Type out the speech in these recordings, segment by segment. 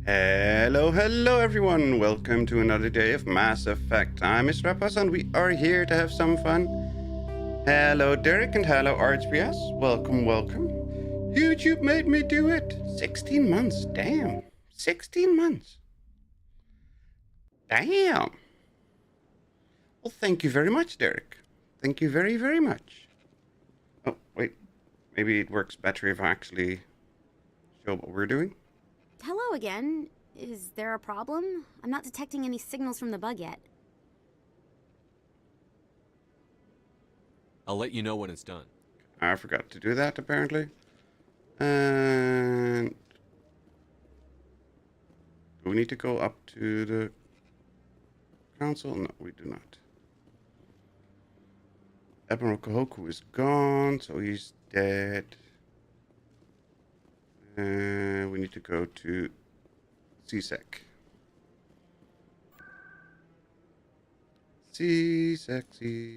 Hello everyone! Welcome to another day of Mass Effect. I'm Mr. Rapaz and we are here to have some fun. Hello Derek and hello RHPS. Welcome. YouTube made me do it. 16 months, damn. 16 months. Damn. Well, thank you very much, Derek. Thank you very much. Oh, wait. Maybe it works better if I actually show what we're doing. Hello again. Is there a problem? I'm not detecting any signals from the bug yet. I'll let you know when it's done. I forgot to do that, apparently. And do we need to go up to the council? No, we do not. Admiral Kahoku is gone, so he's dead. We need to go to CSEC. CSEC.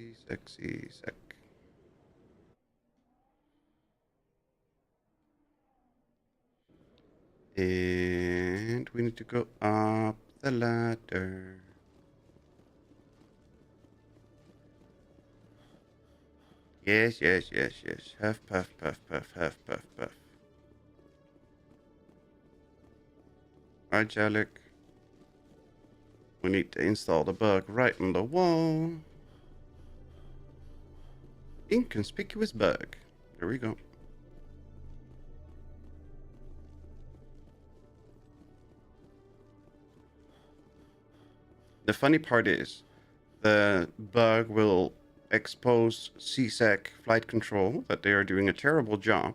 And we need to go up the ladder. Yes. Huff, puff. Angelic. We need to install the bug right on the wall. Inconspicuous bug. There we go. The funny part is, the bug will expose CSEC flight control that they are doing a terrible job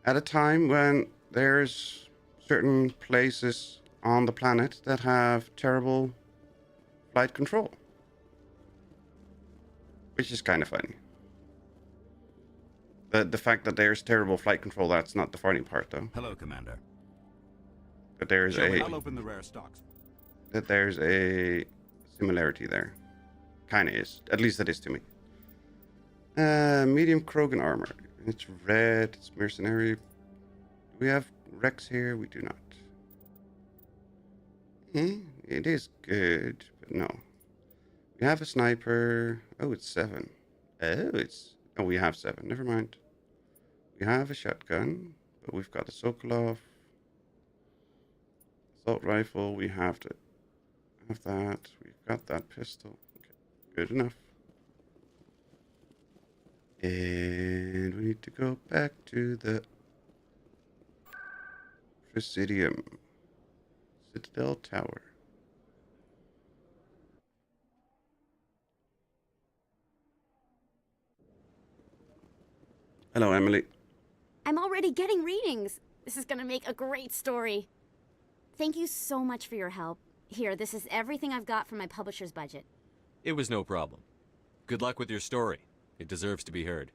at a time when there's certain places on the planet that have terrible flight control, which is kind of funny. The fact that there's terrible flight control, that's not the funny part, though. Hello, Commander. But there's I'll open the rare stocks. that there's a similarity there. Kind of is. At least it is to me. Medium Krogan armor. It's red. It's mercenary. Do we have Rex here? We do not. It is good, but no. We have a sniper. Oh, it's 7. Oh, we have 7. Never mind. We have a shotgun, but we've got a Sokolov. Assault rifle. We have that. We've got that pistol. Okay, good enough. And we need to go back to the Presidium. Citadel Tower. Hello, Emily. I'm already getting readings. This is gonna make a great story. Thank you so much for your help. Here, this is everything I've got from my publisher's budget. It was no problem. Good luck with your story. It deserves to be heard.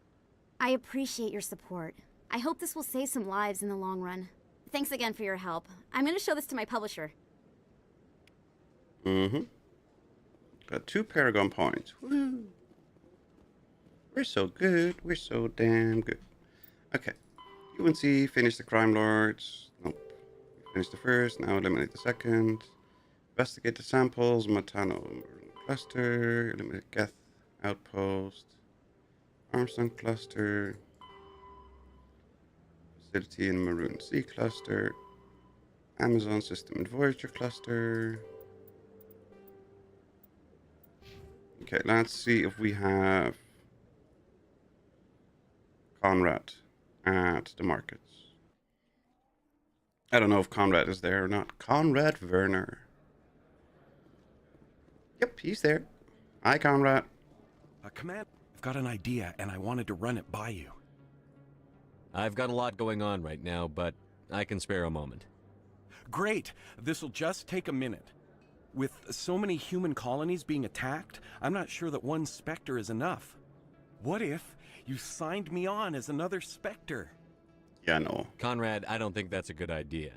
I appreciate your support. I hope this will save some lives in the long run. Thanks again for your help. I'm gonna show this to my publisher. Got 2 Paragon points. Woo! We're so good. We're so damn good. Okay. UNC, finish the crime lords. Nope. Finish the first, now eliminate the second. Investigate the samples. Matano cluster. Eliminate Geth outpost. Armstrong cluster. Facility in Maroon Sea cluster. Amazon system and Voyager cluster. Okay, let's see if we have Conrad at the markets. I don't know if Conrad is there or not. Conrad Werner. Yep, he's there. Hi, Conrad. Command, I've got an idea, and I wanted to run it by you. I've got a lot going on right now, but I can spare a moment. Great! This'll just take a minute. With so many human colonies being attacked, I'm not sure that one Spectre is enough. What if you signed me on as another Spectre? Yeah, no. Conrad, I don't think that's a good idea.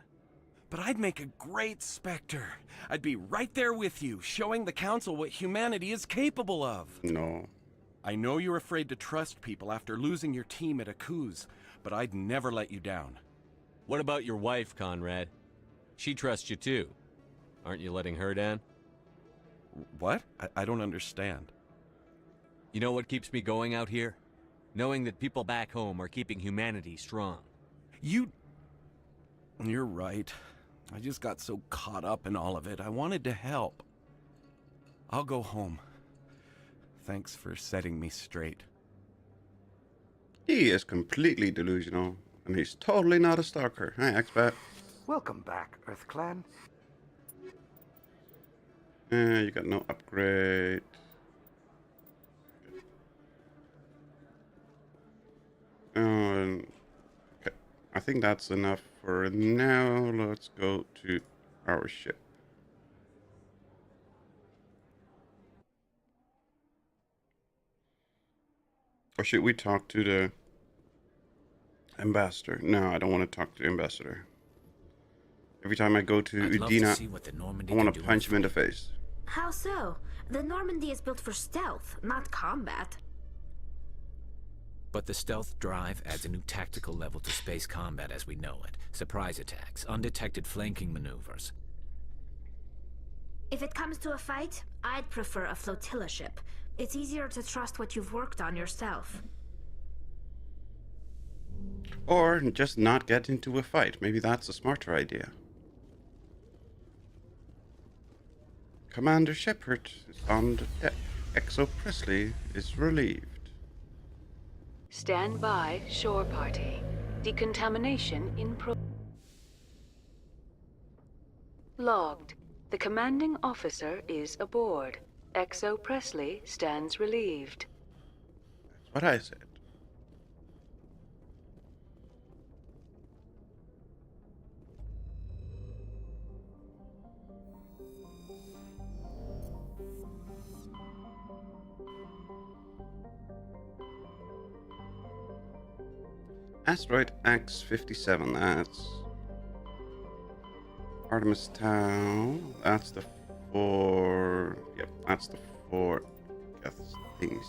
But I'd make a great Spectre. I'd be right there with you, showing the Council what humanity is capable of. No. I know you're afraid to trust people after losing your team at Akuz, but I'd never let you down. What about your wife, Conrad? She trusts you too. Aren't you letting her down? What? I don't understand. You know what keeps me going out here? Knowing that people back home are keeping humanity strong. You're right. I just got so caught up in all of it. I wanted to help. I'll go home. Thanks for setting me straight. He is completely delusional, and he's totally not a stalker. Hi, Expat. Welcome back, Earth Clan. You got no upgrade. Okay. I think that's enough for now. Let's go to our ship. Or should we talk to the ambassador? No, I don't want to talk to the ambassador. Every time I go to Udina, I want to punch him in the face. How so? The Normandy is built for stealth, not combat. But the stealth drive adds a new tactical level to space combat as we know it. Surprise attacks, undetected flanking maneuvers. If it comes to a fight, I'd prefer a flotilla ship. It's easier to trust what you've worked on yourself. Or just not get into a fight. Maybe that's a smarter idea. Commander Shepard is on the deck. Exo Presley is relieved. Stand by, shore party. Decontamination in Logged. The commanding officer is aboard. Exo Presley stands relieved. That's what I said. Asteroid X-57, that's Artemis Tau, that's the 4, yep, that's the 4 Geth thingies.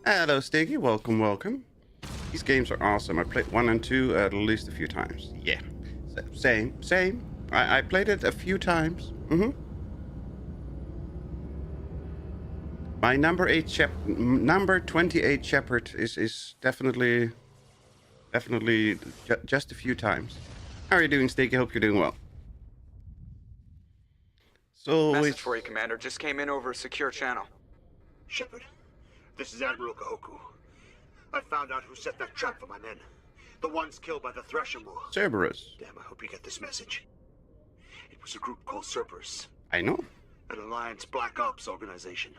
Hello Stinky, welcome, welcome. These games are awesome. I played 1 and 2 at least a few times. Yeah, same. I played it a few times. My number 28 Shepherd is definitely just a few times. How are you doing, Steak? I hope you're doing well. So Message for you, Commander. Just came in over a secure channel. Shepard, this is Admiral Kahoku. I found out who set that trap for my men. The ones killed by the Thresher War. Cerberus. Damn, I hope you get this message. It was a group called Cerberus. I know. An Alliance Black Ops organization.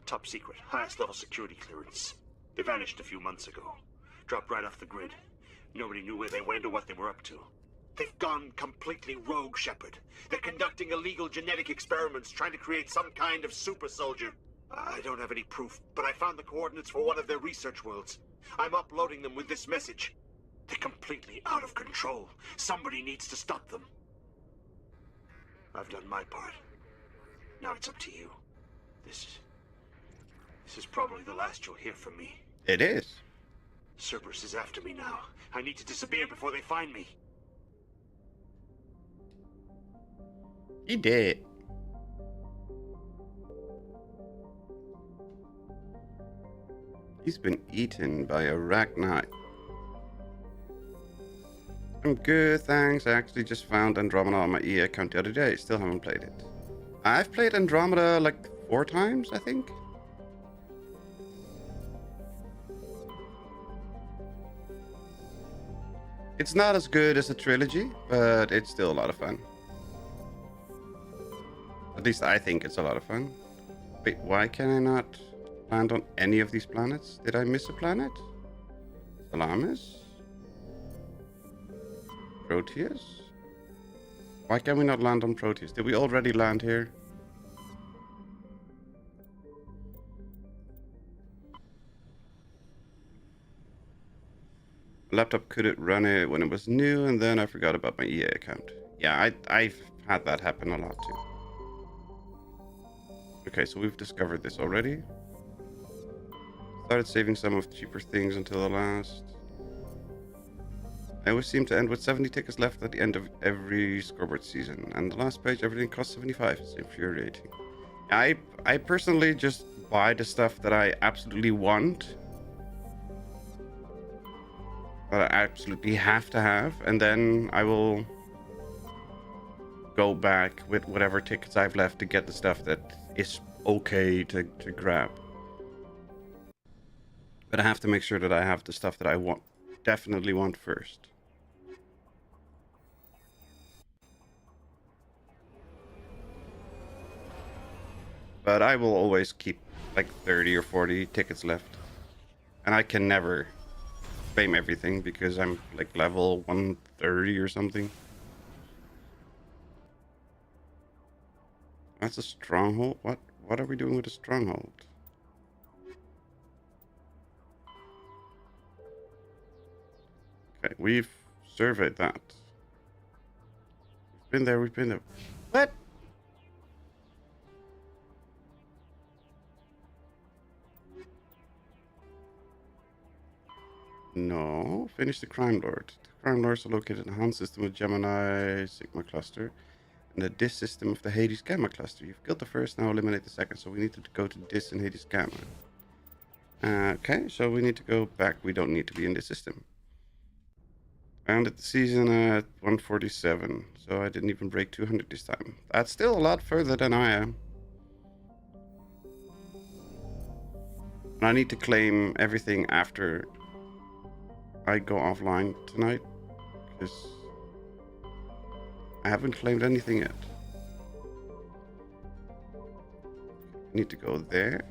Top secret, highest level security clearance. They vanished a few months ago. Dropped right off the grid. Nobody knew where they went or what they were up to. They've gone completely rogue, Shepard. They're conducting illegal genetic experiments, trying to create some kind of super soldier. I don't have any proof, but I found the coordinates for one of their research worlds. I'm uploading them with this message. They're completely out of control. Somebody needs to stop them. I've done my part. Now it's up to you. This is probably the last you'll hear from me. It is. Cerberus is after me now. I need to disappear before they find me. He did. He's been eaten by a Rachni. I'm good, thanks. I actually just found Andromeda on my EA account the other day. Still haven't played it. I've played Andromeda like 4 times, I think. It's not as good as a trilogy, but it's still a lot of fun. At least I think it's a lot of fun. Wait, why can I not land on any of these planets? Did I miss a planet? Salamis? Proteus? Why can we not land on Proteus? Did we already land here? Laptop couldn't run it when it was new, and then I forgot about my EA account. Yeah, I've had that happen a lot too. Okay, so we've discovered this already. Started saving some of cheaper things until the last. I always seem to end with 70 tickets left at the end of every scoreboard season. And the last page, everything costs 75. It's infuriating. I personally just buy the stuff that I absolutely want. That I absolutely have to have. And then I will go back with whatever tickets I've left to get the stuff that is okay to grab. But I have to make sure that I have the stuff that I want, definitely want first. But I will always keep like 30 or 40 tickets left. And I can never claim everything because I'm like level 130 or something. That's a stronghold. What are we doing with a stronghold? Okay, we've surveyed that. We've been there. What? No, finish the Crime Lord. The Crime Lords are located in the Han system of Gemini Sigma cluster and the Dis system of the Hades Gamma cluster. You've killed the first, now eliminate the second, so we need to go to Dis and Hades Gamma. Okay, so we need to go back. We don't need to be in this system. I ended the season at 147, so I didn't even break 200 this time. That's still a lot further than I am. And I need to claim everything after I go offline tonight, because I haven't claimed anything yet. I need to go there.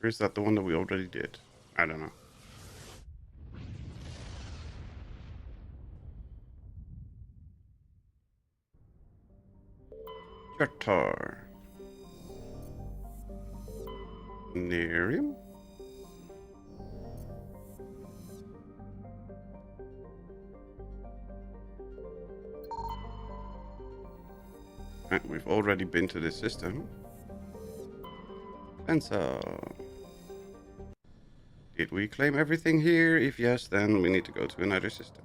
Or is that the one that we already did? I don't know. Jatar. Nerium? Right, we've already been to this system. And so... did we claim everything here? If yes, then we need to go to another system.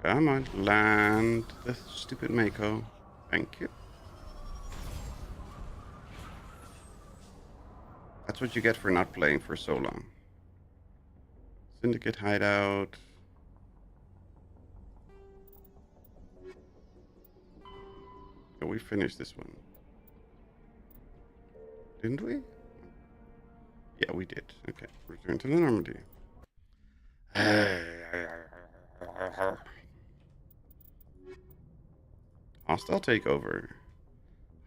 Come on, land the stupid Mako. Thank you. That's what you get for not playing for so long. Syndicate hideout. Oh, we finished this one. Didn't we? Yeah, we did. Okay, return to the Normandy. Hostile takeover.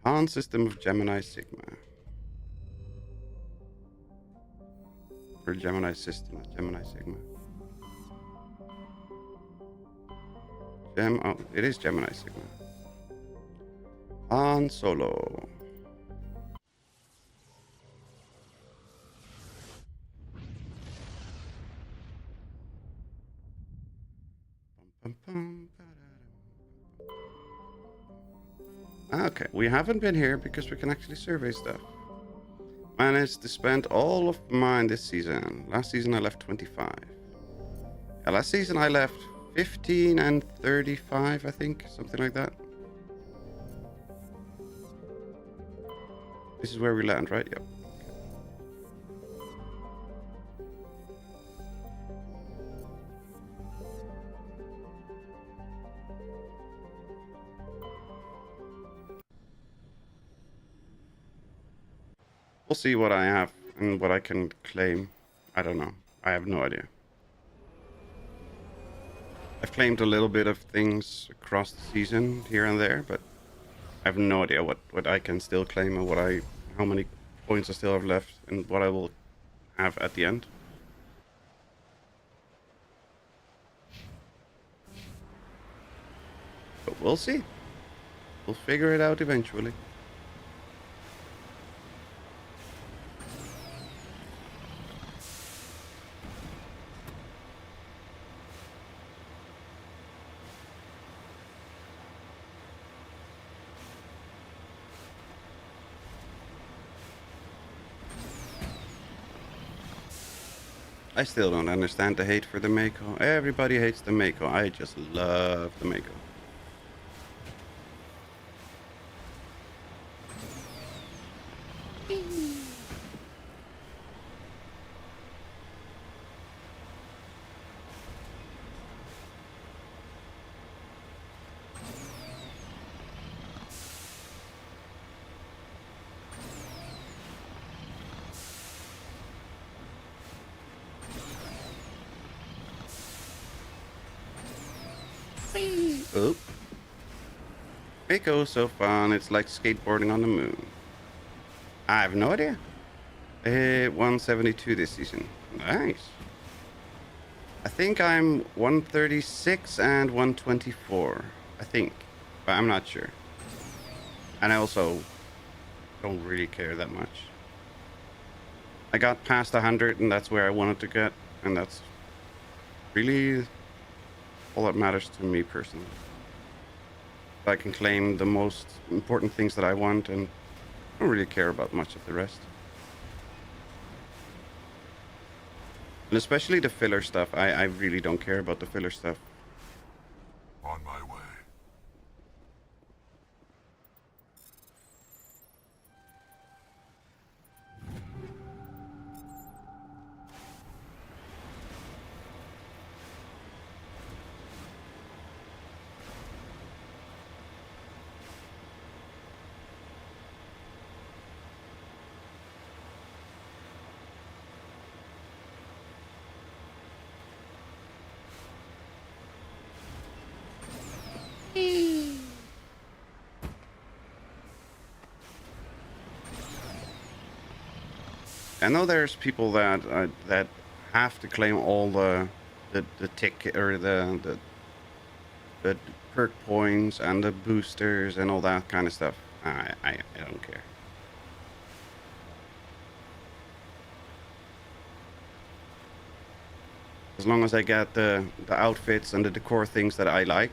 Han system of Gemini Sigma. Or Gemini system, not Gemini Sigma. Oh, it is Gemini Sigma. Han Solo. Okay, we haven't been here because we can actually survey stuff. Managed to spend all of mine this season. Last season I left 25. Yeah, last season I left 15 and 35, I think. Something like that. This is where we land, right? Yep. We'll see what I have and what I can claim. I don't know. I have no idea. I've claimed a little bit of things across the season here and there, but I have no idea what I can still claim and how many points I still have left and what I will have at the end. But we'll see. We'll figure it out eventually. I still don't understand the hate for the Mako. Everybody hates the Mako. I just love the Mako. Oh. Mako's so fun, it's like skateboarding on the moon. I have no idea. 172 this season. Nice. I think I'm 136 and 124. I think. But I'm not sure. And I also don't really care that much. I got past 100 and that's where I wanted to get. And that's really all that matters to me personally. I can claim the most important things that I want and I don't really care about much of the rest. And especially the filler stuff. I really don't care about the filler stuff. On my way. I know there's people that have to claim all the tick or the perk points and the boosters and all that kind of stuff. I don't care. As long as I get the outfits and the decor things that I like.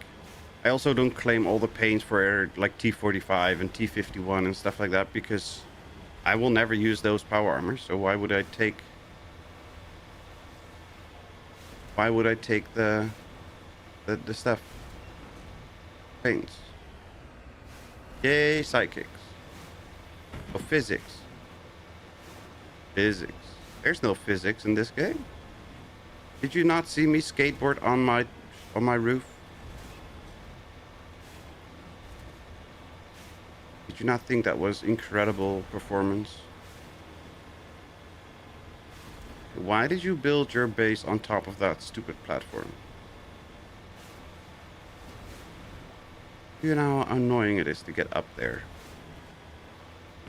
I also don't claim all the paints for like T45 and T51 and stuff like that because I will never use those power armors, so why would I take the stuff? Paints. Yay, sidekicks. Oh, physics. Physics. There's no physics in this game. Did you not see me skateboard on my roof? Did you not think that was incredible performance? Why did you build your base on top of that stupid platform? You know how annoying it is to get up there.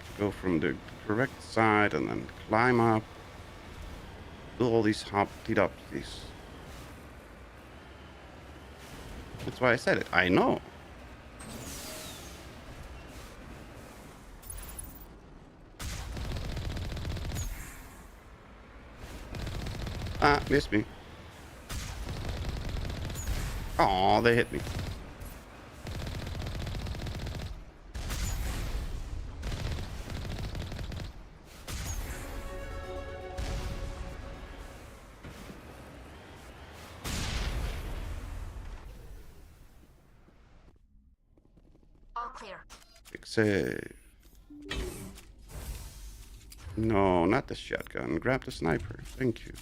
To go from the correct side and then climb up. Do all these hopty-dopties. That's why I said it. I know. Ah, missed me. Aw, they hit me. All clear. Big save. No, not the shotgun. Grab the sniper. Thank you.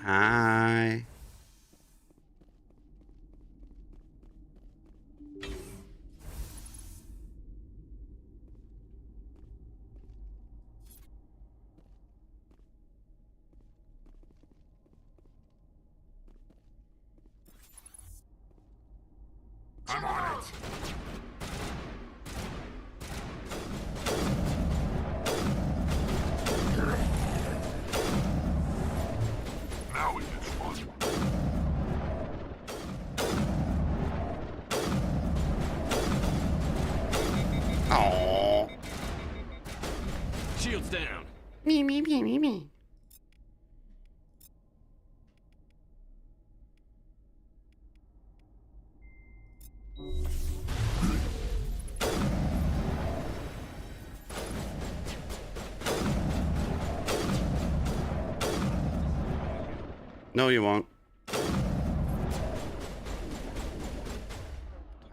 Hi. I'm on it. Now it gets fun. Aww. Shields down. Me. No, you won't.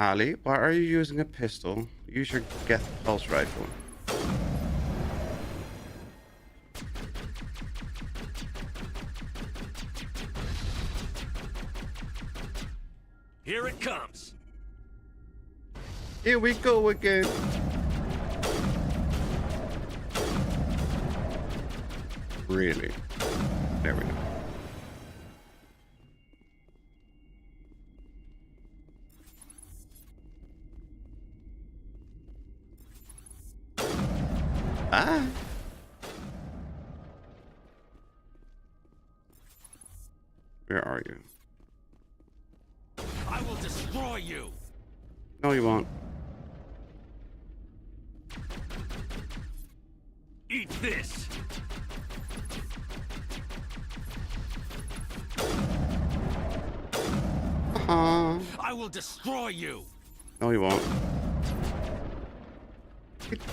Ali, why are you using a pistol? Use your Geth pulse rifle. Here it comes. Here we go again. Really? There we go. Ah. Where are you? I will destroy you. No, you won't. Eat this. I will destroy you. No, you won't.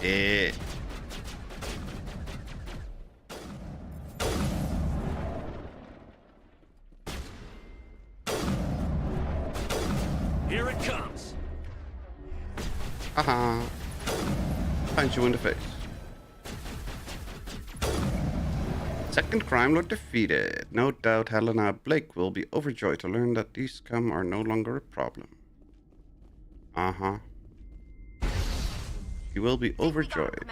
Eh. Here it comes. Punch you in the face. Second crime lord defeated. No doubt Helena Blake will be overjoyed to learn that these scum are no longer a problem. She will be overjoyed.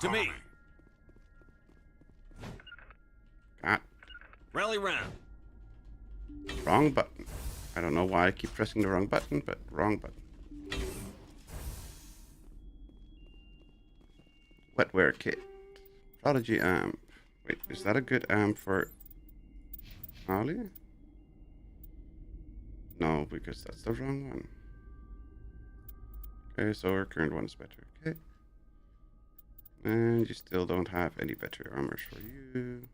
To me. God. Rally round. Wrong button. I don't know why I keep pressing the wrong button, but wrong button. Wetware kit. Prodigy amp. Wait, is that a good amp for Ollie? No, because that's the wrong one. Okay, so our current one is better. Okay. And you still don't have any better armors for you.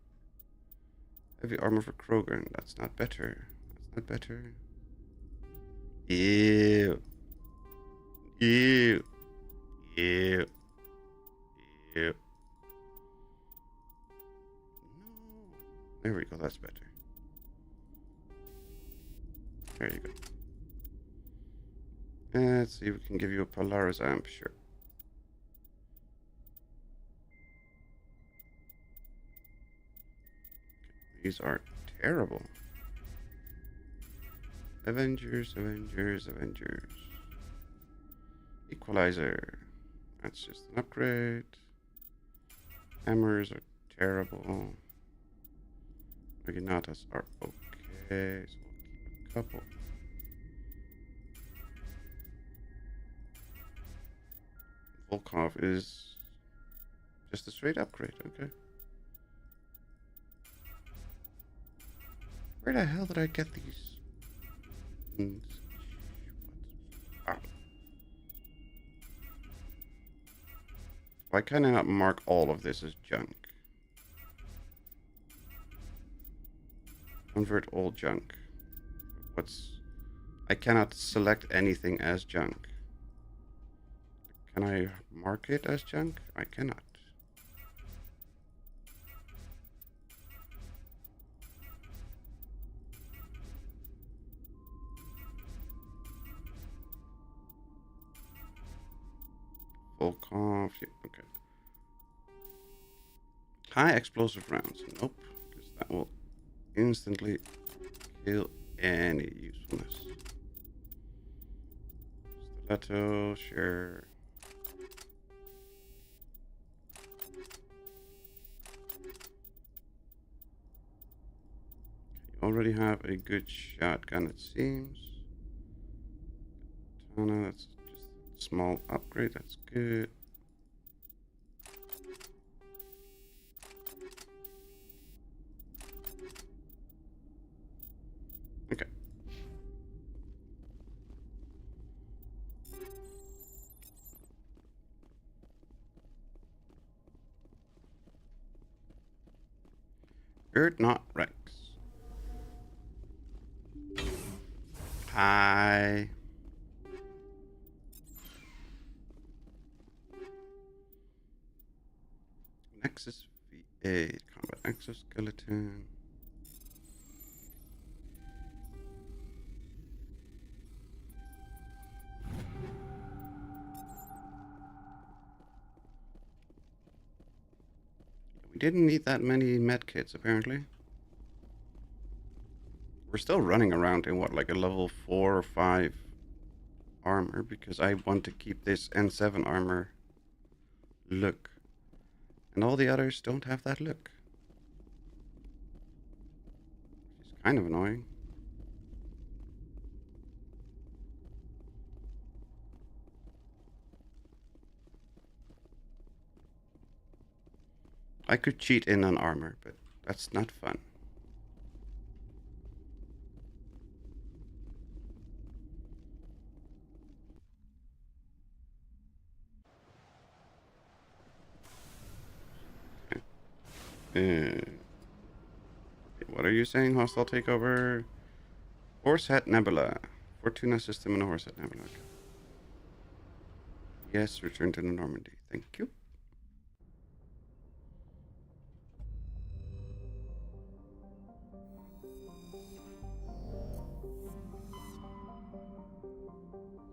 Heavy armor for Krogan. That's not better. That's not better. Ew. Ew. Ew. Ew. No. There we go. That's better. There you go. Let's see if we can give you a Polaris amp. Sure. These are terrible. Avengers, Avengers, Avengers. Equalizer. That's just an upgrade. Hammers are terrible. Magnatas are okay. So we'll keep a couple. Volkov is just a straight upgrade, okay. Where the hell did I get these? Ah. Why can I not mark all of this as junk? Convert all junk. I cannot select anything as junk. Can I mark it as junk? I cannot. Volkov, yeah, okay. High explosive rounds. Nope, because that will instantly kill any usefulness. Stiletto, sure. You already have a good shotgun, it seems. Katana, that's just a small upgrade, that's good. Okay. Erd not Rex. Hi. Nexus A combat exoskeleton. We didn't need that many medkits, apparently. We're still running around in what, like a level 4 or 5 armor, because I want to keep this N7 armor look. And all the others don't have that look. Which is kind of annoying. I could cheat in on armor, but that's not fun. What are you saying? Hostile takeover. Horsehead Nebula. Fortuna system and a Horsehead Nebula. Okay. Yes, return to the Normandy. Thank you.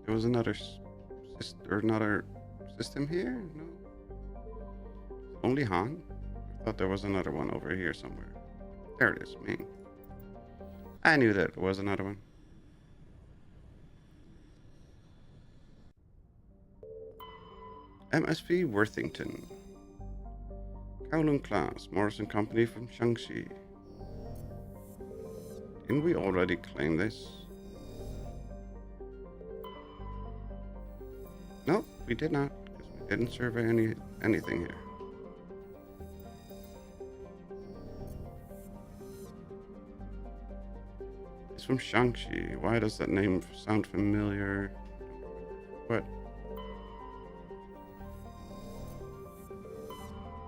There was another system here? No. Only Han? I thought there was another one over here somewhere. There it is, me. I knew that there was another one. MSV Worthington. Kowloon class, Morrison Company from Shaanxi. Didn't we already claim this? No, we did not, because we didn't survey anything here. It's from Shaanxi. Why does that name sound familiar? What?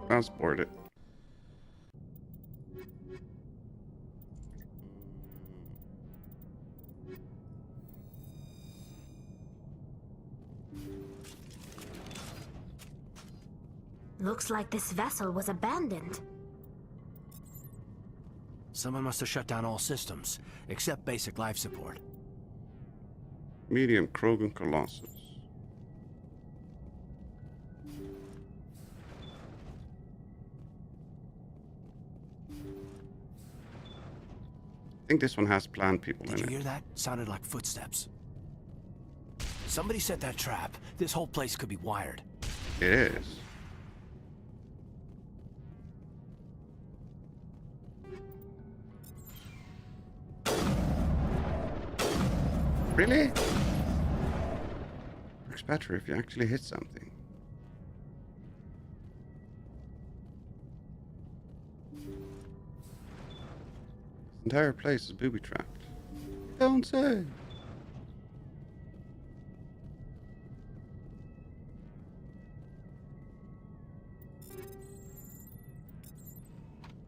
Transport it. Looks like this vessel was abandoned. Someone must have shut down all systems, except basic life support. Medium Krogan Colossus. I think this one has planned people in it. Did you hear that? Sounded like footsteps. Somebody set that trap. This whole place could be wired. It is. Really? Works better if you actually hit something. This entire place is booby-trapped. Don't say.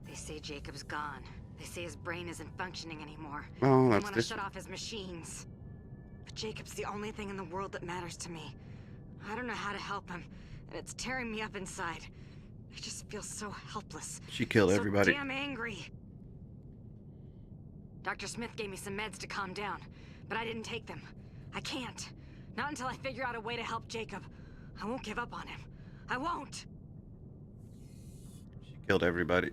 They say Jacob's gone. They say his brain isn't functioning anymore. Oh, They that's want to this shut one. off his machines. But Jacob's the only thing in the world that matters to me. I don't know how to help him, and it's tearing me up inside. I just feel so helpless. She killed everybody. So damn angry. Dr. Smith gave me some meds to calm down, but I didn't take them. I can't. Not until I figure out a way to help Jacob. I won't give up on him. I won't. She killed everybody.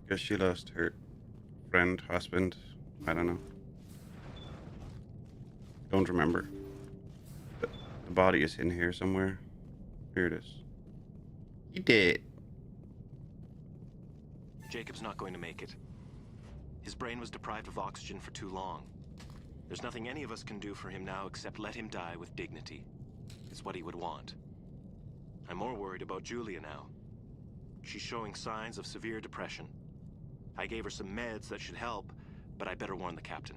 Because she lost her friend, husband, I don't know. Don't remember. But the body is in here somewhere. Here it is. He did. Jacob's not going to make it. His brain was deprived of oxygen for too long. There's nothing any of us can do for him now except let him die with dignity. It's what he would want. I'm more worried about Julia now. She's showing signs of severe depression. I gave her some meds that should help, but I better warn the captain.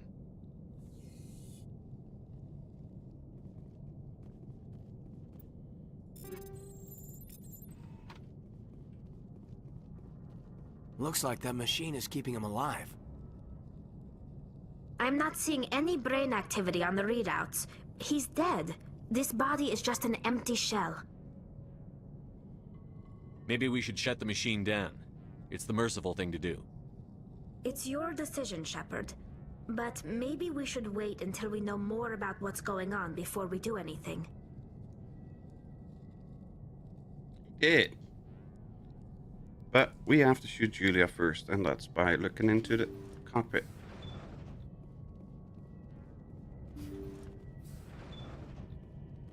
Looks like that machine is keeping him alive. I'm not seeing any brain activity on the readouts. He's dead. This body is just an empty shell. Maybe we should shut the machine down. It's the merciful thing to do. It's your decision, Shepard. But maybe we should wait until we know more about what's going on before we do anything. Yeah. But we have to shoot Julia first, and that's by looking into the cockpit.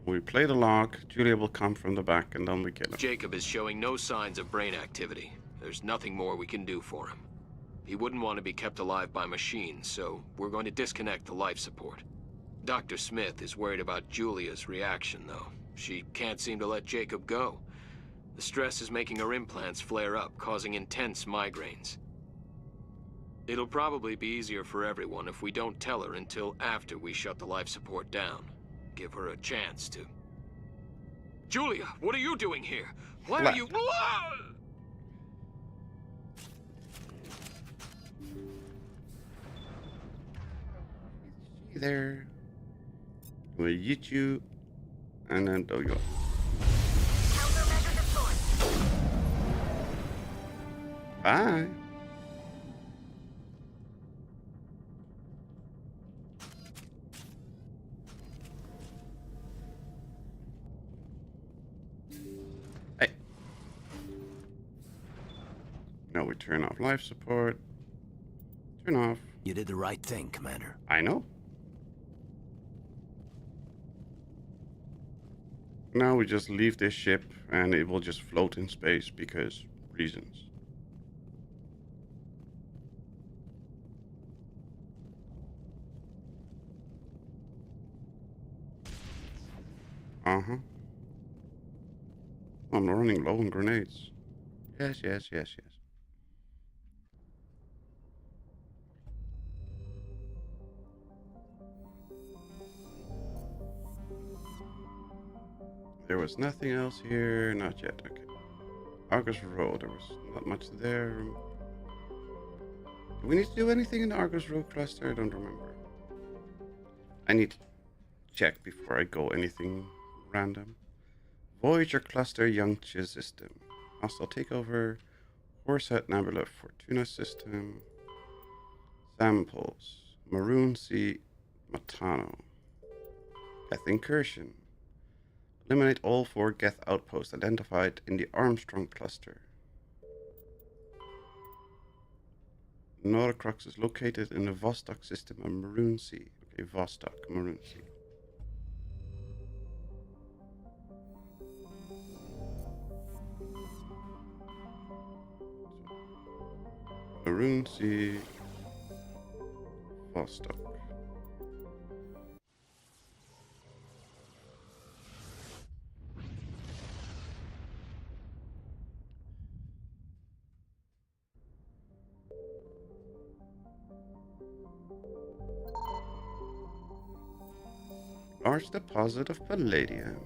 We play the log, Julia will come from the back, and then we kill him. Jacob is showing no signs of brain activity. There's nothing more we can do for him. He wouldn't want to be kept alive by machines, so we're going to disconnect the life support. Dr. Smith is worried about Julia's reaction, though. She can't seem to let Jacob go. The stress is making her implants flare up, causing intense migraines. It'll probably be easier for everyone if we don't tell her until after we shut the life support down. Give her a chance to... Julia, what are you doing here? Why are you... There. We'll eat you, and then do you. Bye. Hey. Now we turn off life support. Turn off. You did the right thing, Commander. I know. Now we just leave this ship and it will just float in space because reasons. Uh-huh. I'm running low on grenades. Yes, yes, yes, yes. There was nothing else here, not yet, okay. Argus Row, there was not much there. Do we need to do anything in the Argus Row cluster? I don't remember. I need to check before I go anything random. Voyager Cluster Youngcha System. Hostile Takeover. Horsehead Nebula Fortuna System. Samples. Maroon Sea Matano. Geth Incursion. Eliminate all 4 Geth outposts identified in the Armstrong cluster. Noracrux is located in the Vostok system of Maroon Sea. Okay, Vostok, Maroon Sea. Maroon Sea, Vostok. Large deposit of palladium.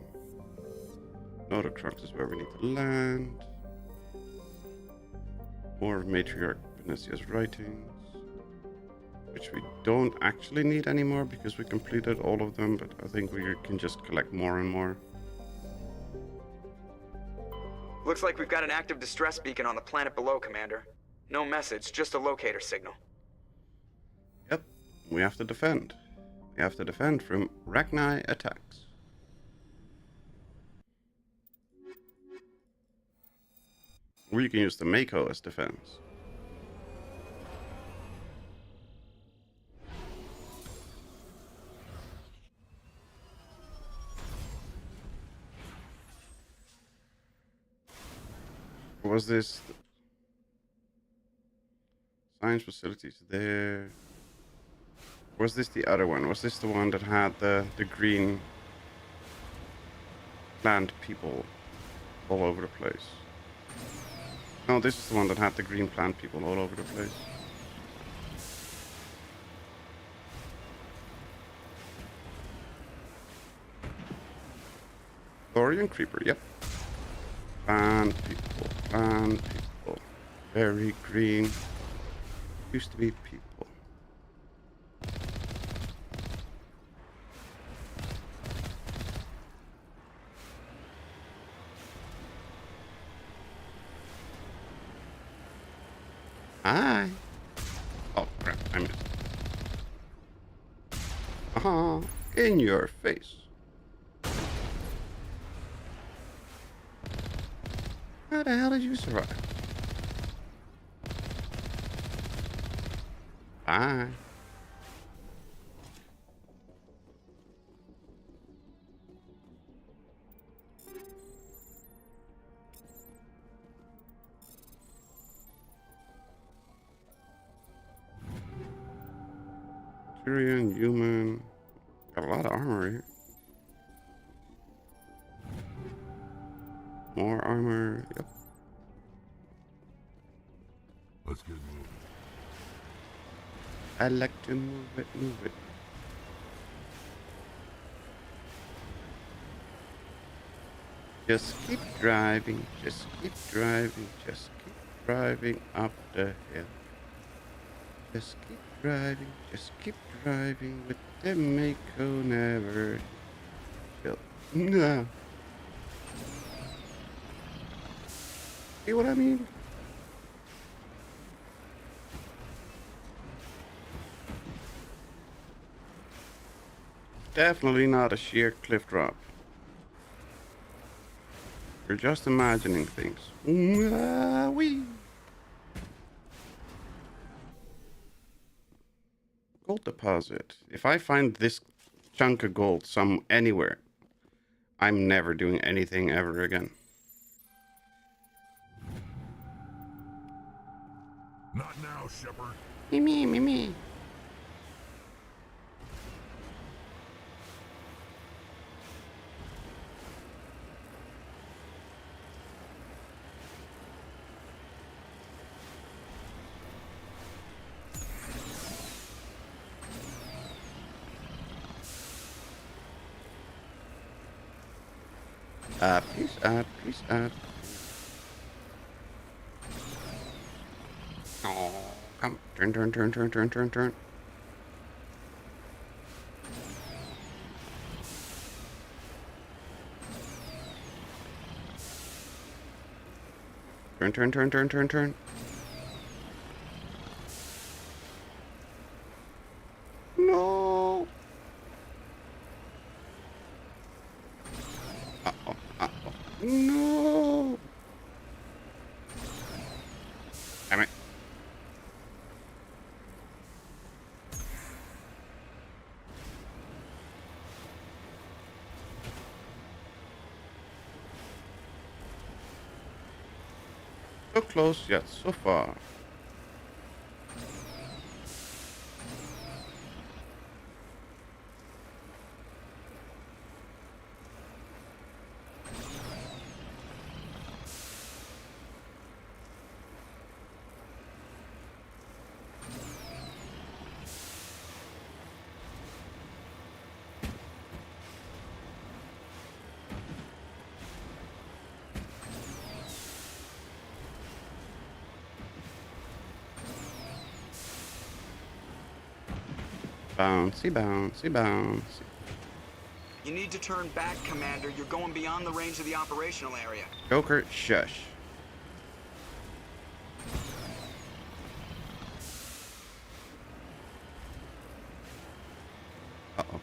Noracrux is where we need to land. More of Matriarch Benezia's writings, which we don't actually need anymore because we completed all of them, but I think we can just collect more and more. Looks like we've got an active distress beacon on the planet below, Commander. No message, just a locator signal. Yep, we have to defend. We have to defend from Rachni attacks. Or you can use the Mako as defense. Or was this science facilities there? Was this the other one? Was this the one that had the green plant people all over the place? No, this is the one that had the green plant people all over the place. Thorian Creeper, yep. Plant people. Very green. Used to be people. Hi. Oh, crap. I missed. In your face. How the hell did you survive? Bye. Tyrion, human. Got a lot of armor here. More armor. Yep. Let's get moving. I like to move it, move it. Just keep driving, just keep driving, just keep driving up the hill. Just keep driving with the Mako never chill. No. See what I mean? Definitely not a sheer cliff drop. You're just imagining things. Wee. Gold deposit. If I find this chunk of gold anywhere, I'm never doing anything ever again. Not now, Shepard. Me. Peace up. Oh, come. Turn. Turn. No. No. Damn it. So close yet so far. Bouncy. You need to turn back, Commander. You're going beyond the range of the operational area. Joker, shush. Uh-oh.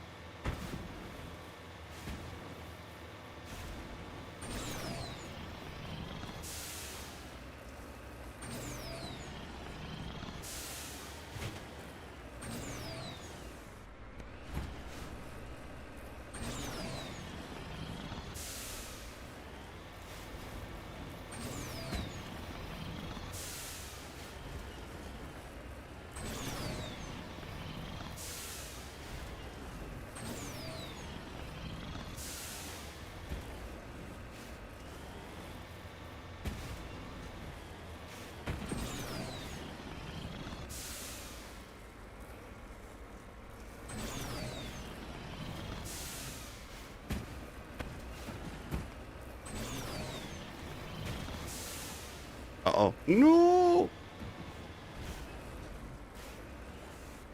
Uh-oh. No!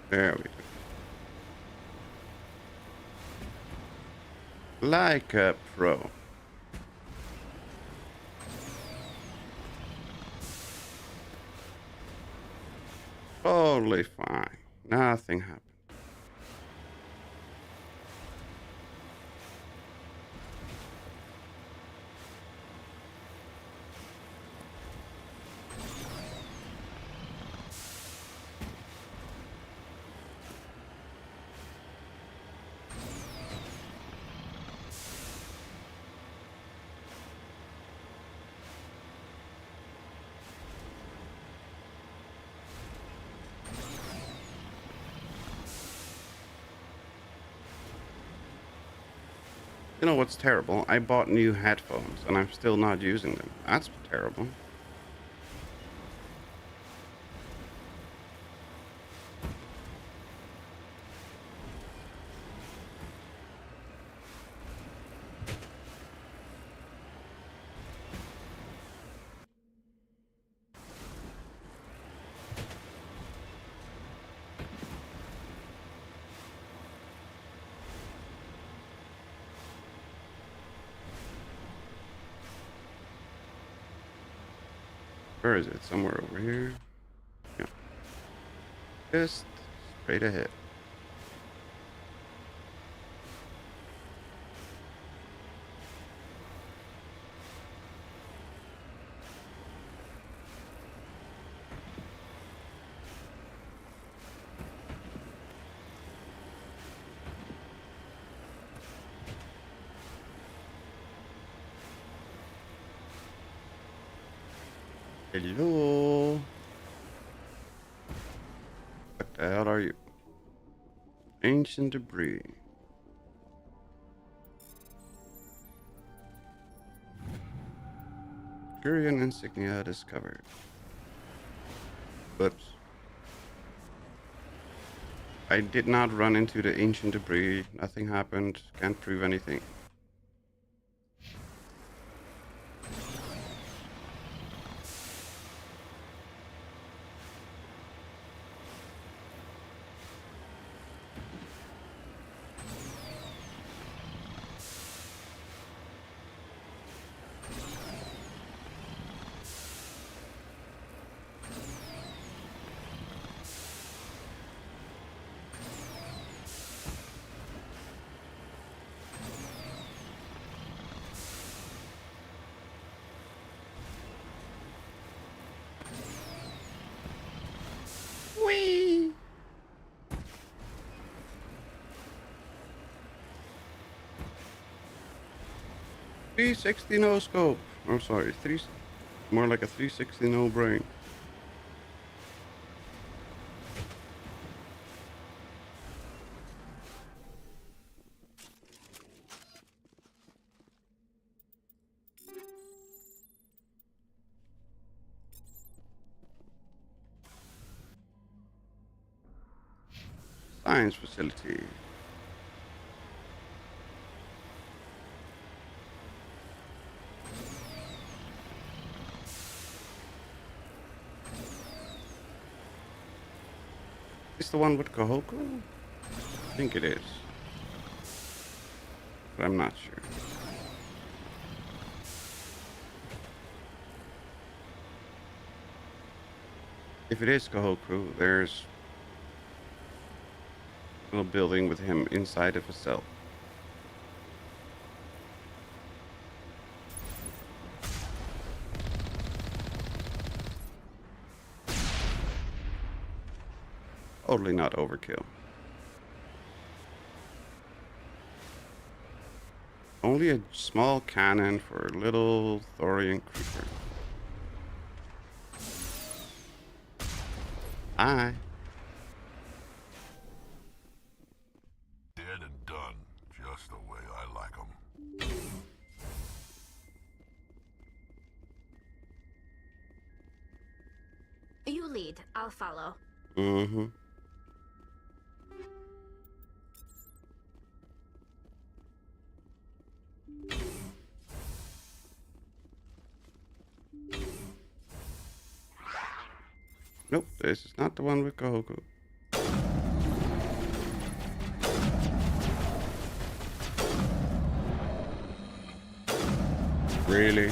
There we go. Like a pro. Totally fine. Nothing happened. You know what's terrible? I bought new headphones and I'm still not using them. That's terrible. Where is it? Somewhere over here? Yeah. Just straight ahead. Hello. What the hell are you? Ancient debris. Curian insignia discovered. Whoops. I did not run into the ancient debris. Nothing happened. Can't prove anything. Whee! 360 no scope. Oh, sorry, more like a 360 no brain. Science facility. Is the one with Kahoku? I think it is. But I'm not sure. If it is Kahoku, there's a little building with him inside of a cell. Totally not overkill. Only a small cannon for a little Thorian creeper. Hi. Dead and done, just the way I like 'em. You lead, I'll follow. Mm-hmm. Nope, this is not the one with Kahoku. Really?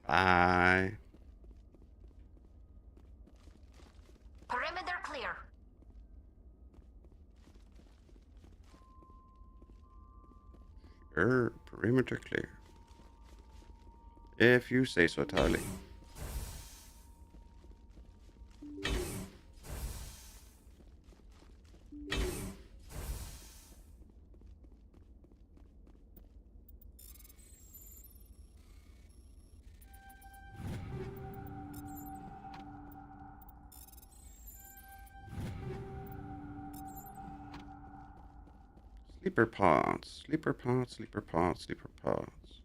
Bye. Perimeter clear. Perimeter clear. If you say so, Tali. Sleeper pods, sleeper pods, sleeper pods, sleeper pods.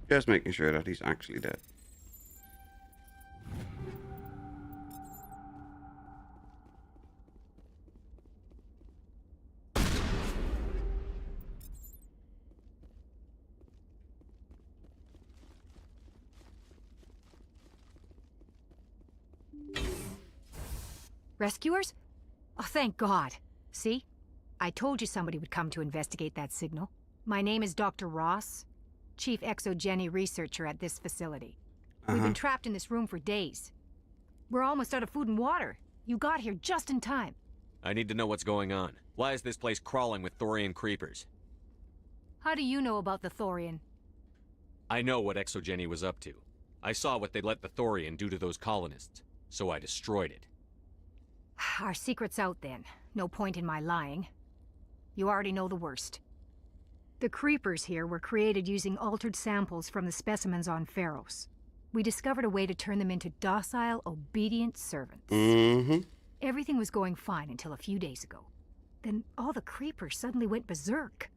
Just making sure that he's actually dead. Rescuers? Oh, thank God. See? I told you somebody would come to investigate that signal. My name is Dr. Ross, Chief Exogeny Researcher at this facility. We've been trapped in this room for days. We're almost out of food and water. You got here just in time. I need to know what's going on. Why is this place crawling with Thorian creepers? How do you know about the Thorian? I know what Exogeny was up to. I saw what they let the Thorian do to those colonists, so I destroyed it. Our secret's out then. No point in my lying. You already know the worst. The creepers here were created using altered samples from the specimens on Pharos. We discovered a way to turn them into docile, obedient servants. Everything was going fine until a few days ago. Then all the creepers suddenly went berserk.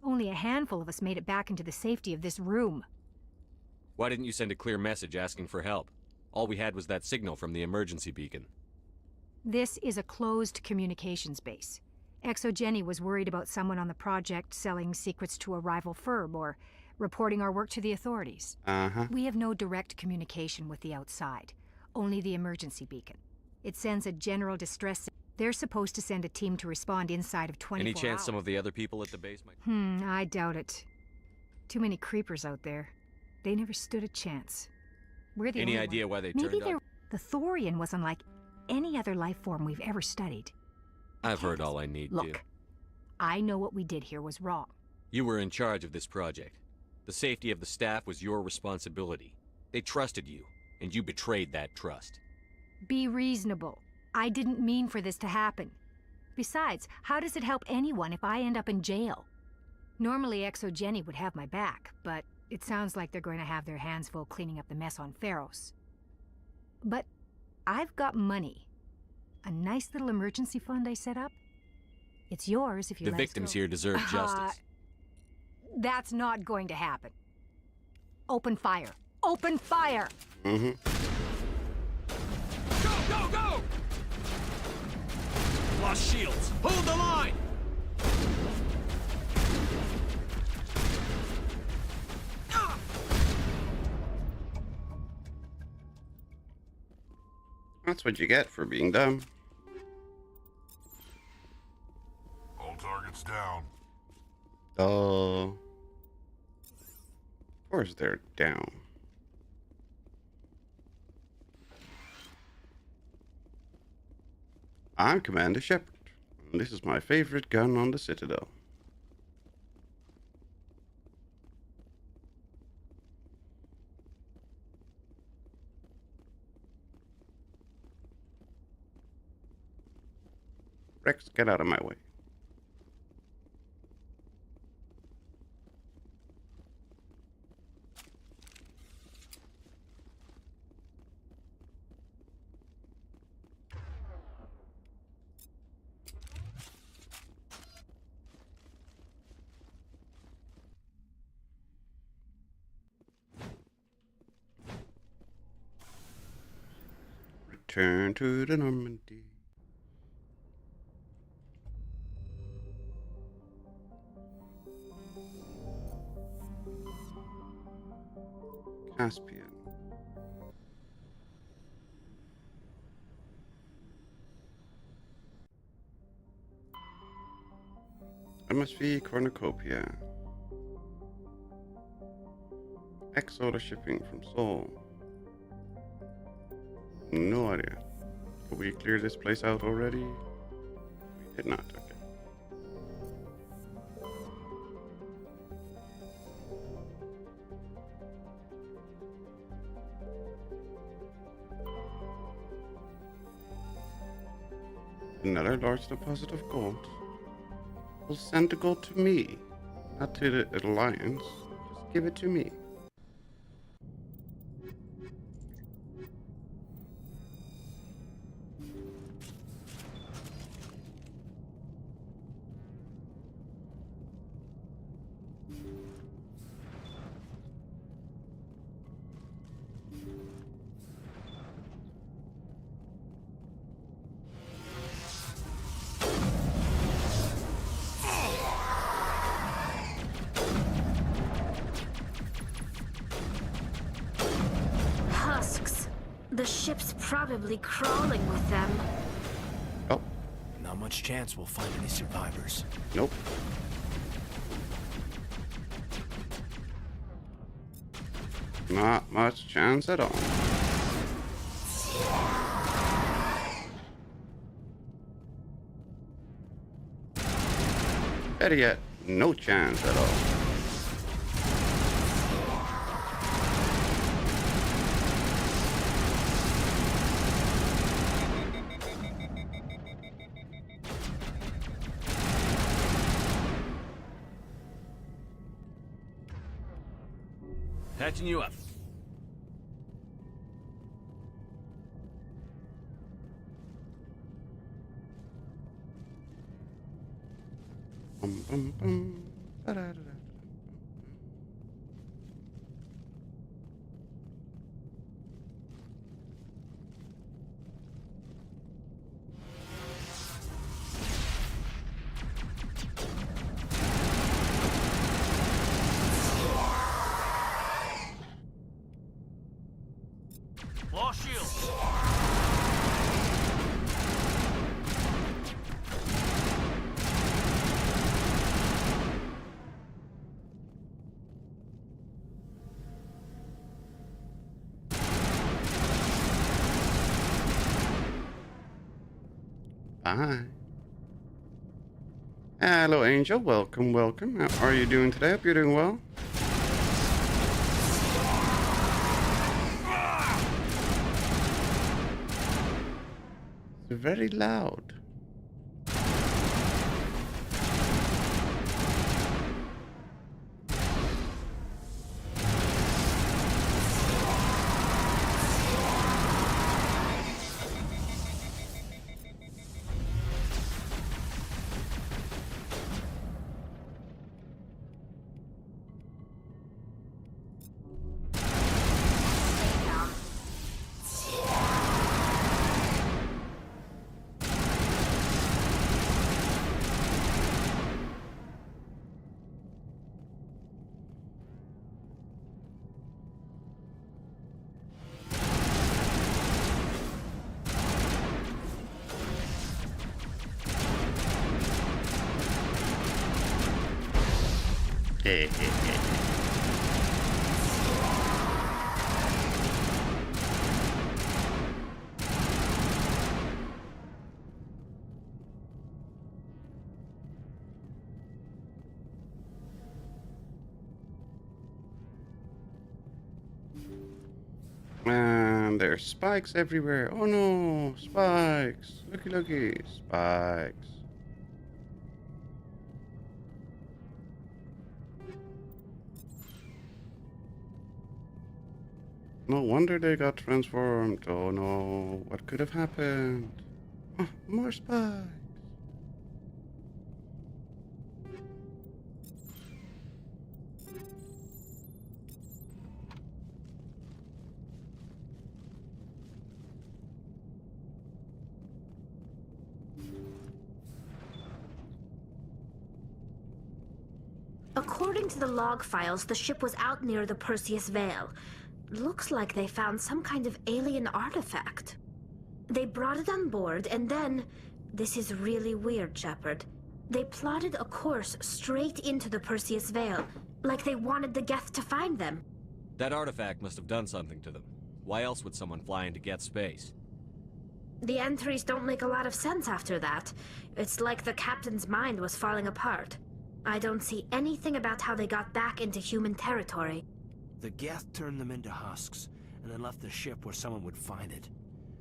Only a handful of us made it back into the safety of this room. Why didn't you send a clear message asking for help? All we had was that signal from the emergency beacon. This is a closed communications base. Exogeny was worried about someone on the project selling secrets to a rival firm or reporting our work to the authorities. We have no direct communication with the outside, only the emergency beacon. It sends a general distress. They're supposed to send a team to respond inside of 24 hours. Any chance some of the other people at the base might... I doubt it. Too many creepers out there. They never stood a chance. We're the Any only idea one. why they Maybe turned up? The Thorian was unlike any other life form we've ever studied. I've heard all I need to. Look, I know what we did here was wrong. You were in charge of this project. The safety of the staff was your responsibility. They trusted you, and you betrayed that trust. Be reasonable. I didn't mean for this to happen. Besides, how does it help anyone if I end up in jail? Normally Exogeny would have my back, but it sounds like they're going to have their hands full cleaning up the mess on Pharos. But I've got money. A nice little emergency fund I set up. It's yours if you The let us victims go. here deserve justice. That's not going to happen. Open fire. Open fire! Go, go, go! Lost shields. Hold the line! That's what you get for being dumb. All targets down. Oh. Of course they're down. I'm Commander Shepard, and this is my favorite gun on the Citadel. Rex, get out of my way. Return to the Normandy. Caspian. MSV Cornucopia. Exola shipping from Seoul. No idea. Did we clear this place out already? We did not, okay. Another large deposit of gold. We'll send the gold to me, not to the Alliance. Just give it to me. The ship's probably crawling with them. Oh. Not much chance we'll find any survivors. Nope. Not much chance at all. Better yet, no chance at all. Patching you up. Bum, bum, bum. Da-da-da-da. Lost shields. Bye. Hello, Angel. Welcome, welcome. How are you doing today? Hope you're doing well. It's very loud. And there's spikes everywhere. Oh no, spikes. Looky, looky, spikes. No wonder they got transformed. Oh no, what could have happened? Oh, more spikes. According to the log files, the ship was out near the Perseus Veil. Looks like they found some kind of alien artifact. They brought it on board, and then... This is really weird, Shepard. They plotted a course straight into the Perseus Veil, like they wanted the Geth to find them. That artifact must have done something to them. Why else would someone fly into Geth space? The entries don't make a lot of sense after that. It's like the captain's mind was falling apart. I don't see anything about how they got back into human territory. The Geth turned them into husks, and then left the ship where someone would find it,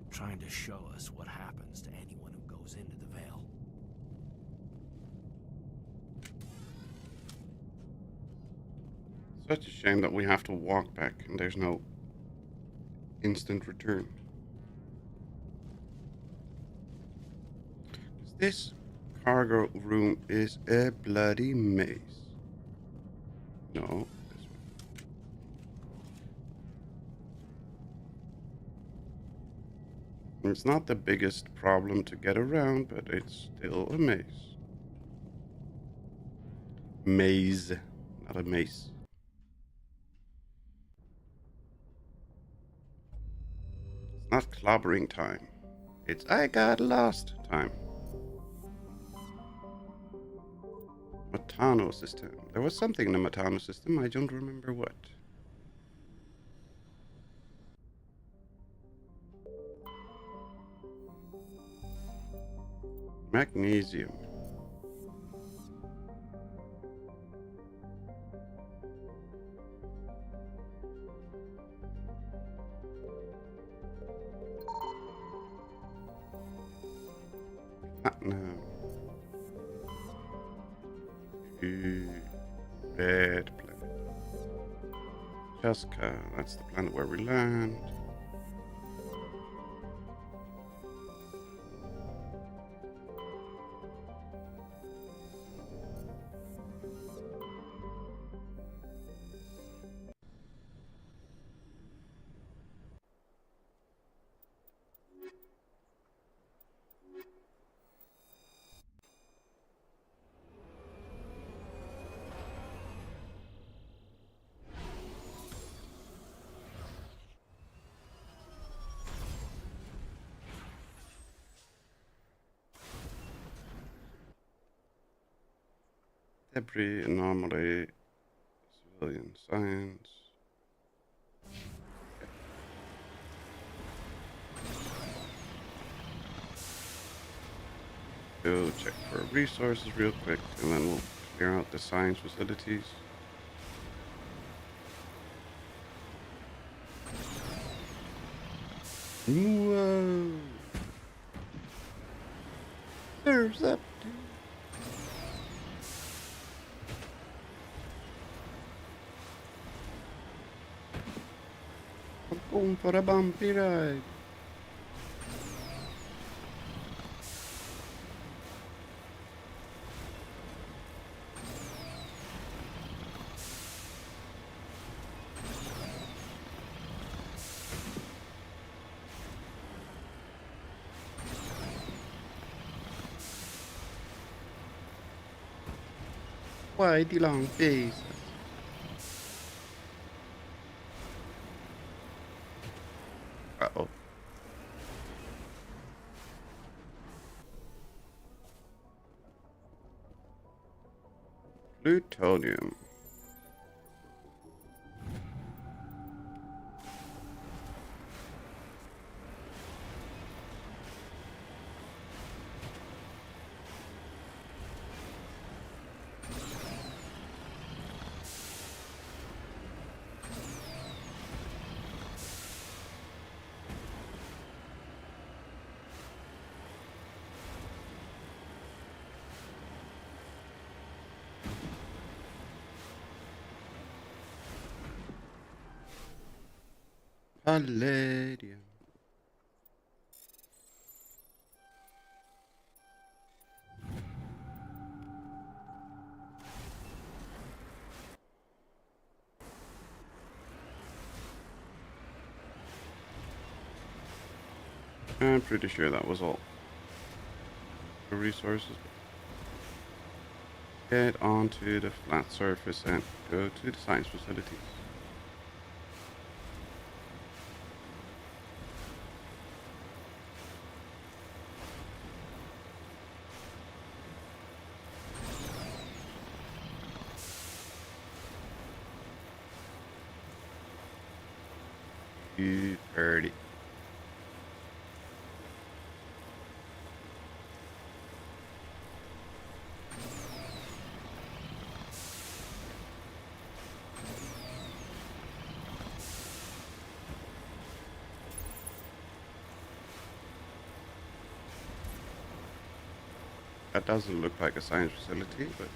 trying to show us what happens to anyone who goes into the Veil. Such a shame that we have to walk back and there's no instant return. This cargo room is a bloody maze. No, this way. It's not the biggest problem to get around, but it's still a maze. Maze, not a maze. It's not clobbering time. It's I got lost time. Matano system. There was something in the Matano system, I don't remember what. Magnesium. Platinum. Red planet. Cheska, that's the planet where we land. Debris, anomaly, civilian science. Go check for resources real quick, and then we'll clear out the science facilities. Whoa! There's up. I'm going for a bumpy ride. Why the long face? Uh-oh. Plutonium. Palladium. I'm pretty sure that was all the resources. Get onto the flat surface and go to the science facilities. 230. That doesn't look like a science facility, but...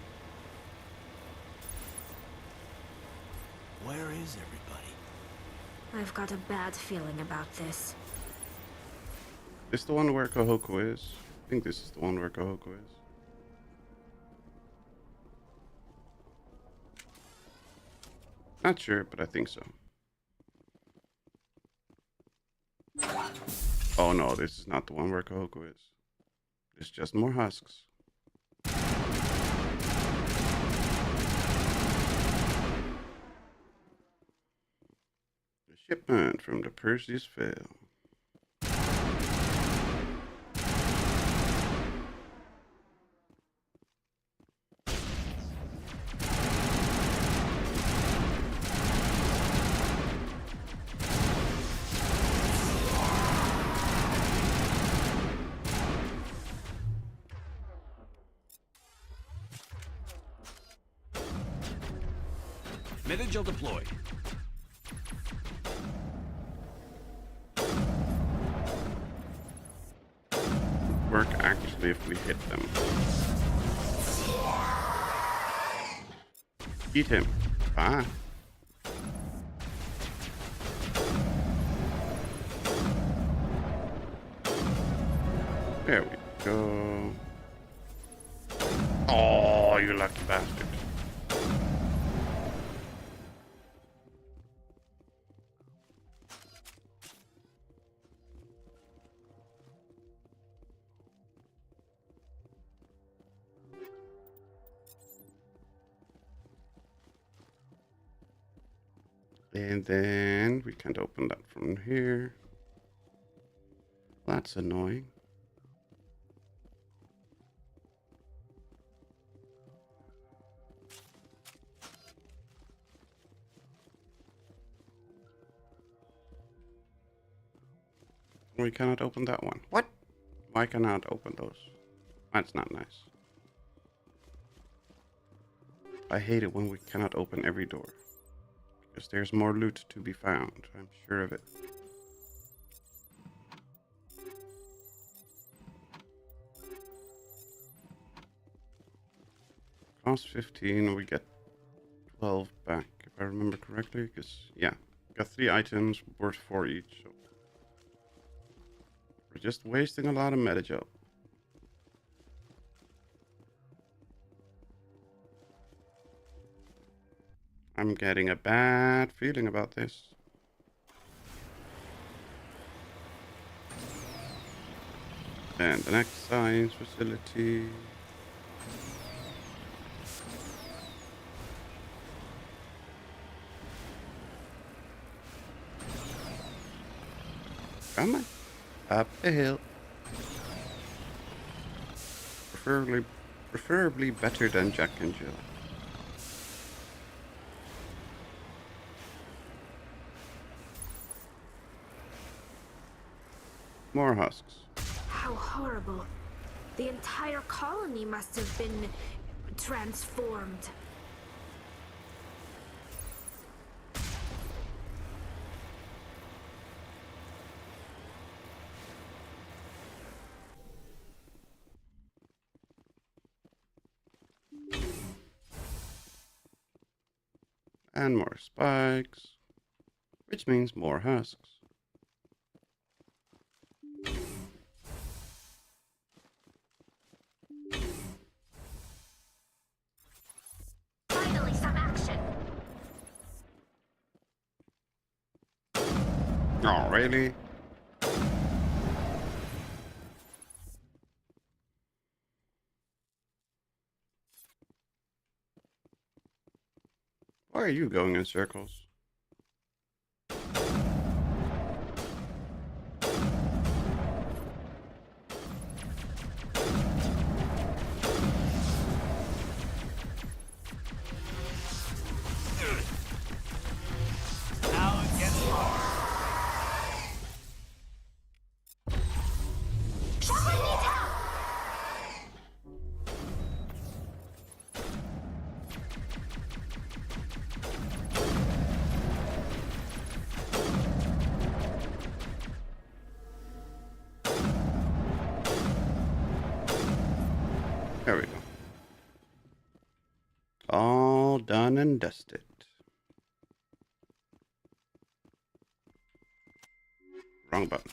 Where is everybody? I've got a bad feeling about this. Is this the one where Kohoko is? I think this is the one where Kohoko is. Not sure, but I think so. Oh no, this is not the one where Kohoko is. It's just more husks. A shipment from the Perseus Veil. Metagel deployed. Work actually if we hit them. Eat him. Ah. There we go. Oh, you lucky bastard. And then we can't open that from here. That's annoying. We cannot open that one. What? Why cannot open those? That's not nice. I hate it when we cannot open every door. Because there's more loot to be found. I'm sure of it. Cost 15, we get 12 back, if I remember correctly. Because, yeah, got 3 items worth 4 each. So we're just wasting a lot of metagel. I'm getting a bad feeling about this. And the next science facility. Come on. Up the hill. Preferably better than Jack and Jill. More husks. How horrible. The entire colony must have been transformed. And more spikes, which means more husks. Finally, some action. Oh, really? Why are you going in circles? Now it gets hard. done and dusted. Wrong button.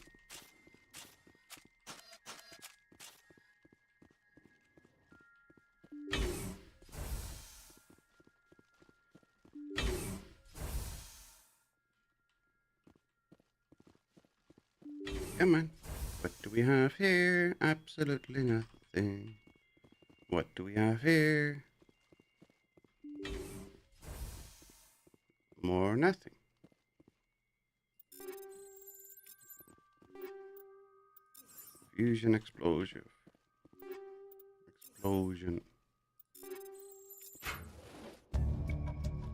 Come on. What do we have here? Absolutely nothing. What do we have here? More nothing. Fusion explosion. Explosion.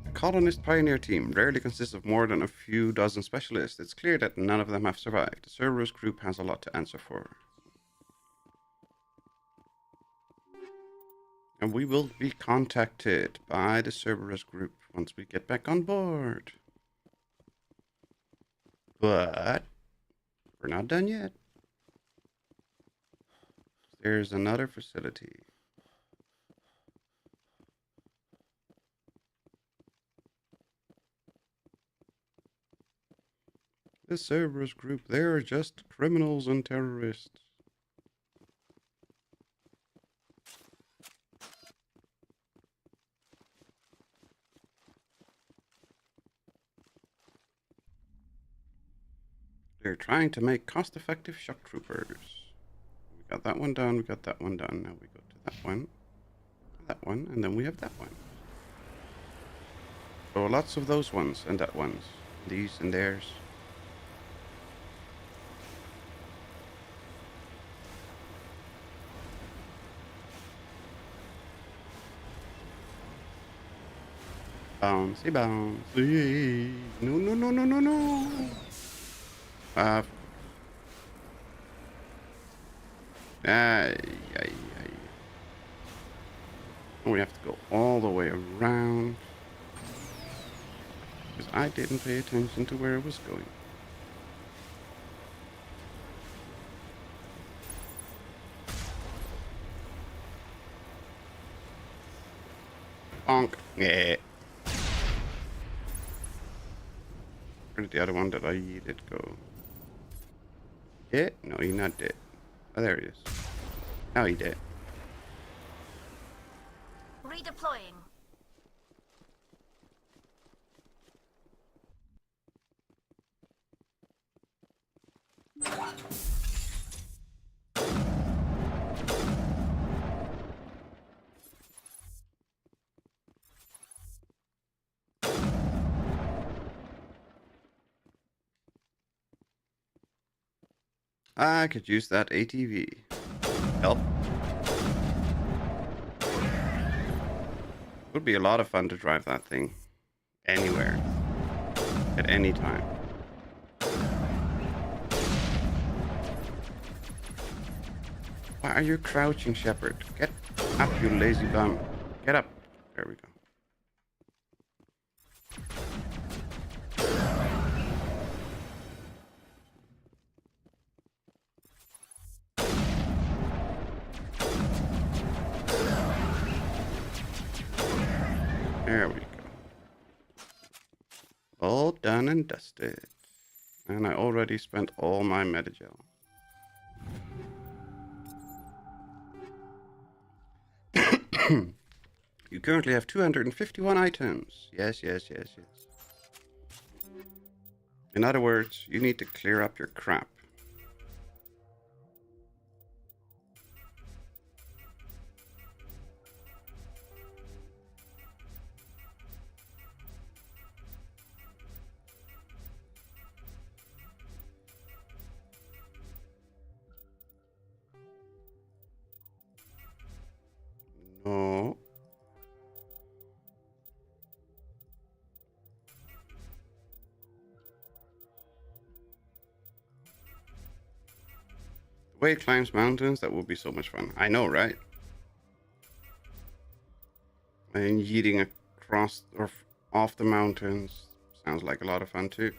The colonist pioneer team rarely consists of more than a few dozen specialists. It's clear that none of them have survived. The Cerberus group has a lot to answer for. And we will be contacted by the Cerberus group once we get back on board. But we're not done yet. There's another facility. The Cerberus group, they're just criminals and terrorists. They're trying to make cost-effective shock troopers. We got that one done, we got that one done. Now we go to that one, and then we have that one. So lots of those ones and that ones. These and theirs. Bouncy, bouncy. No, no, no, no, no, no. Ay, ay, ay. We have to go all the way around. Because I didn't pay attention to where it was going. Bonk. Yeah. Where did the other one that I yeeted go? Dead? No, he's not dead. Oh, there he is. Now he dead. Redeploying. I could use that ATV. Help. Would be a lot of fun to drive that thing. Anywhere. At any time. Why are you crouching, Shepard? Get up, you lazy bum. Get up. There we go. There we go. All done and dusted. And I already spent all my metagel. You currently have 251 items. Yes, yes, yes, yes. In other words, you need to clear up your crap. No. The way it climbs mountains, that would be so much fun. I know, right? And yeeting across or off the mountains sounds like a lot of fun too.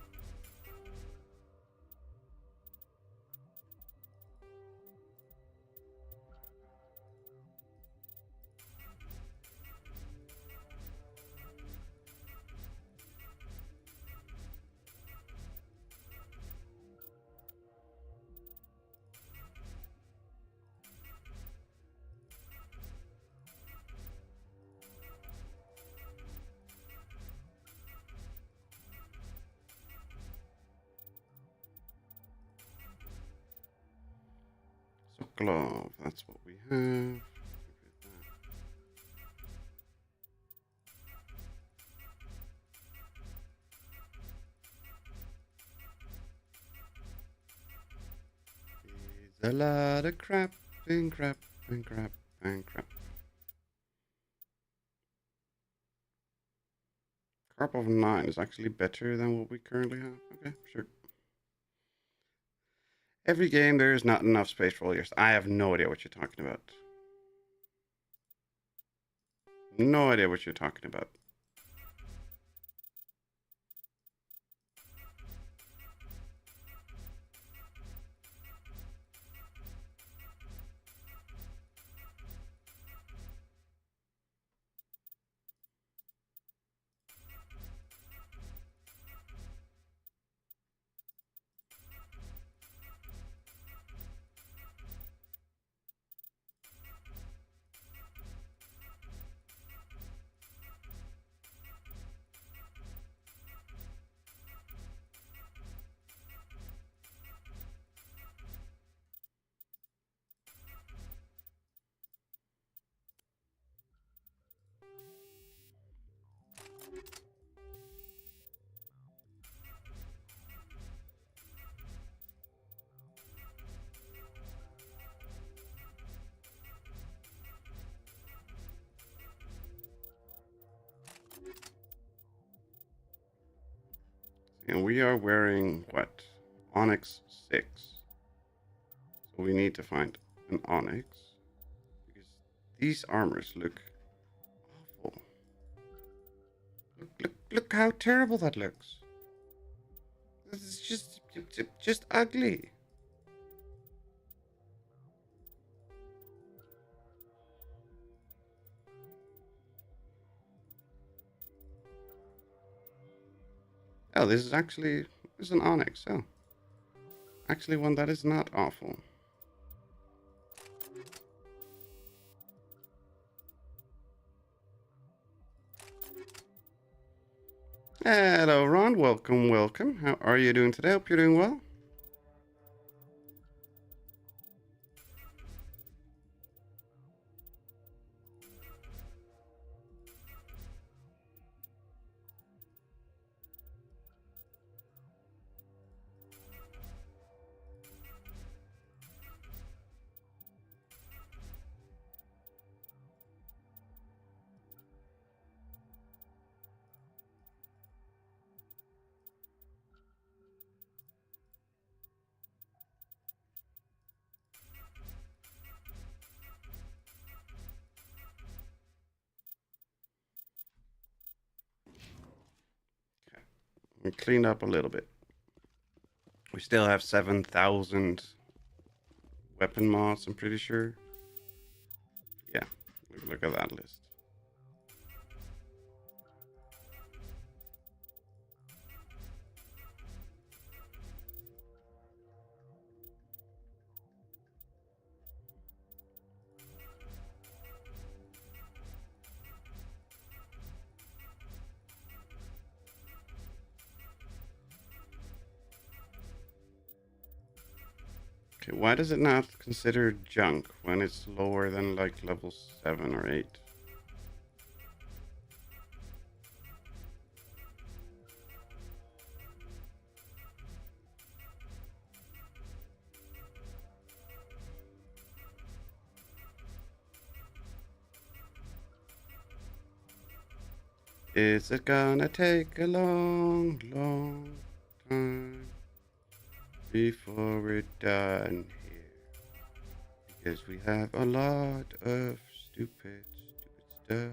So glove, that's what we have. There's a lot of crap and crap and crap and crap. Crop of 9 is actually better than what we currently have. Okay, sure. Every game there is not enough space for all yours. I have no idea what you're talking about. No idea what you're talking about. And we are wearing what? Onyx 6. So we need to find an Onyx. Because these armors look awful. Look how terrible that looks. This is just ugly. Oh, this is an Onyx. Oh, actually one that is not awful. Hello, Ron. Welcome, welcome. How are you doing today? Hope you're doing well. And clean up a little bit. We still have 7,000 weapon mods, I'm pretty sure. Yeah, look at that list. Okay, why does it not consider junk when it's lower than like level 7 or 8? Is it gonna take a long, long time before we're done here? Because we have a lot of stupid stuff.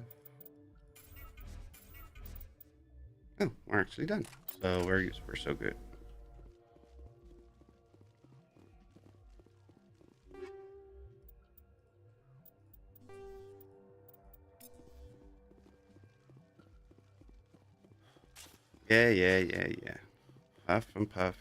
Oh, we're actually done. So we're so good. Yeah. Puff and puff.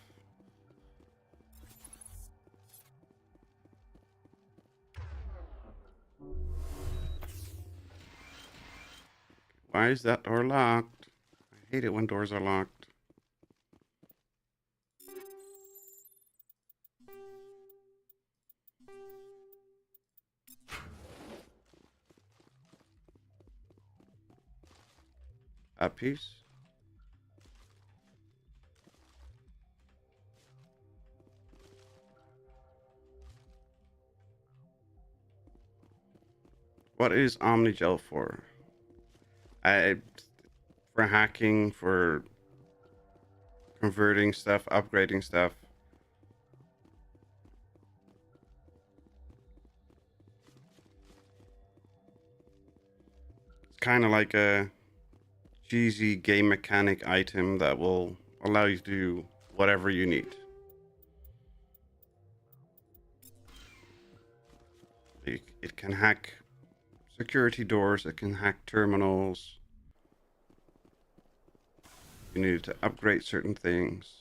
Why is that door locked? I hate it when doors are locked. that piece. What is Omnigel for? For hacking, for converting stuff, upgrading stuff. It's kind of like a cheesy game mechanic item that will allow you to do whatever you need. It can hack security doors, it can hack terminals. You need to upgrade certain things.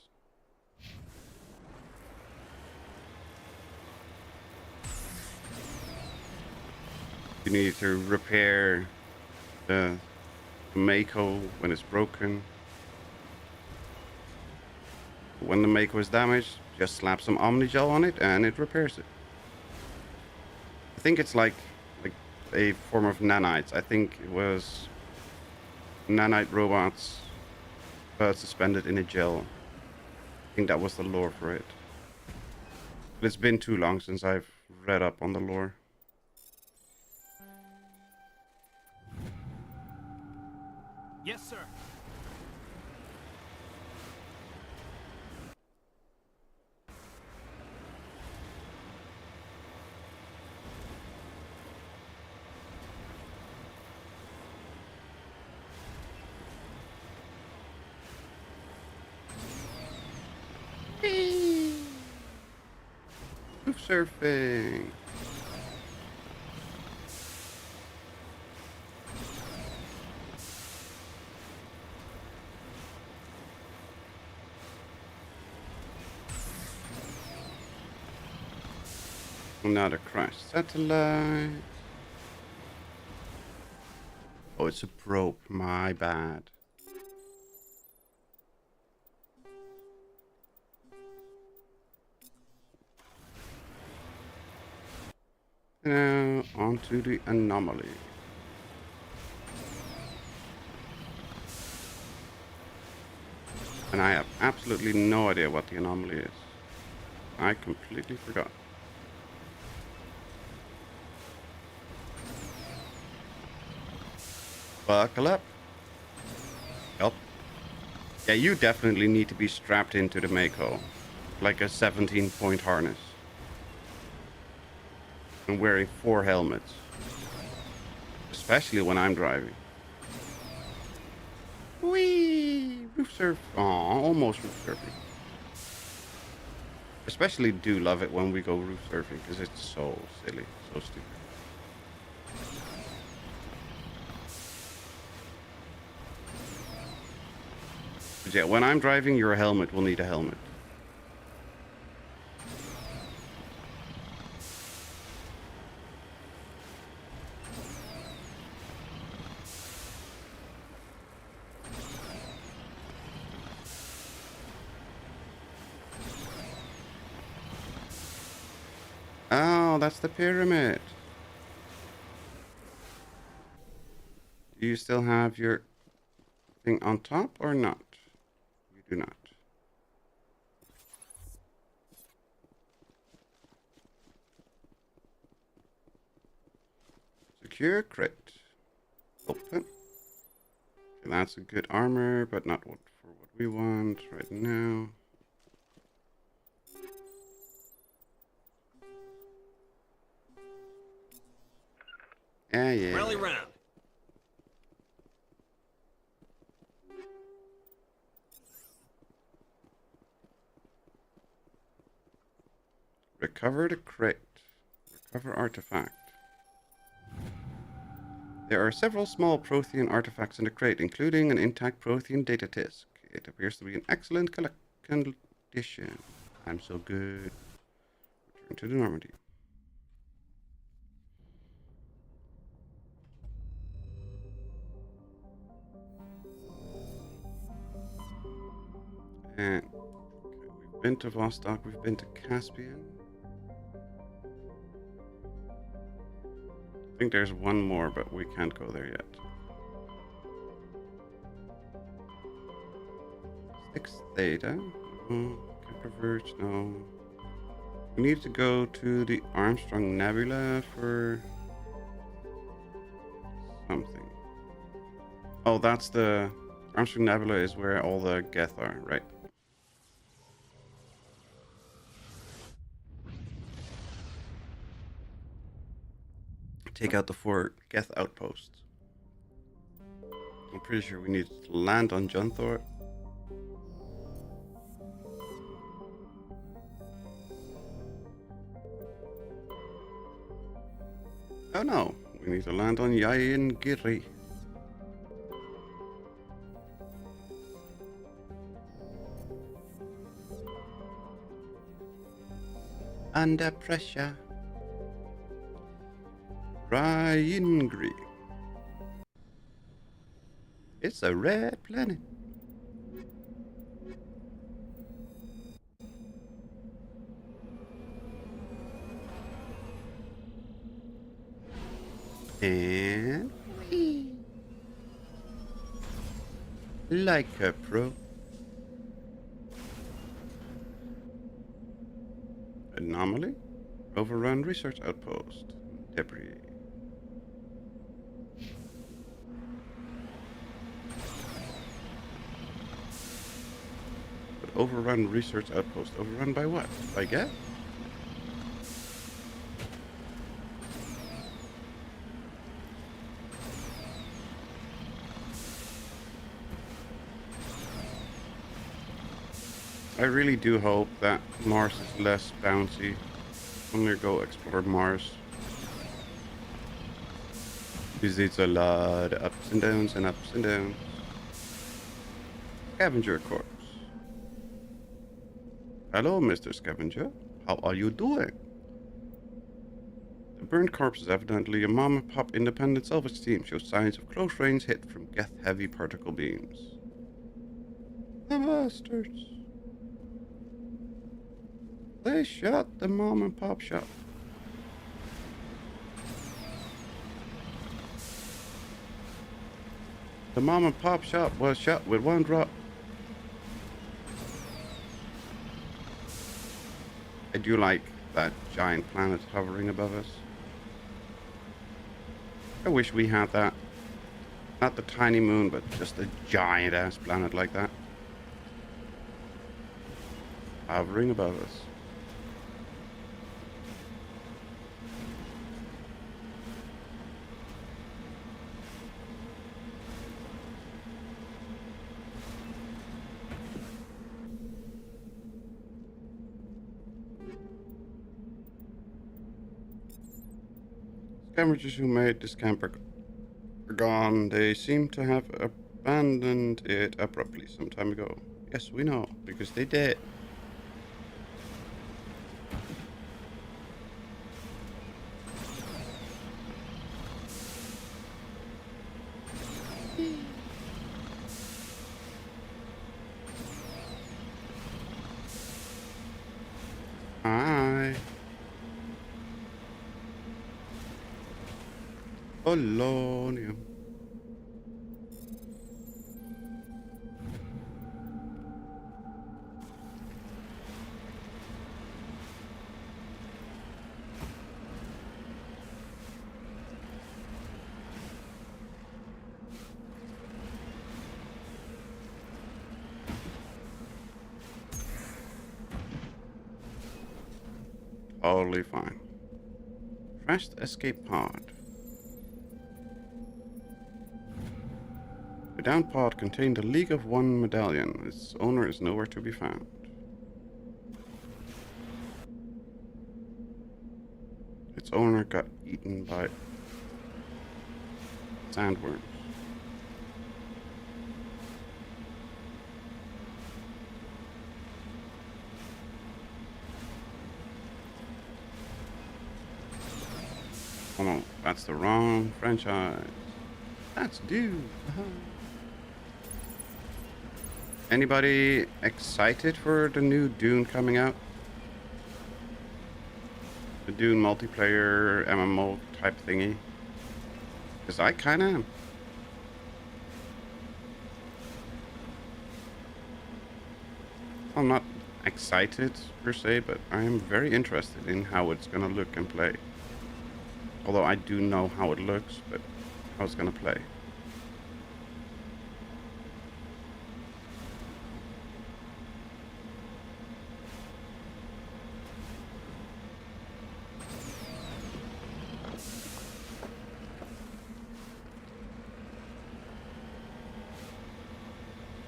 You need to repair the Mako when it's broken. When the Mako is damaged, just slap some Omnigel on it and it repairs it. I think it's like a form of nanites. I think it was nanite robots but suspended in a gel. I think that was the lore for it. But it's been too long since I've read up on the lore. Yes, sir. Roof surfing. Another crashed satellite. Oh, it's a probe. My bad. Now, onto the anomaly. And I have absolutely no idea what the anomaly is. I completely forgot. Buckle up. Help. Yeah, you definitely need to be strapped into the Mako. Like a 17-point harness. And wearing 4 helmets. Especially when I'm driving. Whee! Roof surf. Aw, almost roof surfing. Especially do love it when we go roof surfing because it's so silly, so stupid. But yeah, when I'm driving, your helmet will need a helmet. Oh, that's the pyramid. Do you still have your thing on top or not? You do not. Secure crate. Open. Okay, that's a good armor, but not what for what we want right now. Yeah. Rally round. Recover the crate. Recover artifact. There are several small Prothean artifacts in the crate, including an intact Prothean data disk. It appears to be in excellent condition. I'm so good. Return to the Normandy. And okay, we've been to Vostok, we've been to Caspian. I think there's one more, but we can't go there yet. X Theta. No. Kepler Verge, no. We need to go to the Armstrong Nebula for something. Oh, that's the Armstrong Nebula is where all the Geth are, right? Take out the 4 Geth outposts. I'm pretty sure we need to land on Junthor. Oh no, we need to land on Yain Giri. Under pressure. Ryingri. It's a red planet. And whee. Like a pro. Anomaly. Overrun research outpost. Debris. But overrun research outpost. Overrun by what? By Geth? I really do hope that Mars is less bouncy when we go explore Mars. Because it's a lot of ups and downs and ups and downs. Scavenger corpse. Hello, Mr. Scavenger. How are you doing? The burned corpse is evidently a mom-and-pop independent salvage team. Shows signs of close-range hit from Geth-heavy particle beams. The bastards. They shot the mom-and-pop shop. The mom-and-pop shop was shot with one drop. I do like that giant planet hovering above us. I wish we had that. Not the tiny moon, but just a giant-ass planet like that. Hovering above us. Scavengers who made this camp are gone. They seem to have abandoned it abruptly some time ago. Yes, we know, because they did. Hi. Polonium. Totally fine. Crashed escape pod. The down pod contained a League of One medallion. Its owner is nowhere to be found. Its owner got eaten by sandworms. Oh no, that's the wrong franchise. That's Dune. Anybody excited for the new Dune coming out? The Dune multiplayer MMO type thingy? Because I kinda am. I'm not excited per se, but I am very interested in how it's gonna look and play. Although I do know how it looks, but how it's gonna play.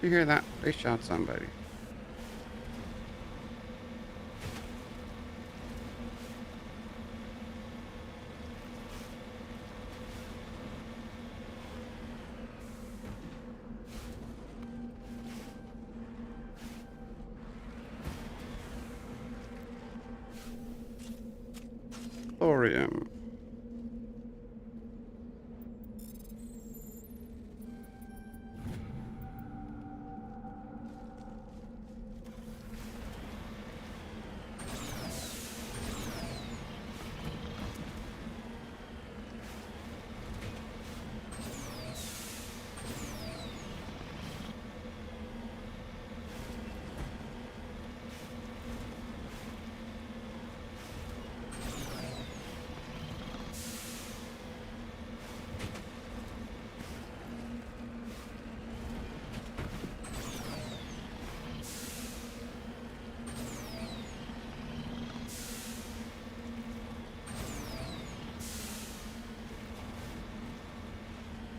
You hear that? They shot somebody. Thorium.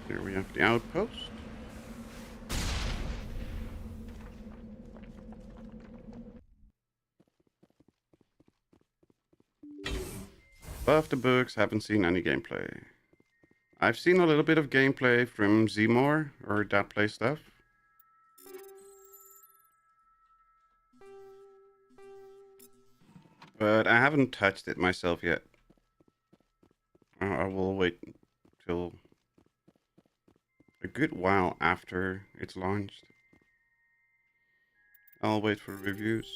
Here we have the outpost. Above the books, haven't seen any gameplay. I've seen a little bit of gameplay from Zmore or that play stuff. But I haven't touched it myself yet. I will wait till a good while after it's launched. I'll wait for reviews.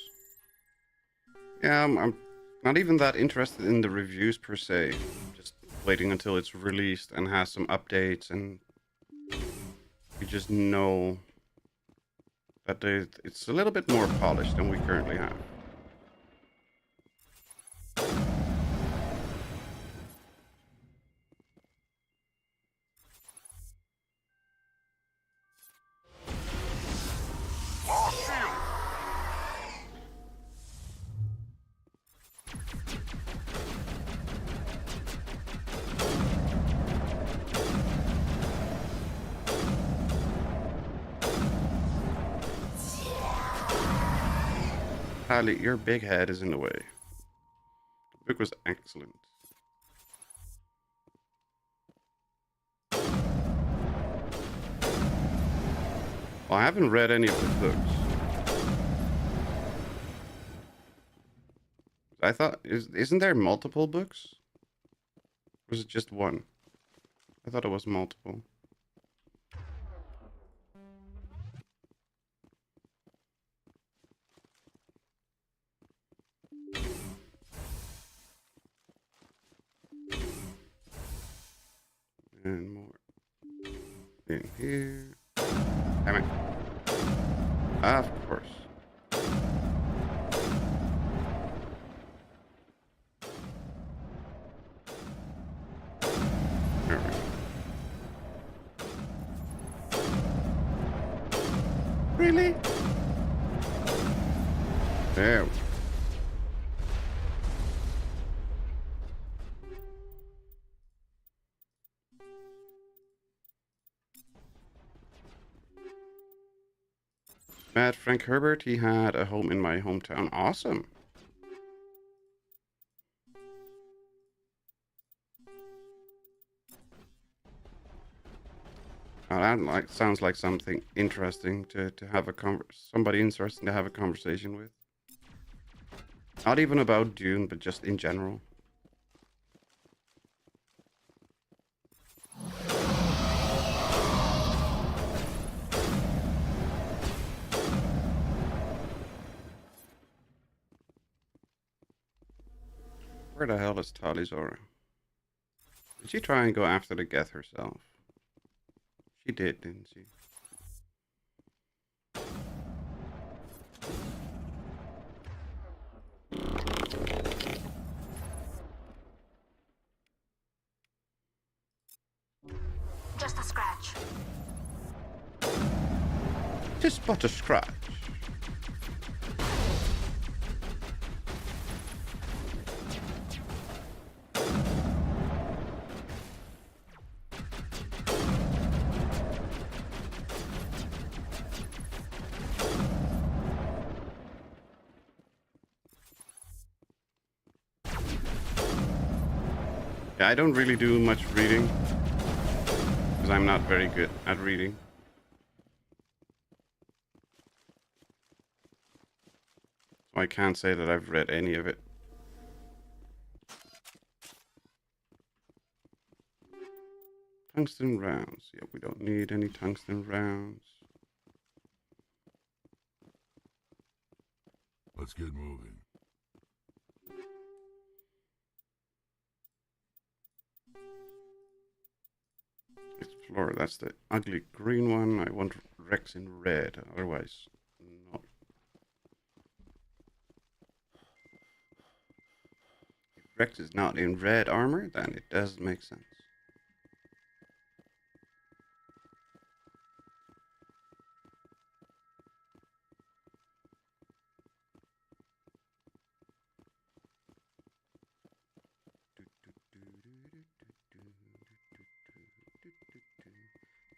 Yeah, I'm not even that interested in the reviews per se. Just waiting until it's released and has some updates, and we just know that it's a little bit more polished than we currently have. Tali, your big head is in the way. The book was excellent. Well, I haven't read any of the books. I thought, isn't there multiple books? Or is it just one? I thought it was multiple. And more in here. Damn it. Of course. There we go. Really? There we go. Met Frank Herbert. He had a home in my hometown. Awesome. Oh, that sounds like something interesting to have somebody interesting to have a conversation with. Not even about Dune, but just in general. Where the hell is Talizora? Did she try and go after the Geth herself? She did, didn't she? scratch. Tis but a scratch. Yeah, I don't really do much reading because I'm not very good at reading. So I can't say that I've read any of it. Tungsten rounds. Yeah, we don't need any tungsten rounds. Let's get moving. Explore, that's the ugly green one. I want Rex in red, otherwise not. If Rex is not in red armor, then it does make sense.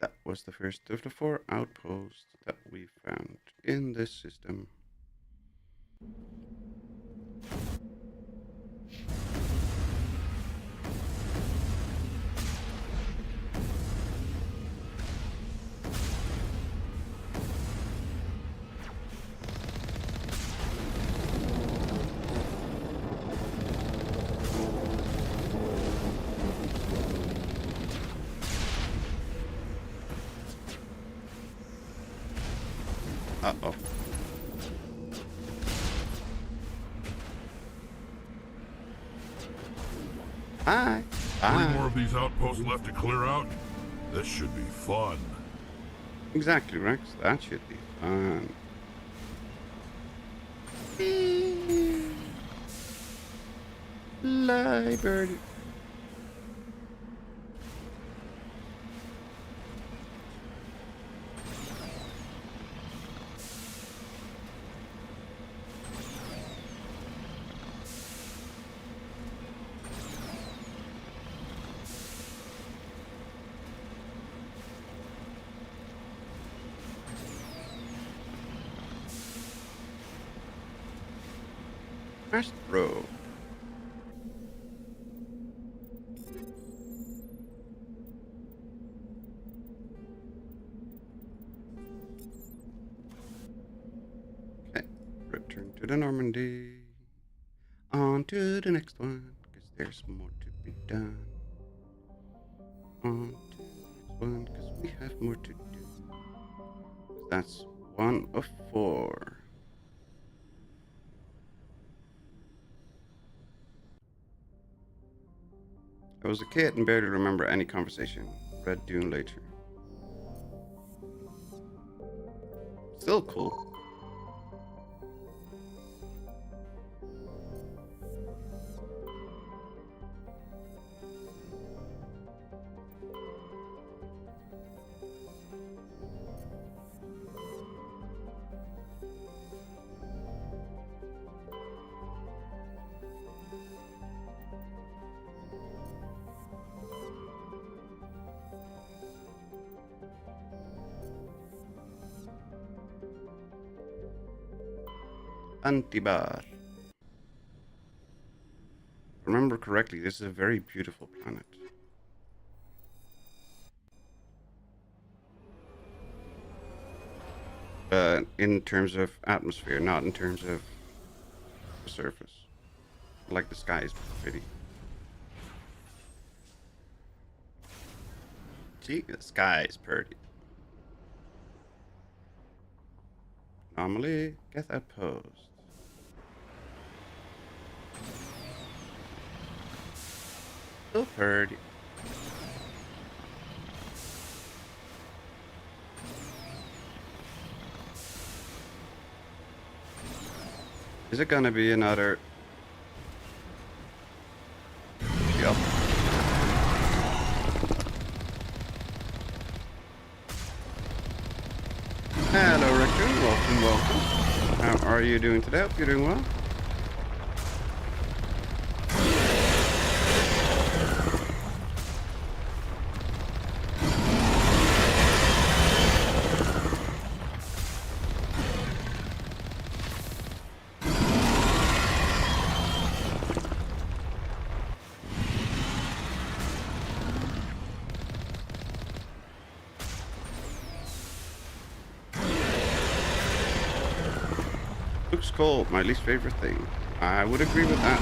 That was the first of the 4 outposts that we found in this system. Uh-oh. Hi. 3 more of these outposts left to clear out? This should be fun. Exactly, Rex. That should be fun. Lie, birdie. Astro. Okay, return to the Normandy. On to the next one, because there's more to be done. On to the next one, because we have more to do. That's 1 of 4. I was a kid and barely remember any conversation. Read Dune later. Still cool. Antibar. Remember correctly, this is a very beautiful planet. In terms of atmosphere, not in terms of the surface. Like the sky is pretty. See, the sky is pretty. Anomaly, Geth outpost. So pretty. Is it gonna be another? Yep. you doing today? Hope you're doing well. Looks cold, my least favorite thing. I would agree with that.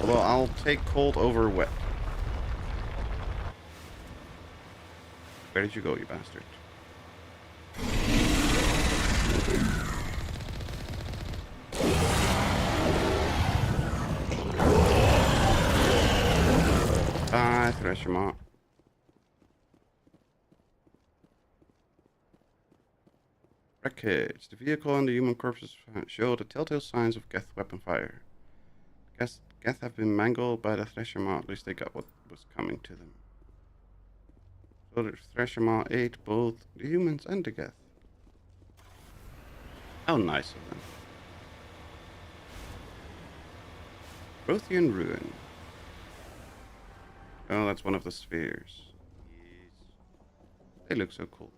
Although I'll take cold over wet. Where did you go, you bastard? Bye, Threshermaw. Wreckage. The vehicle and the human corpses show the telltale signs of Geth weapon fire. Geth have been mangled by the Threshermaw. At least they got what was coming to them. So the Threshermaw ate both the humans and the Geth. How nice of them. Prothean Ruin. Oh, that's one of the spheres. Yes. They look so cool.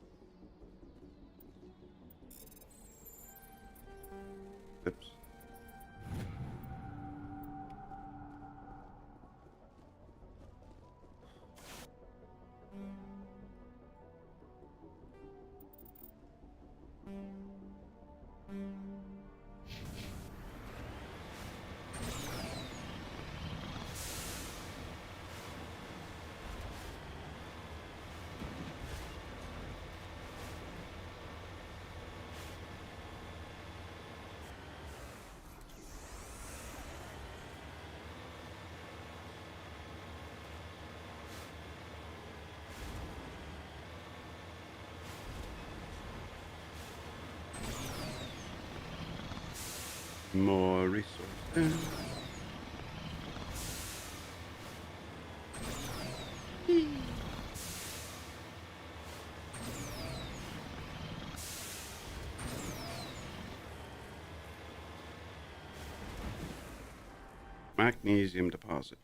Oops. More resources. Magnesium deposit.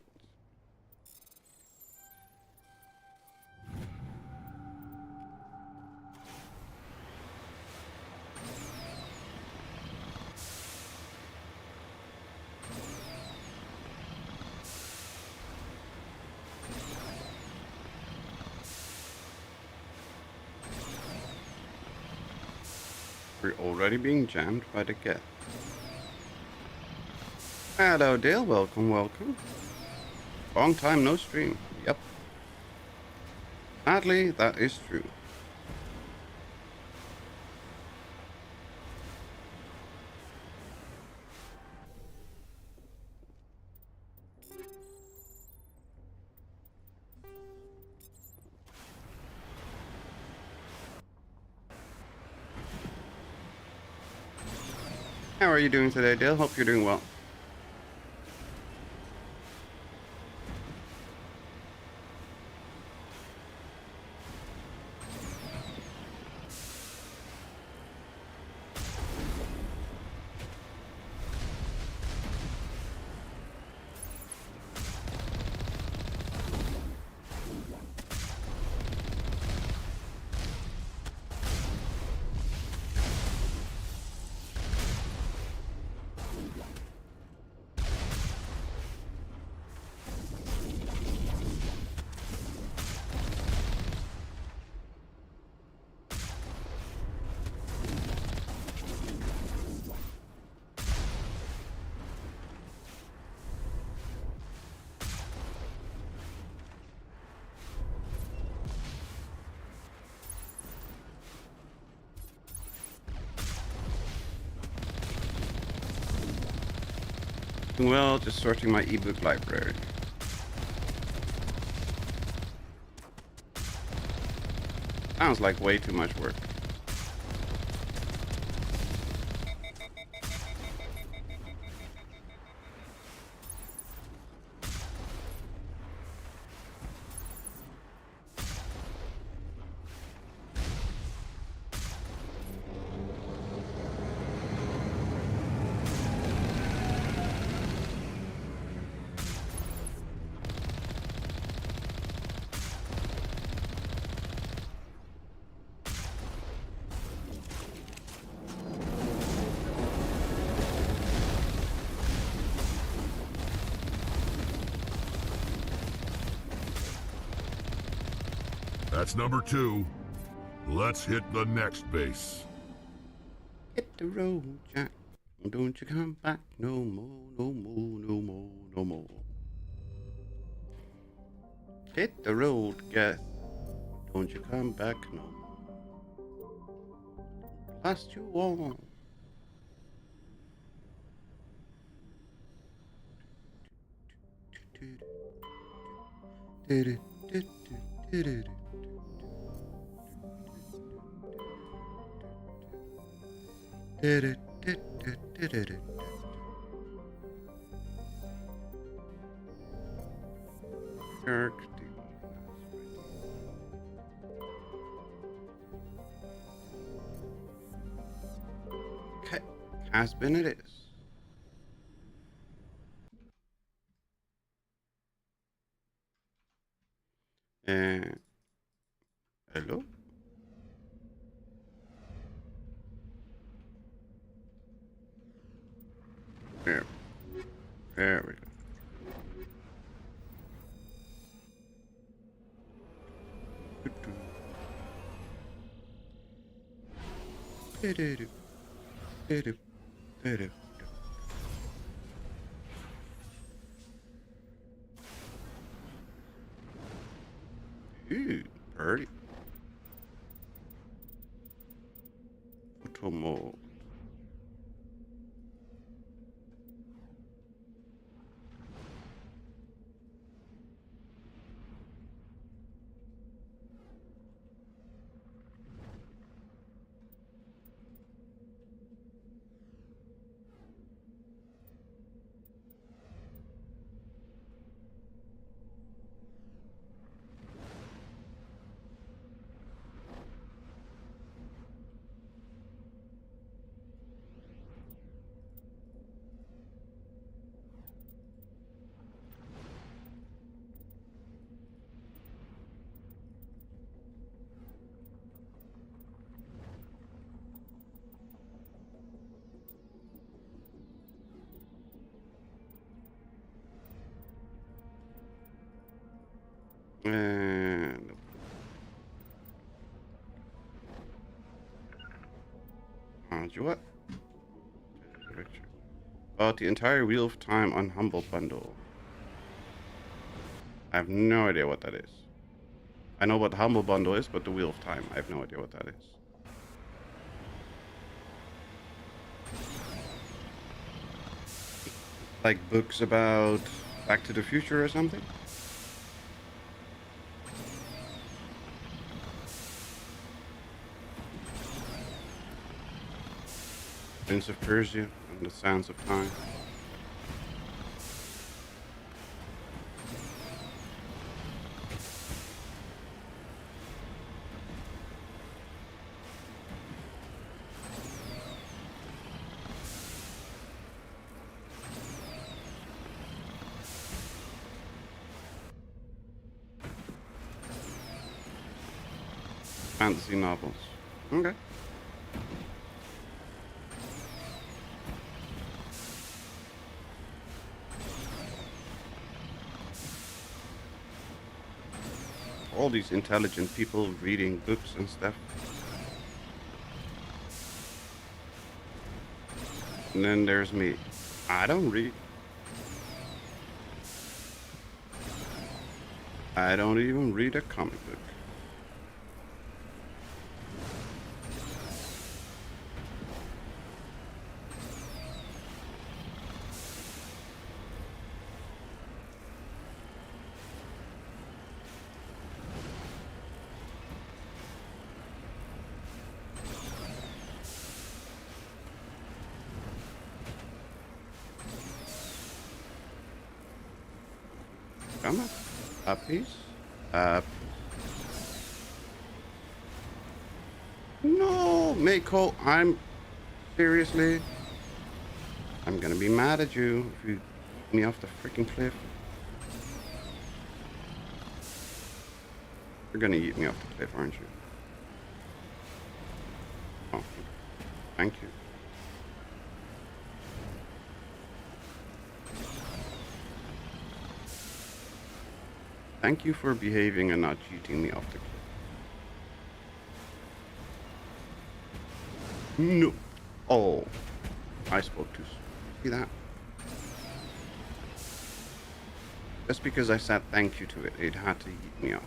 We're already being jammed by the Geth. Hello Dale, welcome, welcome. Long time no stream. Yep. Sadly, that is true. How are you doing today, Dale? Hope you're doing well. Well, just sorting my ebook library. Sounds like way too much work. That's number 2. Let's hit the next base. Hit the road, Jack. Don't you come back no more, no more, no more, no more. Hit the road, Geth. Don't you come back no more. Last you all. Okay, has been it is. Hello? There we go. Ooh, birdie. Photo mode. And you what? About the entire Wheel of Time on Humble bundle. I have no idea what that is. I know what the Humble bundle is, but the Wheel of Time, I have no idea what that is. Like books about Back to the Future or something? Prince of Persia and the Sands of Time. Fantasy novels. Okay. All these intelligent people reading books and stuff. And then there's me. I don't read. I don't even read a comic book. Come on. Up, please. Up. No, Mako, I'm... Seriously? I'm gonna be mad at you if you get me off the freaking cliff. You're gonna eat me off the cliff, aren't you? Oh, thank you. Thank you for behaving and not cheating me off the cliff. No. Oh. I spoke too soon. See that? Just because I said thank you to it, it had to eat me off.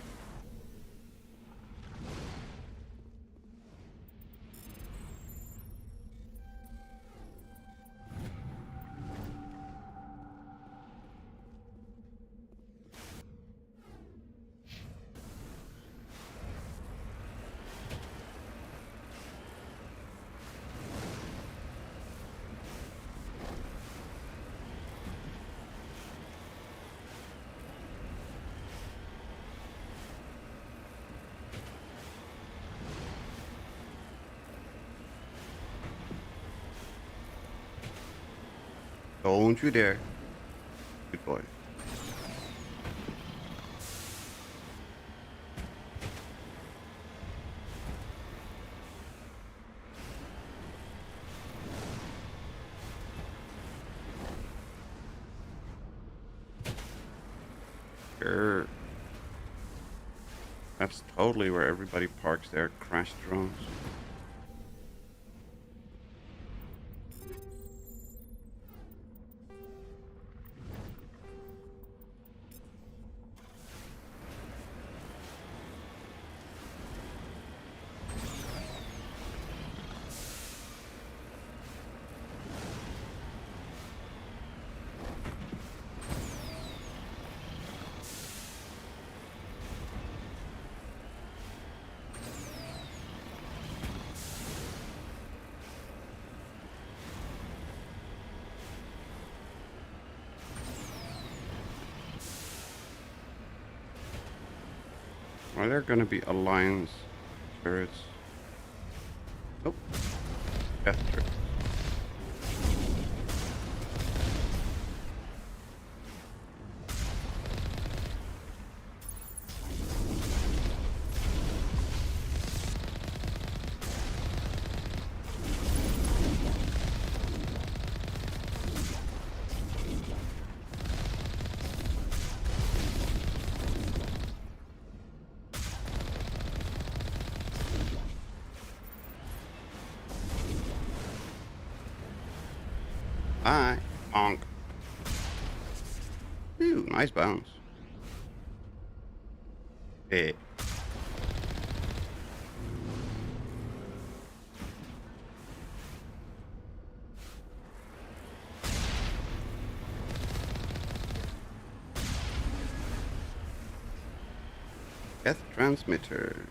Don't you dare. Good boy. Sure. That's totally where everybody parks their crash drones. Are there gonna be alliance turrets? Nope. Geth turrets. Bye. Bonk. Ooh, nice bounce. Hey. Geth transmitter.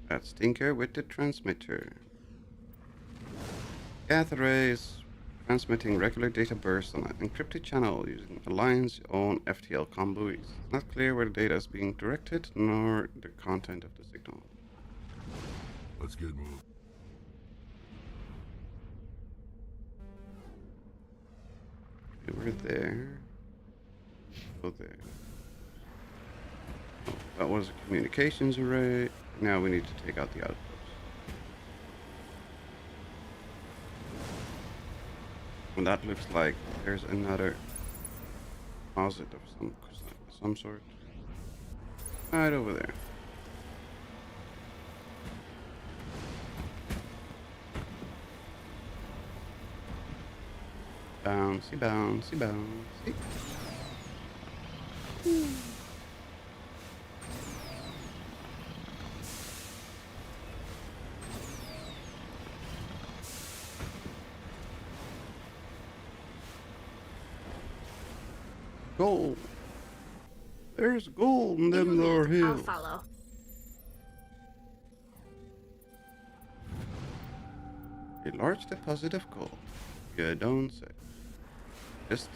That's Tinker with the transmitter. Geth arrays transmitting regular data bursts on an encrypted channel using Alliance own FTL convoys. It's not clear where the data is being directed nor the content of the signal. Let's get moving. Okay, we're there. Go there. Oh, that was a communications array. Now we need to take out the outpost. And that looks like there's another closet of some sort. Right over there. Bouncy, bouncy, bouncy. Gold. There's gold in them there hills. I'll follow. A large deposit of gold. You don't say. Just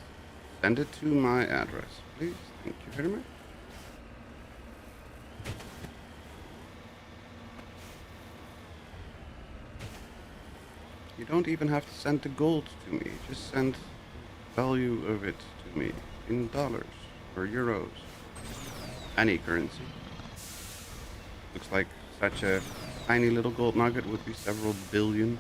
send it to my address, please. Thank you very much. You don't even have to send the gold to me. Just send value of it to me in dollars or euros. Any currency. Looks like such a tiny little gold nugget would be several billion.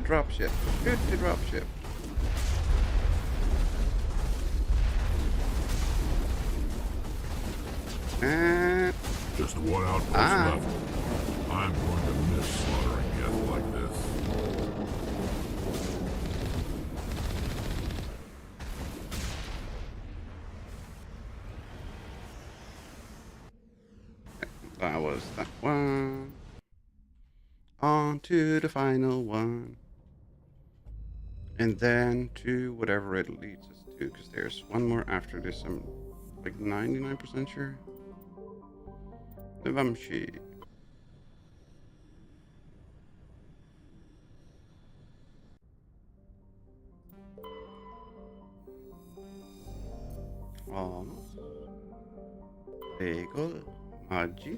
dropship. Shoot the dropship. And just one outpost left. I'm going to miss slaughtering Geth like this. That was that one. On to the final one. And then to whatever it leads us to, because there's one more after this. I'm like 99% sure. The Vamshi. Almost. Lego. Magi.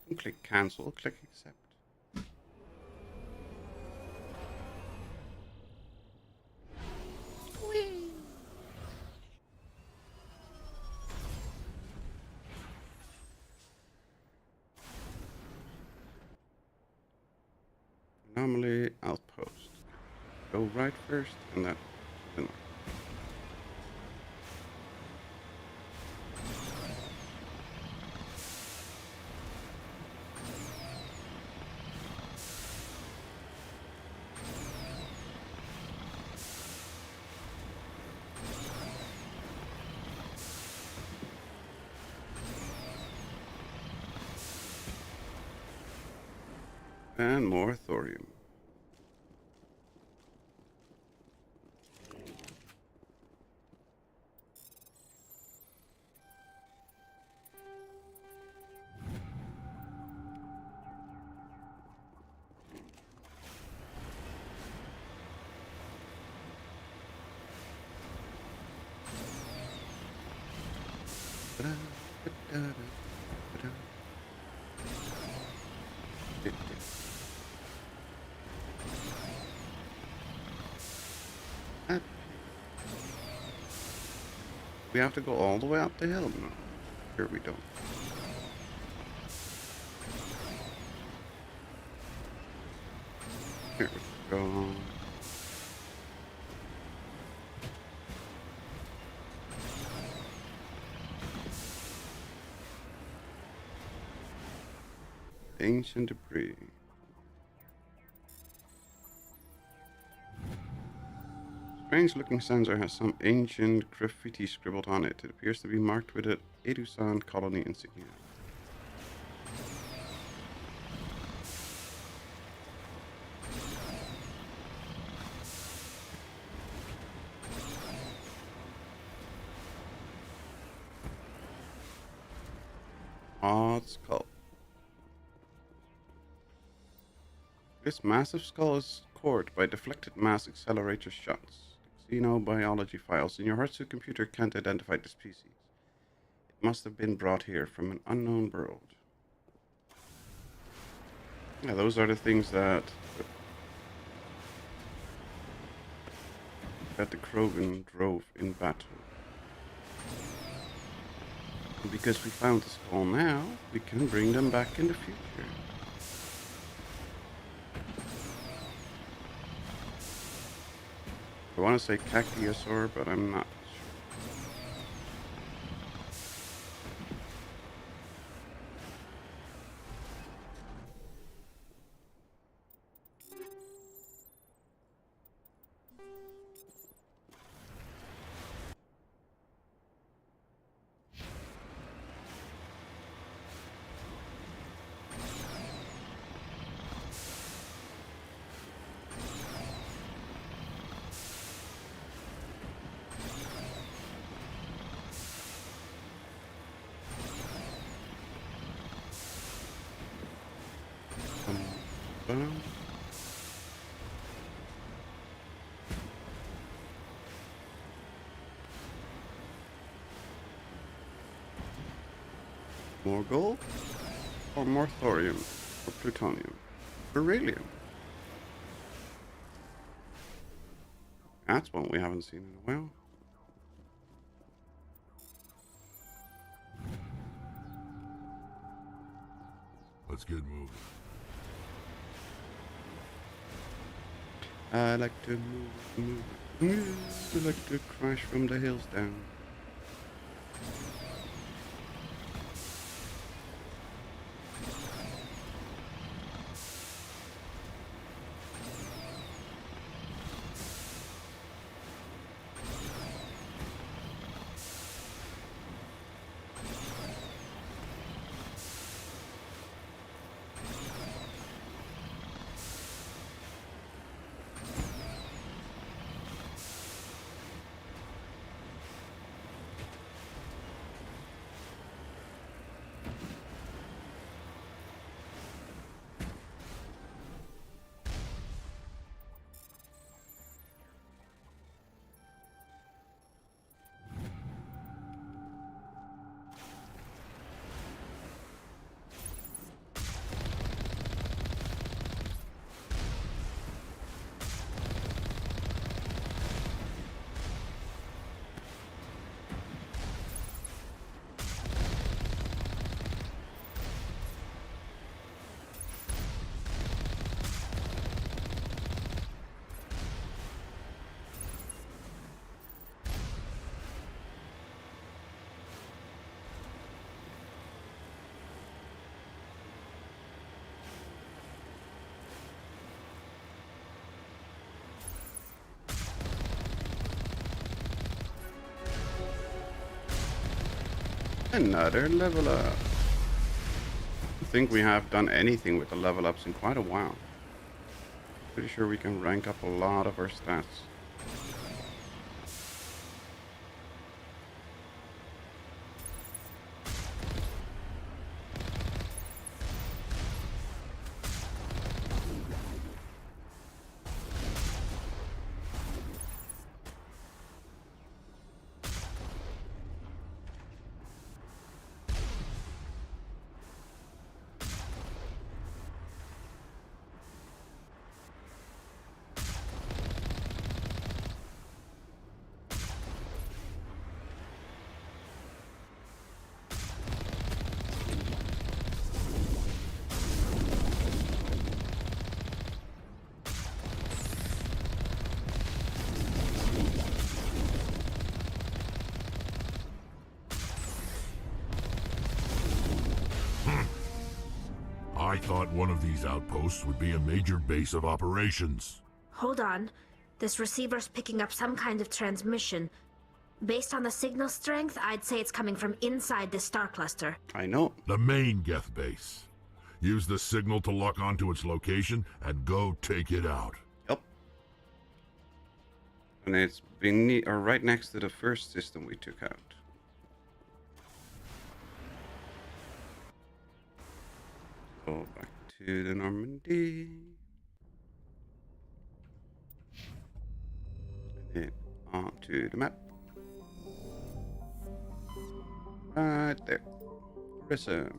Don't click cancel, click accept. Whee. Anomaly outpost. Go right first and that to the north. And more thorium. We have to go all the way up the hill? No. Here we don't. Here we go. Ancient debris. Strange looking sensor has some ancient graffiti scribbled on it. It appears to be marked with an Edusan colony insignia. Odd skull. This massive skull is cored by deflected mass accelerator shots. Xenobiology files in your Heartsuit computer can't identify the species. It must have been brought here from an unknown world. Yeah, those are the things that the Krogan drove in battle. And because we found the skull now, we can bring them back in the future. I want to say Cactiosaur, but I'm not sure. More gold? Or more thorium? Or plutonium? Beryllium? That's one we haven't seen in a while. Let's get moving. I like to move. I like to crash from the hills down. Another level up. I think we have done anything with the level ups in quite a while. Pretty sure we can rank up a lot of our stats. I thought one of these outposts would be a major base of operations. Hold on. This receiver's picking up some kind of transmission. Based on the signal strength, I'd say it's coming from inside this star cluster. I know. The main Geth base. Use the signal to lock onto its location and go take it out. Yep. And it's beneath or right next to the first system we took out. Go back to the Normandy. And then onto the map. Right there. Prism.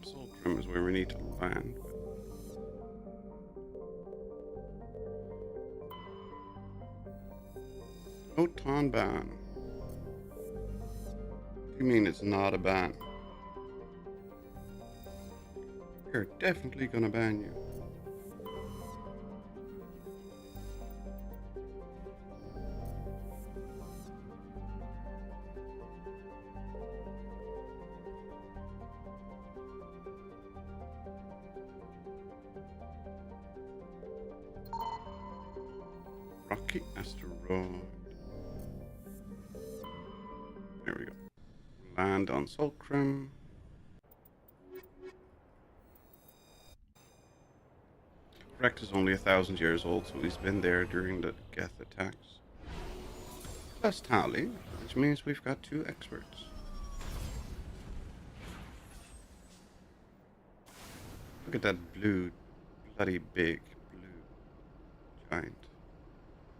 Fulcrum is where we need to land. Photon ban. What do you mean it's not a ban? We're definitely gonna ban you. Rocky asteroid. There we go. Land on Fulcrum. Rex is only 1,000 years old, so he's been there during the Geth attacks. Plus Tally, which means we've got 2 experts. Look at that blue, bloody big blue giant.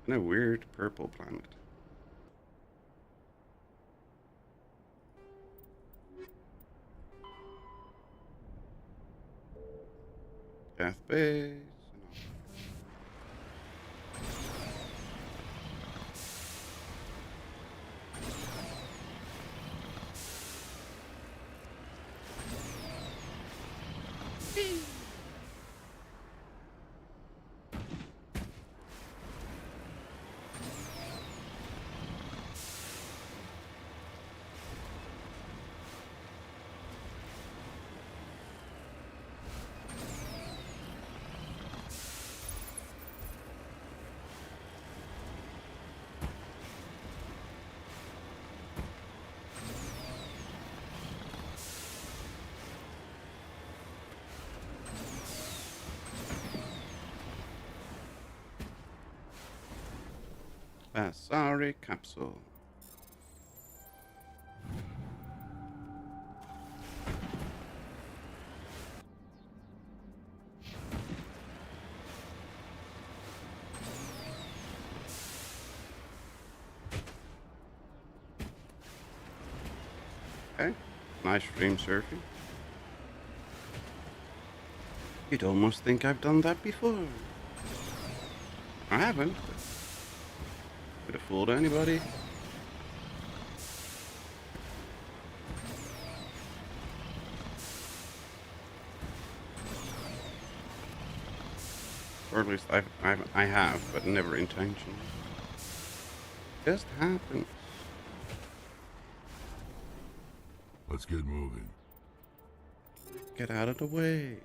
And a weird purple planet. Geth base. Sorry, capsule. Okay, nice stream surfing. You'd almost think I've done that before. I haven't. Could have fooled anybody. Or at least I have, but never intentionally. Just happens. Let's get moving. Get out of the way.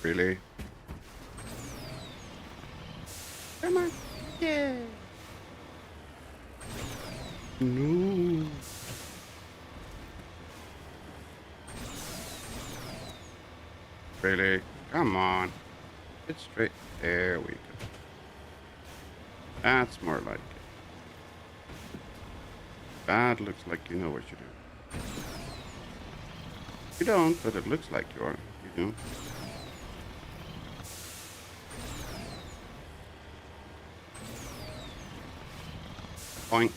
Really? Come on. Yeah. No. Really? Come on. It's straight. There we go. That's more like it. That looks like you know what you're doing. You don't, but it looks like you are. You do. Point.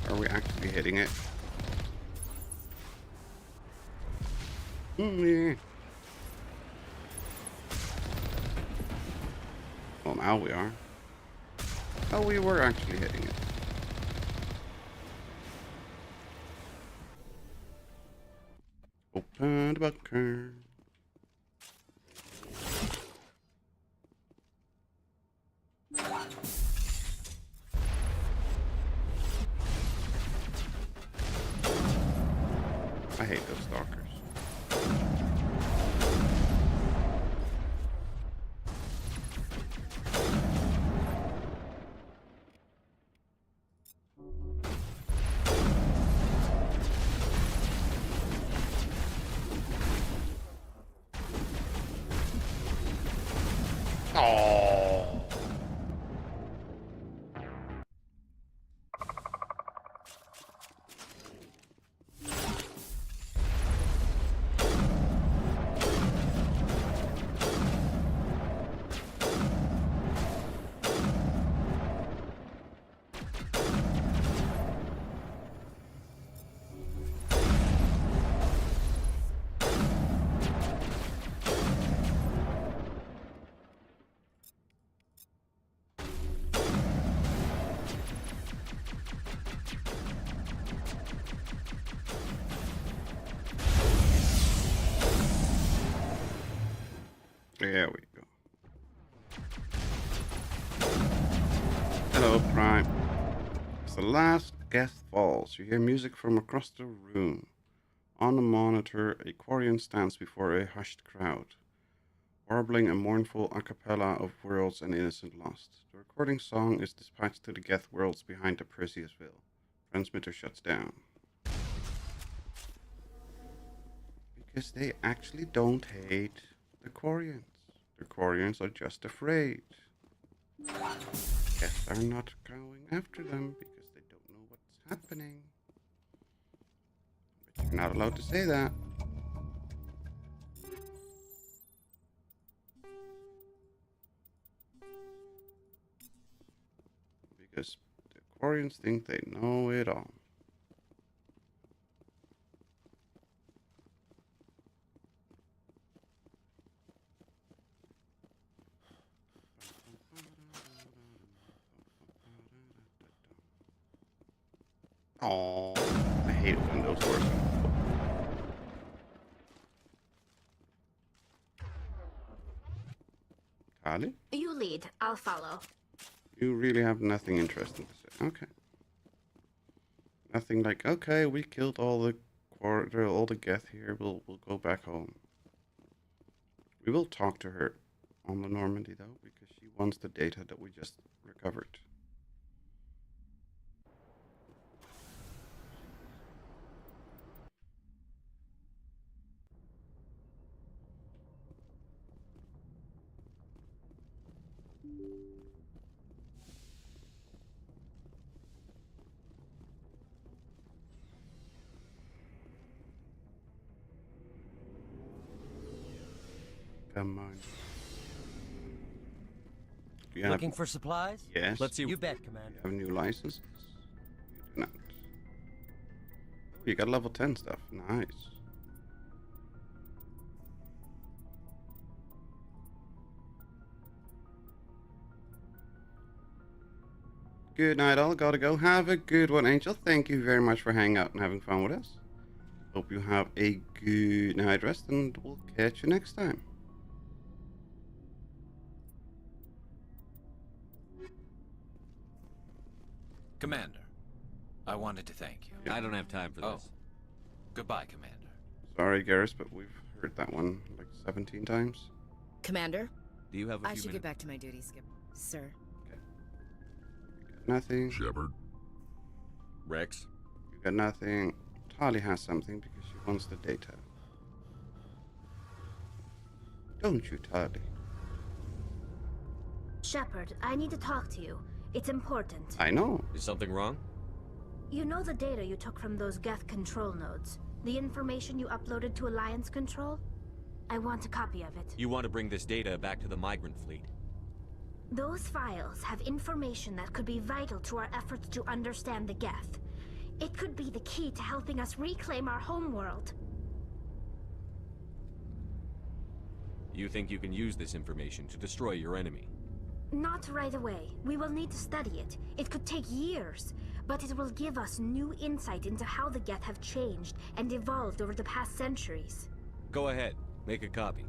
Are we actually hitting it? Yeah. Well, now we are. Oh, we were actually hitting it. Open the bunker. I hate those stalkers. Oh. There we go. Hello, Prime. As the last Geth falls, you hear music from across the room. On the monitor, a Quarian stands before a hushed crowd, warbling a mournful a cappella of worlds and innocent lost. The recording song is dispatched to the Geth worlds behind the Perseus Veil. Transmitter shuts down. Because they actually don't hate the Quarians. The Quarians are just afraid. Geth are not going after them because they don't know what's happening. But you're not allowed to say that. Because the Quarians think they know it all. Oh, I hate it when those doors open. Tali? You lead. I'll follow. You really have nothing interesting to say. Okay. Nothing like, okay, we killed all the Geth here. We'll go back home. We will talk to her on the Normandy though, because she wants the data that we just recovered. Come on. You have, Looking for supplies? yes. Let's see. You bet, Commander. You have new licenses? You do not. Oh, you got level 10 stuff. Nice. Good night, all. Gotta go. Have a good one, Angel. Thank you very much for hanging out and having fun with us. Hope you have a good night rest, and we'll catch you next time. Commander, I wanted to thank you. I don't have time for this. Goodbye, Commander. Sorry, Garrus, but we've heard that one like 17 times. Commander? Do you have a I few should minutes? get back to my duties, Skip. Sir. Nothing. Shepard? Rex? You got nothing. Tali has something because she wants the data. Don't you, Tali? Shepard, I need to talk to you. It's important. I know. Is something wrong? You know the data you took from those Geth control nodes? The information you uploaded to Alliance Control? I want a copy of it. You want to bring this data back to the migrant fleet? Those files have information that could be vital to our efforts to understand the Geth. It could be the key to helping us reclaim our homeworld. You think you can use this information to destroy your enemy? Not right away. We will need to study it. It could take years, but it will give us new insight into how the Geth have changed and evolved over the past centuries. Go ahead. Make a copy.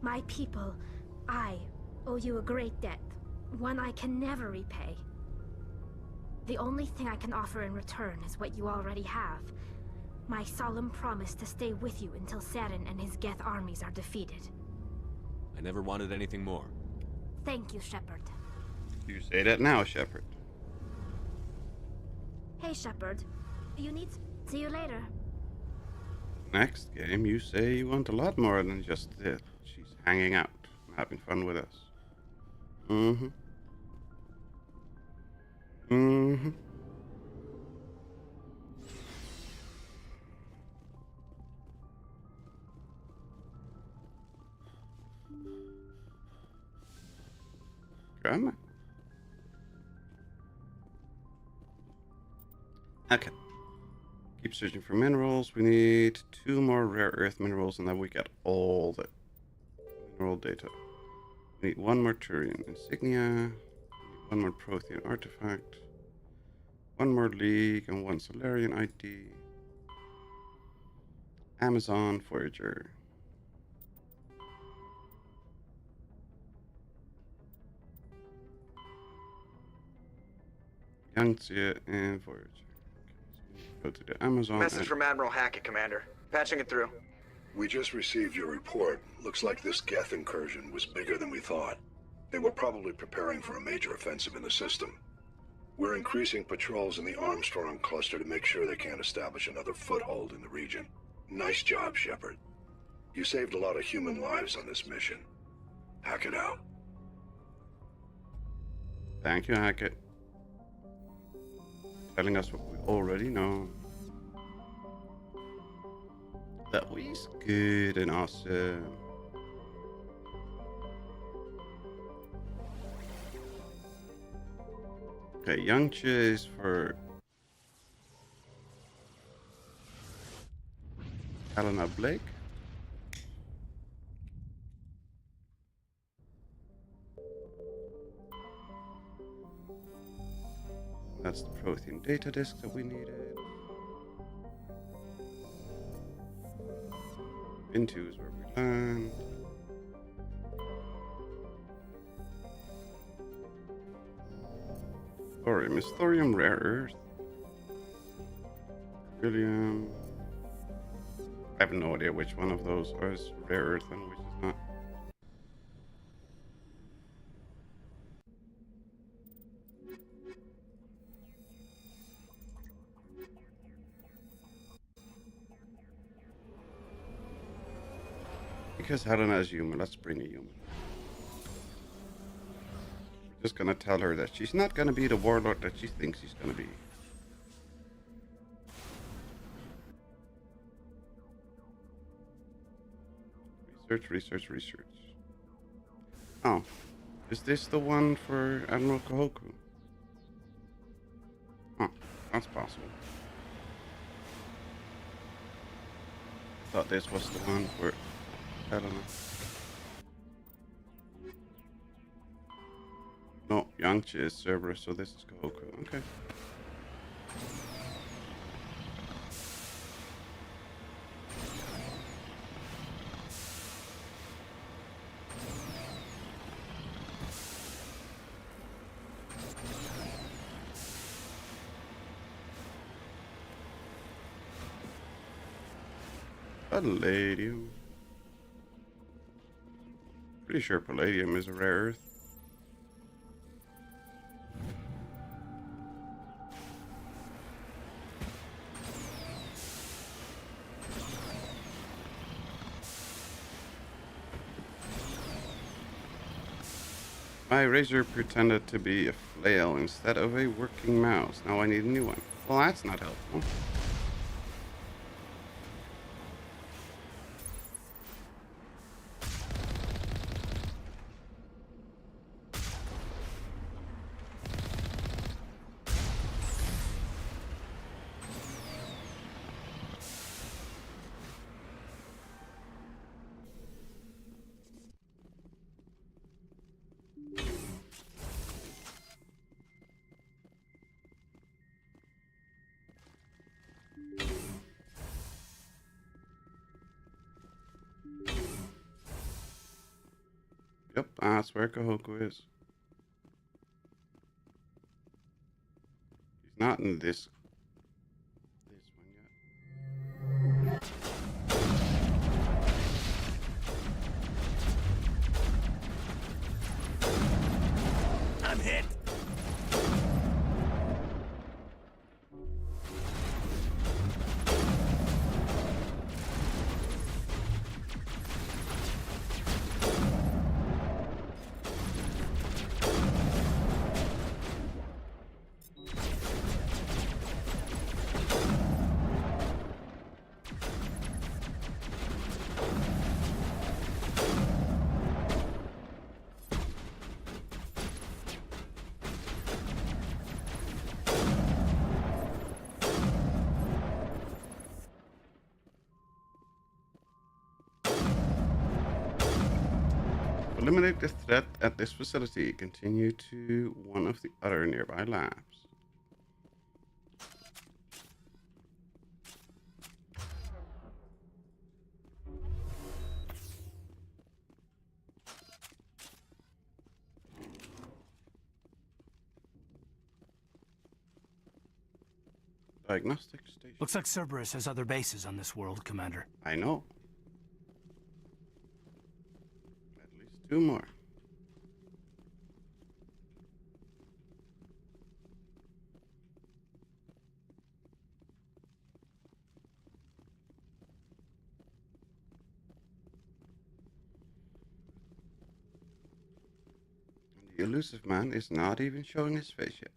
My people, I owe you a great debt, one I can never repay. The only thing I can offer in return is what you already have. My solemn promise to stay with you until Saren and his Geth armies are defeated. I never wanted anything more. Thank you, Shepard. You say that now, Shepard. Hey, Shepard. You need... See you later. Next game, you say you want a lot more than just this. She's hanging out, having fun with us. Mm-hmm. Mm-hmm. Come on. Okay. Keep searching for minerals. We need 2 more rare earth minerals, and then we get all the mineral data. We need 1 more Turian insignia, we need 1 more Prothean artifact, 1 more League, and 1 Solarian ID. Amazon Voyager. Yangtze and Voyager. Okay, so we go to the Amazon. Message from Admiral Hackett, Commander. Patching it through. We just received your report. Looks like this Geth incursion was bigger than we thought. They were probably preparing for a major offensive in the system. We're increasing patrols in the Armstrong cluster to make sure they can't establish another foothold in the region. Nice job, Shepard. You saved a lot of human lives on this mission. Hack it out. Thank you, Hackett. Telling us what we already know. That was good and awesome. Okay, Yangtze is for Helena Blake. That's the Prothean data disk that we needed. Into is where we land. Thorium is thorium rare earth. Beryllium. I have no idea which one of those is rare earth and which is not. Because Helena is human, let's bring a human. We're just gonna tell her that she's not gonna be the warlord that she thinks she's gonna be. Research. Oh, is this the one for Admiral Kahoku? Huh, that's possible. Thought this was the one for Helena. No, Yangtze is Cerberus, so this is Kahoku. Okay. Palladium. Pretty sure palladium is a rare earth. My razor pretended to be a flail instead of a working mouse. Now I need a new one. Well, that's not helpful. Yep, that's where Kahoku is. He's not in this one yet. I'm hit. Eliminate the threat at this facility. Continue to one of the other nearby labs. Diagnostic station. Looks like Cerberus has other bases on this world, Commander. I know. At least 2 more. And the elusive man is not even showing his face yet.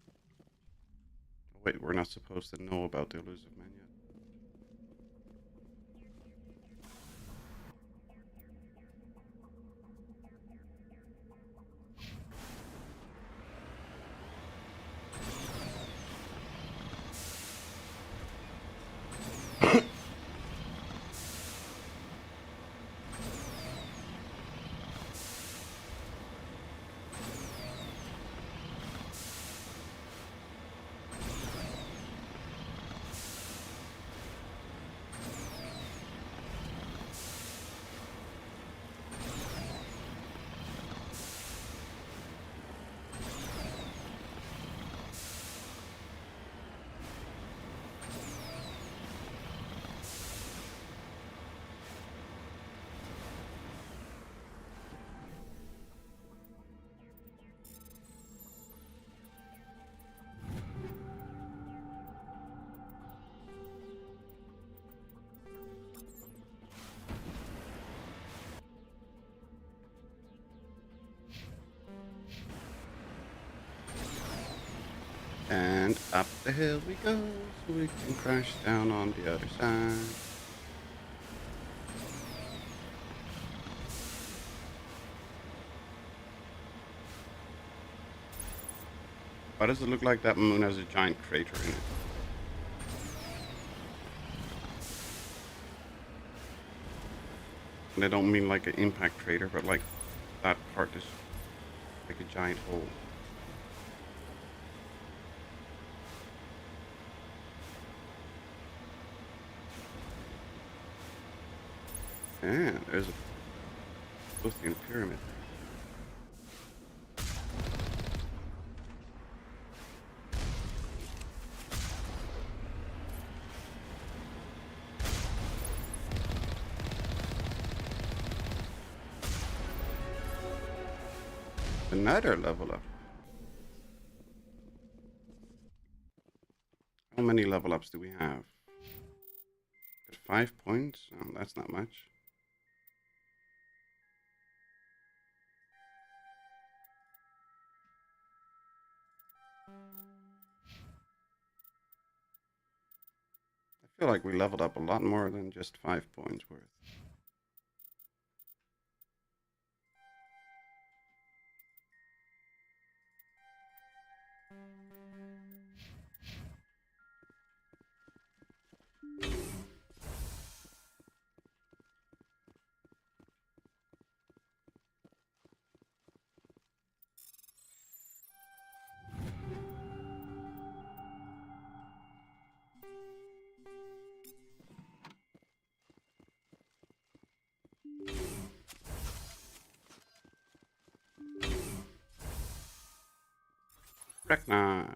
Oh, wait, we're not supposed to know about the elusive man yet. And up the hill we go, so we can crash down on the other side. Why does it look like that moon has a giant crater in it? And I don't mean like an impact crater, but like that part is like a giant hole. Yeah, there's supposed to be a pyramid. Another level up. How many level ups do we have? Got 5 points? Oh, that's not much. I feel like we leveled up a lot more than just 5 points worth. Rachni.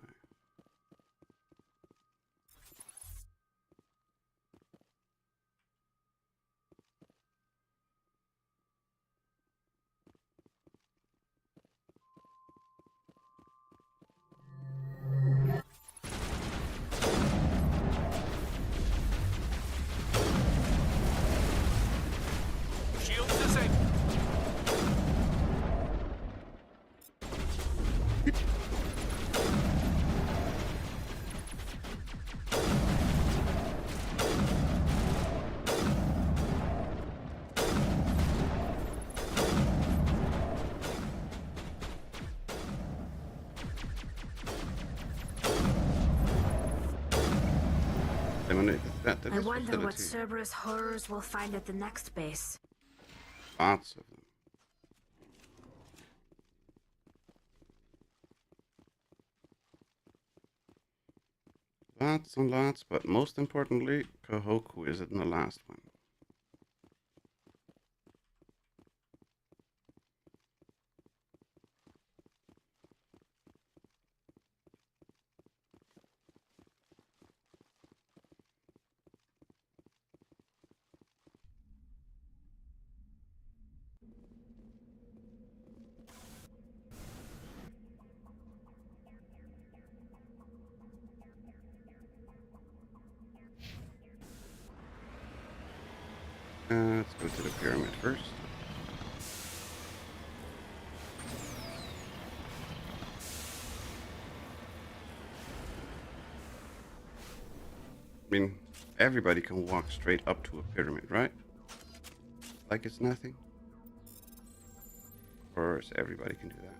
Shields disabled. I wonder what Cerberus horrors we'll find at the next base. Lots of them. Lots and lots, but most importantly, Kahoku is in the last one. Let's go to the pyramid first. I mean, everybody can walk straight up to a pyramid, right? Like it's nothing. Of course, everybody can do that.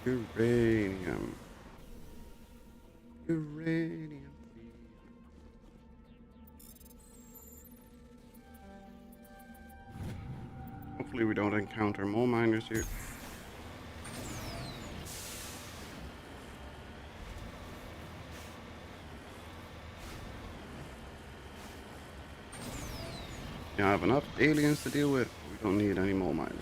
Uranium. Uranium. Hopefully we don't encounter more miners here. Yeah, I have enough aliens to deal with. We don't need any more miners.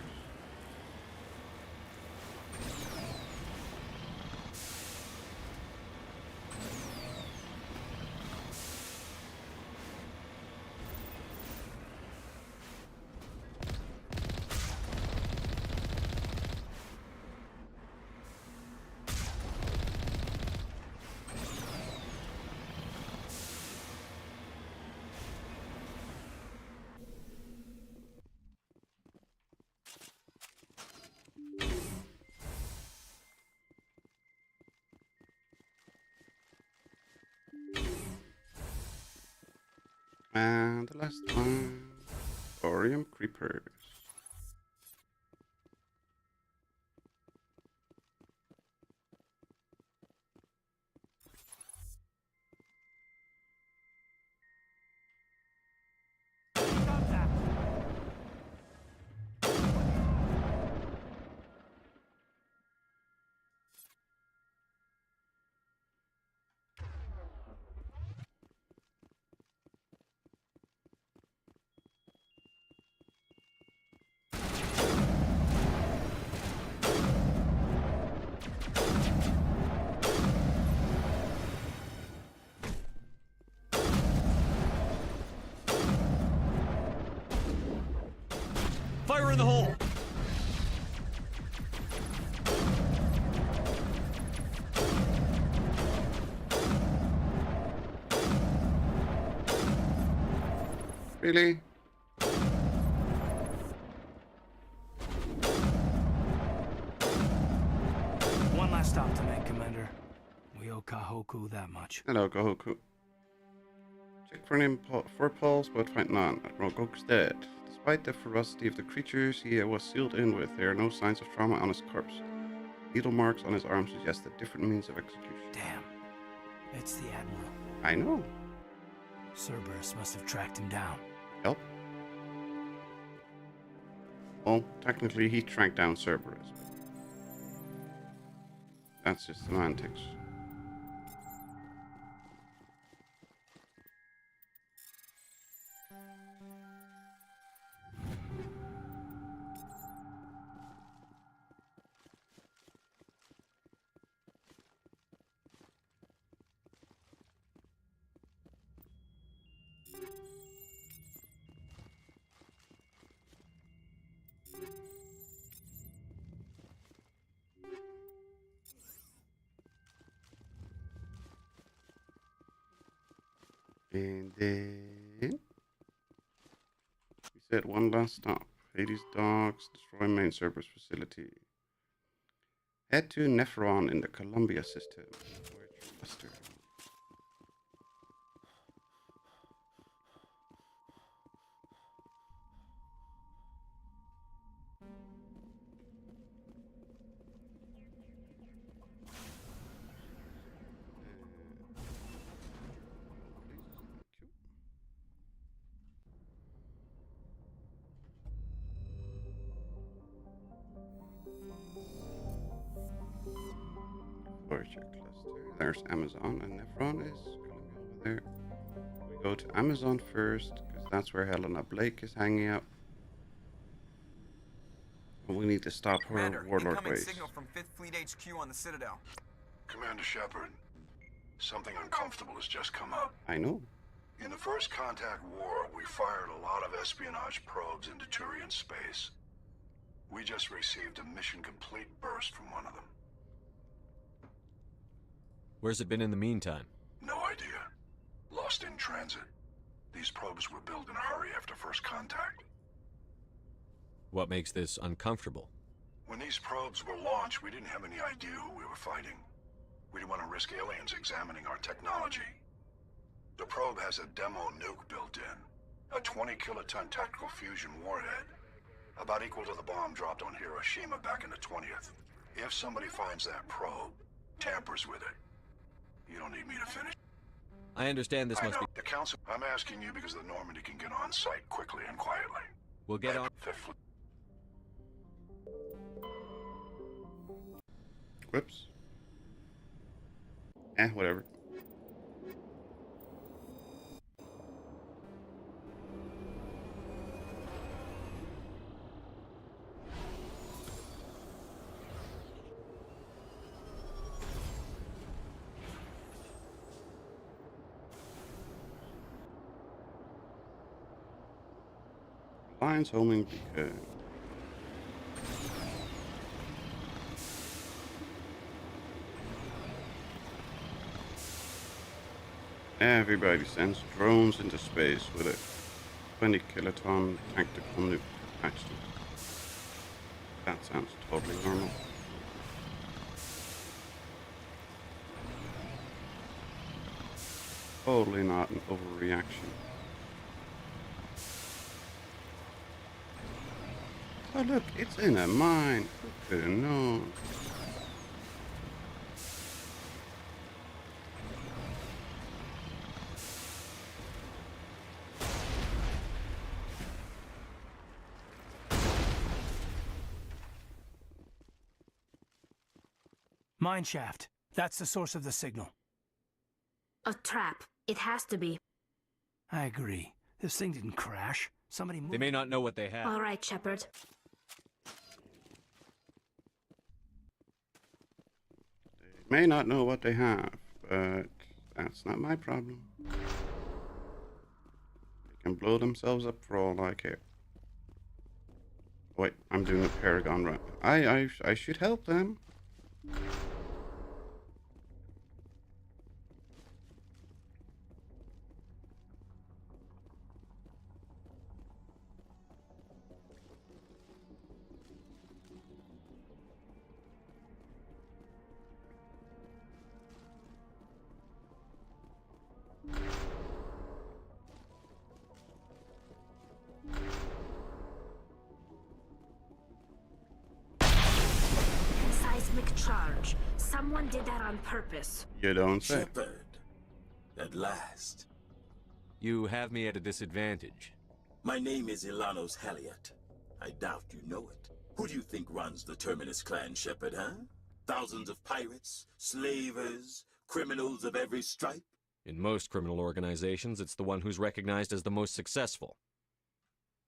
And the last one, thorium creepers. Fire in the hole! Really? One last stop to make, Commander. We owe Kahoku that much. Hello, Kahoku. Check for an pulse, but find none. Admiral Goku's dead. Despite the ferocity of the creatures he was sealed in with, there are no signs of trauma on his corpse. Needle marks on his arm suggest a different means of execution. Damn. It's the Admiral. I know. Cerberus must have tracked him down. Help? Well, technically he tracked down Cerberus. That's just semantics. And then we said one last stop. Hades docks, destroy main Cerberus facility. Head to Nephron in the Columbia system. Cluster. Cluster. There's Amazon, and Nephron is Columbia over there. Go to Amazon first, because that's where Helena Blake is hanging out. And we need to stop her Commander, warlord incoming ways. signal from 5th Fleet HQ on the Citadel. Commander Shepard, something uncomfortable has just come up. I know. In the First Contact War, we fired a lot of espionage probes into Turian space. We just received a mission complete burst from one of them. Where's it been in the meantime? No idea. Lost in transit. These probes were built in a hurry after First Contact. What makes this uncomfortable? When these probes were launched, we didn't have any idea who we were fighting. We didn't want to risk aliens examining our technology. The probe has a demo nuke built in. A 20-kiloton tactical fusion warhead. About equal to the bomb dropped on Hiroshima back in the 20th. If somebody finds that probe, tampers with it, you don't need me to finish. I understand this I must know. be... The Council... I'm asking you because the Normandy can get on site quickly and quietly. We'll get on... Fifth Fleet. Whoops. Whatever. Lines homing because... Everybody sends drones into space with a 20-kiloton tactical nuke attached to it. That sounds totally normal. Totally not an overreaction. Oh look, it's in a mine. Who could have known? Mine shaft. That's the source of the signal. A trap. It has to be. I agree. This thing didn't crash. Somebody moved. They may not know what they have. All right, Shepard. They may not know what they have, but that's not my problem. They can blow themselves up for all I care. Wait, I'm doing a Paragon run. I should help them. Seismic charge. Someone did that on purpose. You don't say. Shepard, at last. You have me at a disadvantage. My name is Ilanos Halliot. I doubt you know it. Who do you think runs the Terminus clan, Shepard, huh? Thousands of pirates, slavers, criminals of every stripe? In most criminal organizations, it's the one who's recognized as the most successful.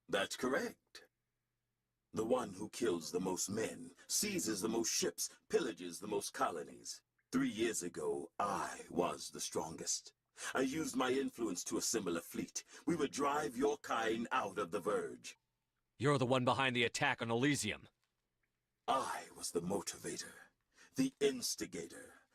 That's correct. The one who kills the most men, seizes the most ships, pillages the most colonies. 3 years ago, I was the strongest. I used my influence to assemble a fleet. We would drive your kind out of the Verge. You're the one behind the attack on Elysium. I was the motivator, the instigator,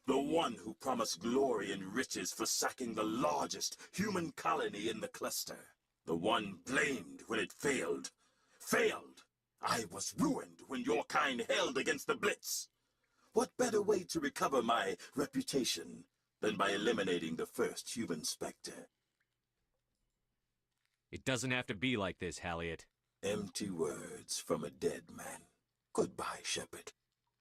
the one who promised glory and riches for sacking the largest human colony in the cluster. The one blamed when it failed. Failed! I was ruined when your kind held against the Blitz. What better way to recover my reputation than by eliminating the first human Spectre? It doesn't have to be like this, Halliot. Empty words from a dead man. Goodbye, Shepard.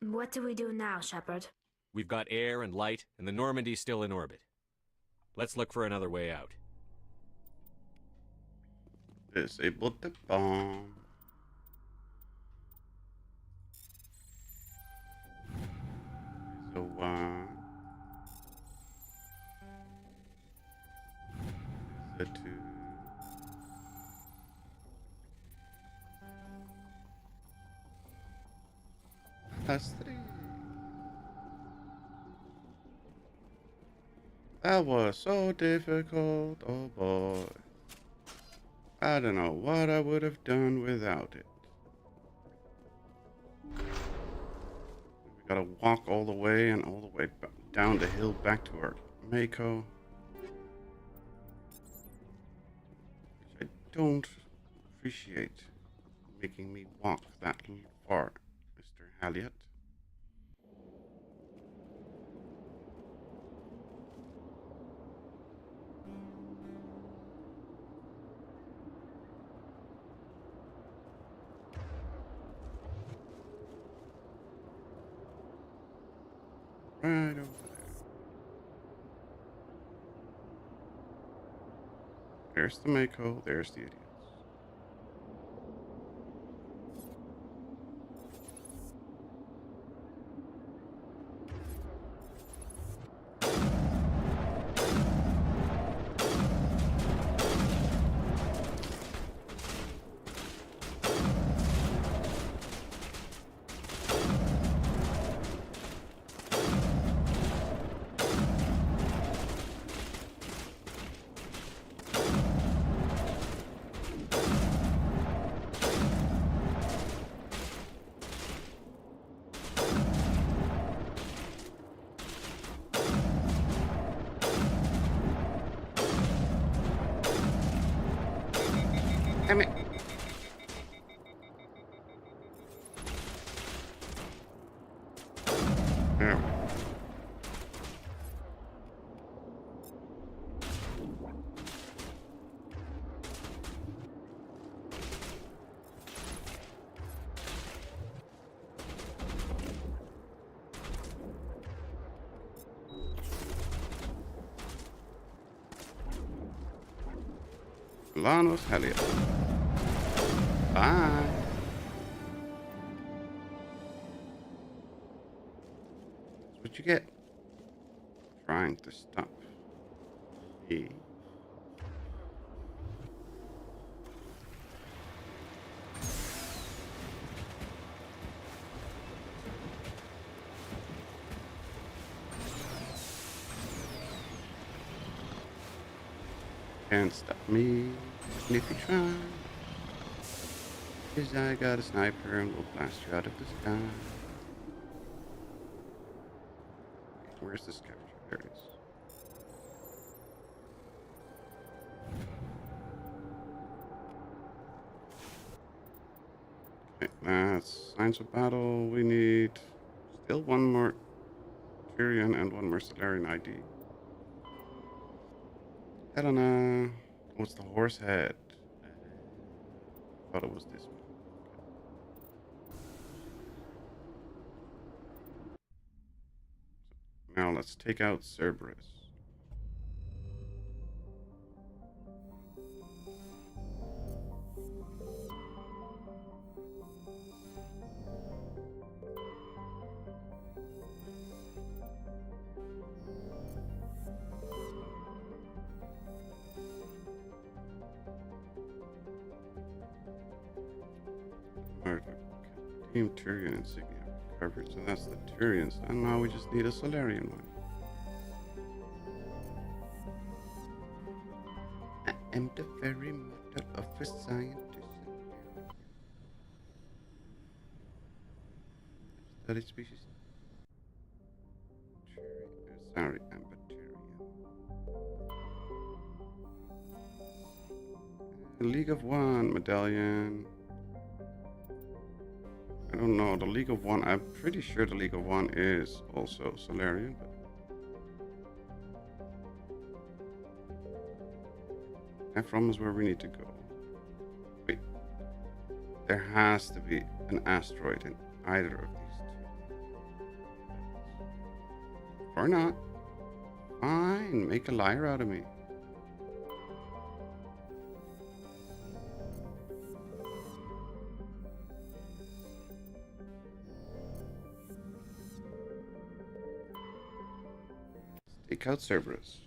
What do we do now, Shepard? We've got air and light, and the Normandy's still in orbit. Let's look for another way out. Disabled the bomb. So, Good to... That's 3. That was so difficult, oh boy. I don't know what I would have done without it. We gotta walk all the way and all the way down the hill back to our Mako. Which I don't appreciate making me walk that far, Mr. Halliot. Right over there. There's the Mako, there's the idiots. Damn it. There we go. Lanos Halliot. Bye. That's what you get. Trying to stop me. Can't stop me, and if you try, 'cause I got a sniper and we'll blast you out of the sky. Where's this capture? There it is. Okay, that's signs of battle. We need still one more Tyrion and one more Salarian ID. Helena. What's the horse head? I thought it was this one. Now let's take out Cerberus. Team Tyrion insignia covered, so that's the Tyrion's. And now we just need a Solarian one. I am the very mother of a scientist. Study species. Sorry, I'm bacterium. League of One medallion. I don't know, the League of One, I'm pretty sure the League of One is also Solarian, but... Ephraim is where we need to go. Wait. There has to be an asteroid in either of these two. Or not. Fine, make a liar out of me. Take out Cerberus.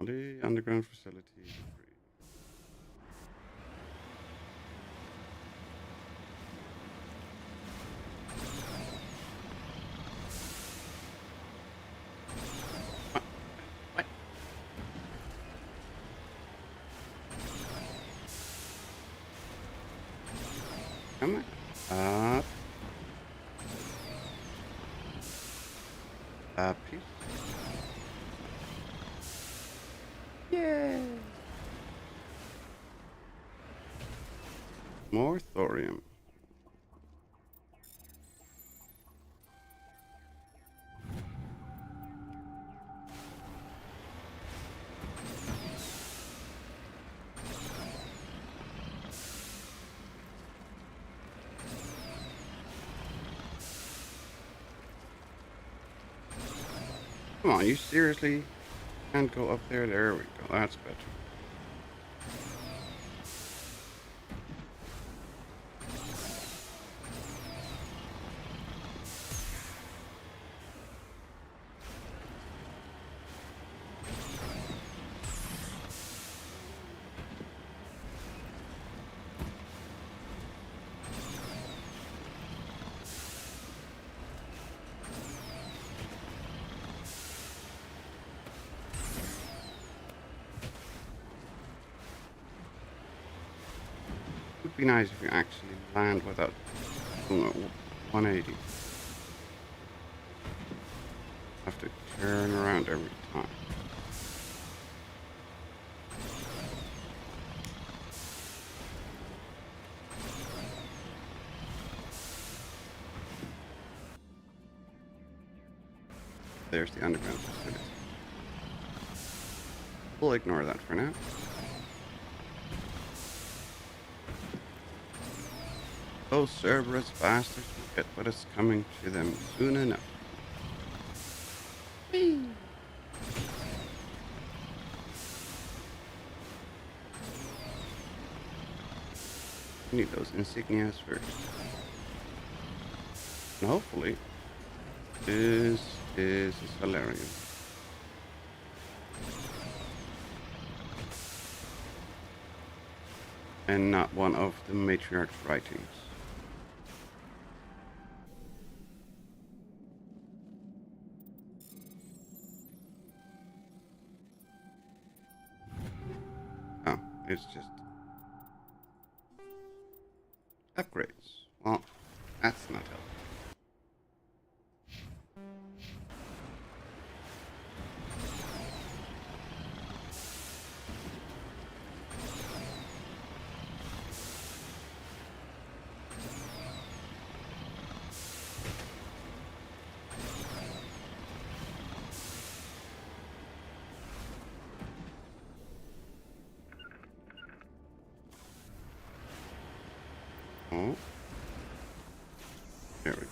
Anomaly, underground facility. Come on. Up. Up. Yay! More thorium. Come on, you seriously can't go up there? There we go. That's better. It would be nice if you actually land without doing a 180. Have to turn around every time. There's the underground facility. We'll ignore that for now. Those Cerberus bastards will get what is coming to them soon enough. Whee! We need those insignias first. And hopefully, this is a solarium. And not one of the Matriarch's writings. Oh, it's just upgrades. Well, that's not helpful. Oh. There we go.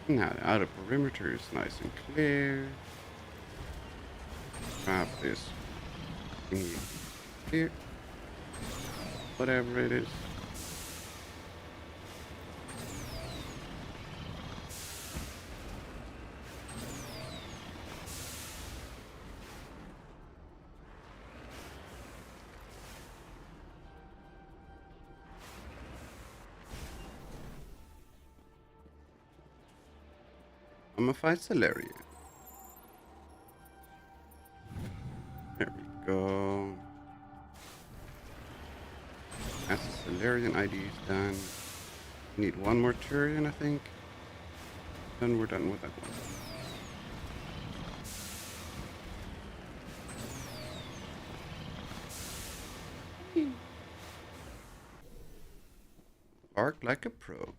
Now the outer perimeter is nice and clear. Grab this thingy here. Whatever it is. Mummified Solaria. There we go. That's the Solarian ID is done. We need one more Turian, I think. Then we're done with that one. Bark like a pro.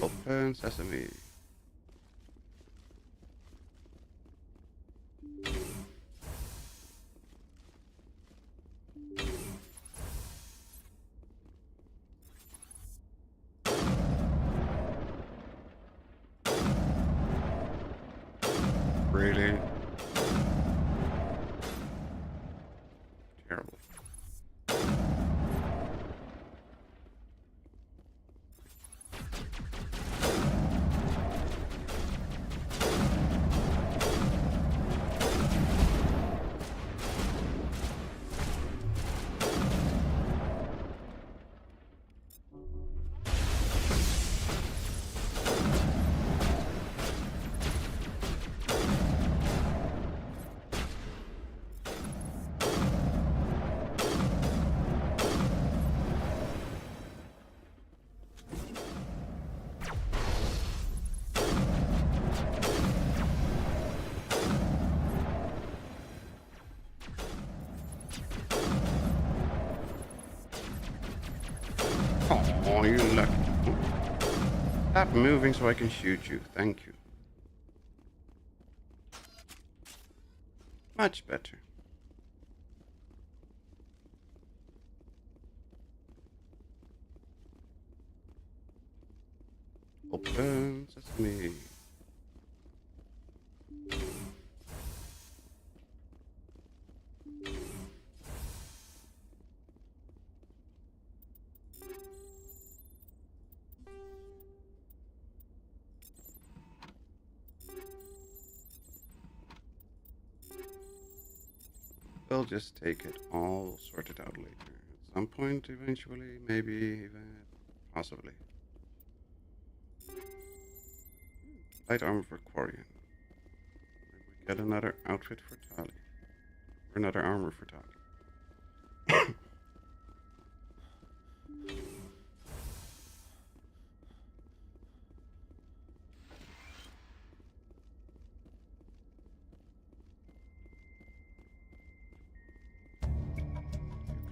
Open sesame. really? Terrible. Oh, you lucky. Stop moving so I can shoot you. Thank you. Much better. Open sesame. We'll just take it all sorted out later. At some point, eventually, maybe even possibly. Light armor for Quarian. Maybe we get another outfit for Tali. Or another armor for Tali.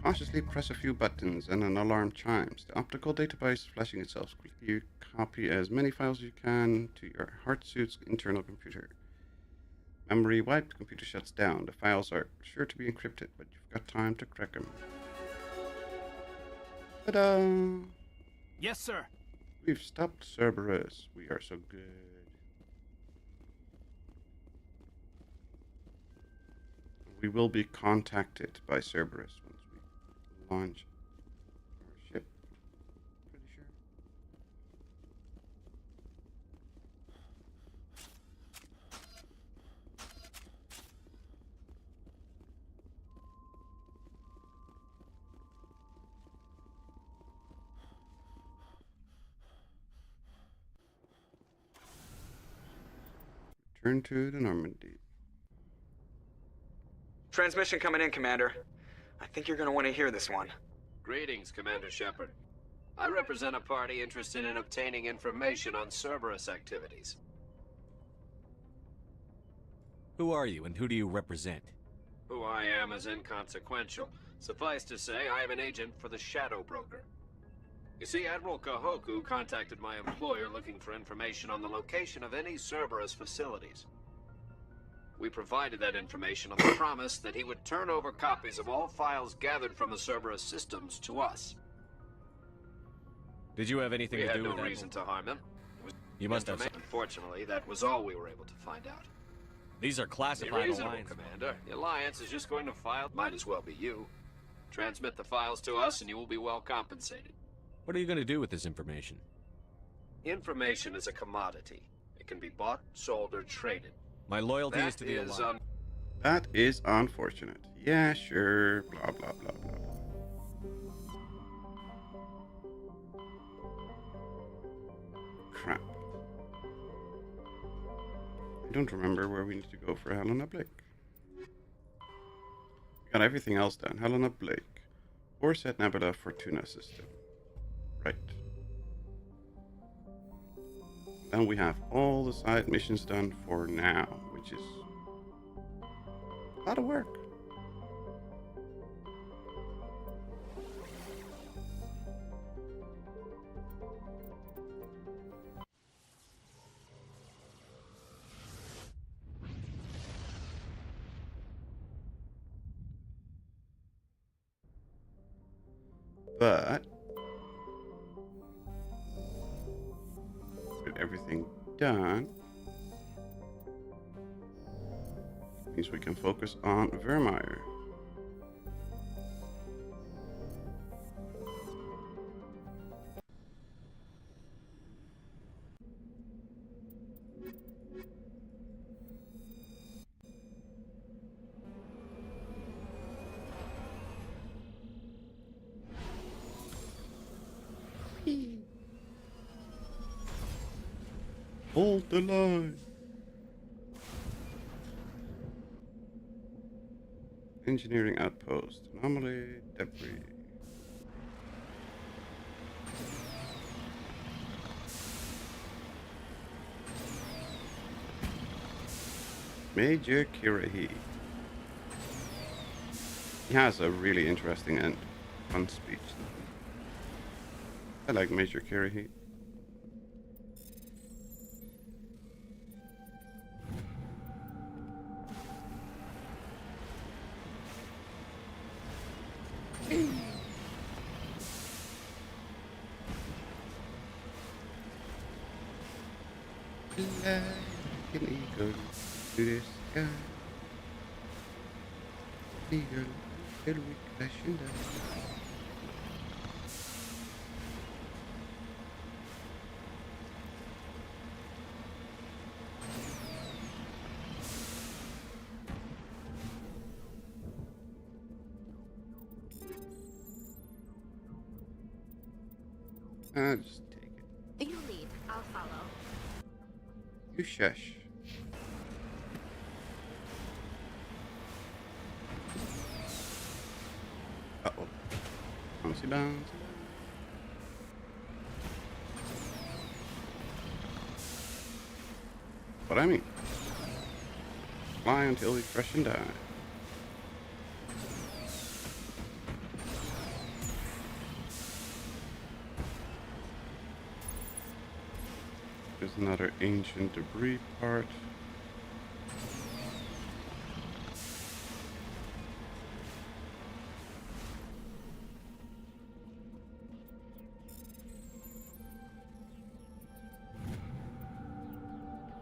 Cautiously press a few buttons and an alarm chimes. The optical database flashing itself. Quickly you copy as many files as you can to your Heartsuit's internal computer. Memory wiped, computer shuts down. The files are sure to be encrypted, but you've got time to crack them. Ta-da! Yes, sir. We've stopped Cerberus. We are so good. We will be contacted by Cerberus once we launch our ship. Pretty sure. Return to the Normandy. Transmission coming in, Commander. I think you're gonna want to hear this one. Greetings, Commander Shepard. I represent a party interested in obtaining information on Cerberus activities. Who are you, and who do you represent? Who I am is inconsequential. Suffice to say, I am an agent for the Shadow Broker. You see, Admiral Kahoku contacted my employer looking for information on the location of any Cerberus facilities. We provided that information on the promise that he would turn over copies of all files gathered from the Cerberus systems to us. Did you have anything to do with that? We had no reason to harm him. You must have. Unfortunately, that was all we were able to find out. These are Be classified reasonable, alliance. Commander. The Alliance is just going to file. Might as well be you. Transmit the files to us, and you will be well compensated. What are you going to do with this information? Information is a commodity. It can be bought, sold, or traded. My loyalty is to the Alliance. That is unfortunate. Yeah, sure. Blah, blah, blah, blah. Crap. I don't remember where we need to go for Helena Blake. Got everything else done. Helena Blake. Orset Nebula Fortuna system. Right. Then we have all the side missions done for now, which is a lot of work. But with everything done, Means we can focus on Vermeer. Hold the line. Engineering outpost. Anomaly. Debris. Major Kirahi. He has a really interesting and fun speech. I like Major Kirahi. Like an eagle to the sky. Eagle, till we crash and die. Just take it. You lead. I'll follow. You shush. Uh-oh. Bouncy bouncy. What I mean. Fly until we crush and die. There's another ancient debris part.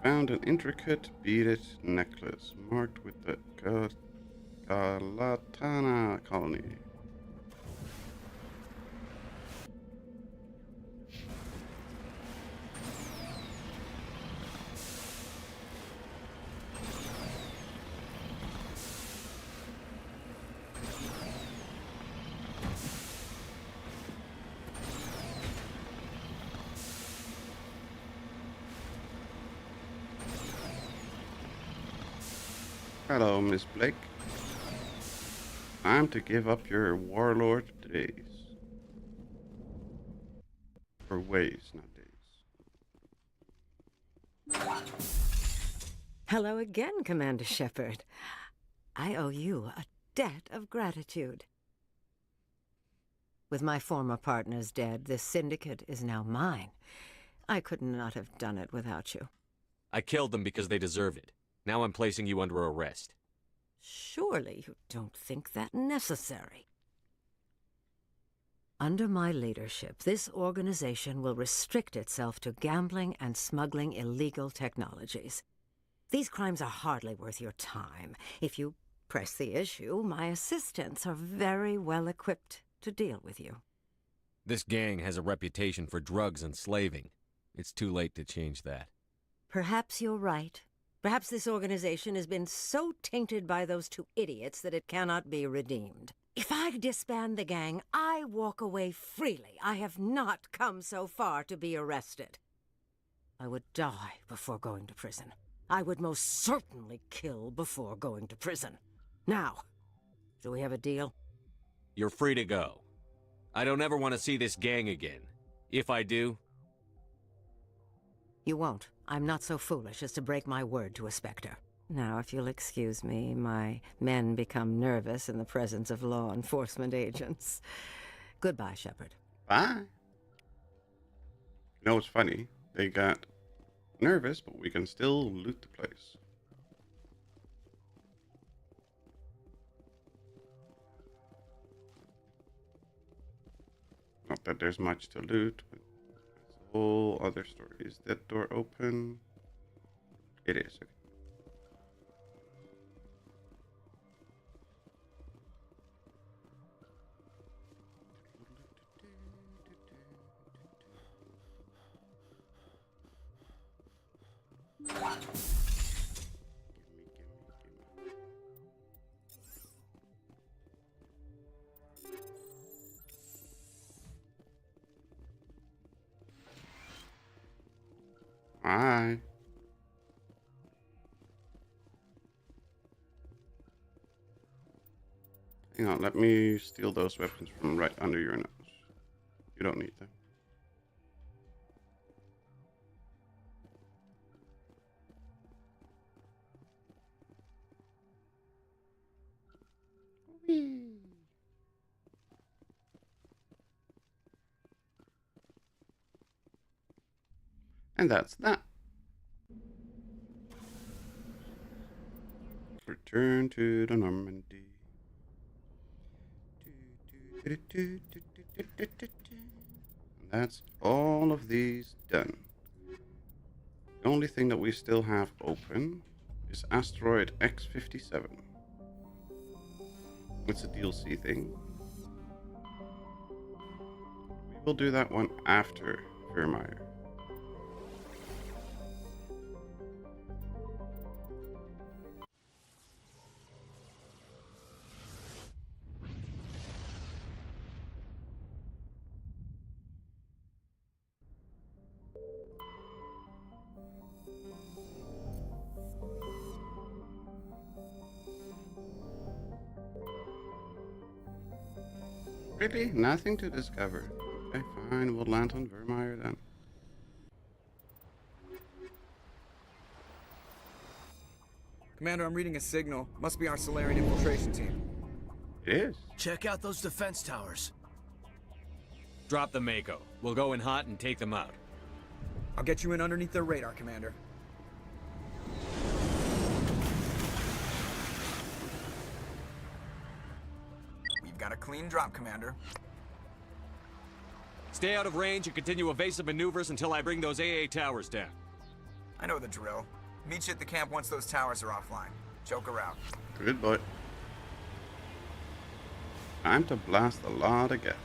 Found an intricate beaded necklace marked with the Galatana colony. Hello, Miss Blake. Time to give up your warlord days. Or ways, not days. Hello again, Commander Shepard. I owe you a debt of gratitude. With my former partners dead, this syndicate is now mine. I could not have done it without you. I killed them because they deserve it. Now I'm placing you under arrest. Surely you don't think that necessary. Under my leadership, this organization will restrict itself to gambling and smuggling illegal technologies. These crimes are hardly worth your time. If you press the issue, my assistants are very well equipped to deal with you. This gang has a reputation for drugs and slaving. It's too late to change that. Perhaps you're right. Perhaps this organization has been so tainted by those two idiots that it cannot be redeemed. If I disband the gang, I walk away freely. I have not come so far to be arrested. I would die before going to prison. I would most certainly kill before going to prison. Now, do we have a deal? You're free to go. I don't ever want to see this gang again. If I do... You won't. I'm not so foolish as to break my word to a Spectre. Now, if you'll excuse me, my men become nervous in the presence of law enforcement agents. Goodbye, Shepard. Bye. You know what's funny? They got nervous, but we can still loot the place. Not that there's much to loot, but that's a whole other story. Is that door open? It is. Okay. Hi. Hang on, let me steal those weapons from right under your nose. You don't need them. Whee! And that's that. Return to the Normandy. And that's all of these done. The only thing that we still have open is Asteroid X57. It's a DLC thing. We will do that one after Vermeer. Really? Nothing to discover. Okay, fine. We'll land on Vermeer then. Commander, I'm reading a signal. Must be our Salarian infiltration team. It is. Check out those defense towers. Drop the Mako. We'll go in hot and take them out. I'll get you in underneath their radar, Commander. We've got a clean drop, Commander. Stay out of range and continue evasive maneuvers until I bring those AA towers down. I know the drill. Meet you at the camp once those towers are offline. Joker out. Good boy. Time to blast a lot of Geth.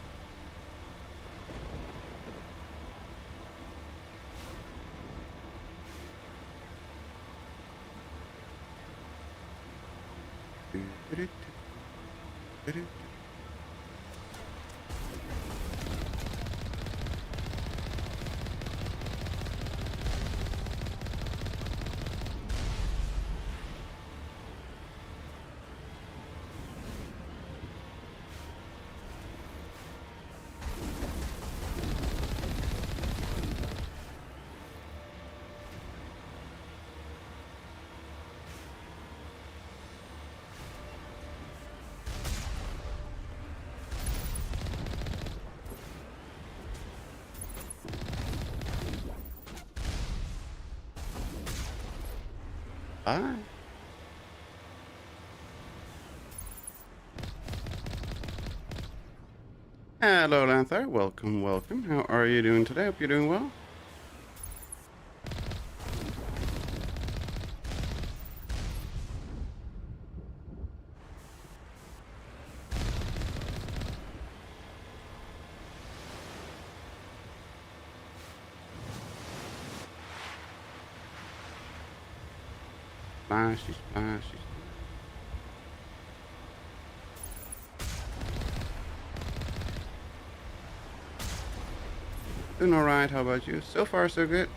Hi. Hello, Lanthar. Welcome, welcome. How are you doing today? Hope you're doing well. Splashy, splashy. Doing alright, how about you? So far, so good.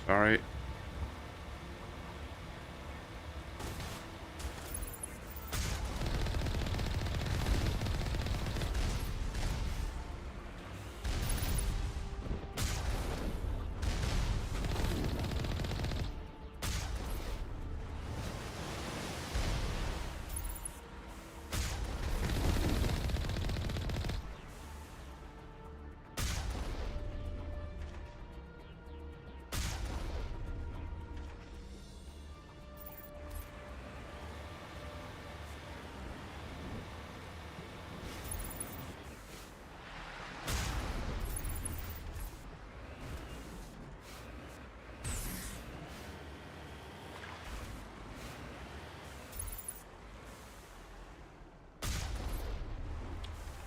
Sorry.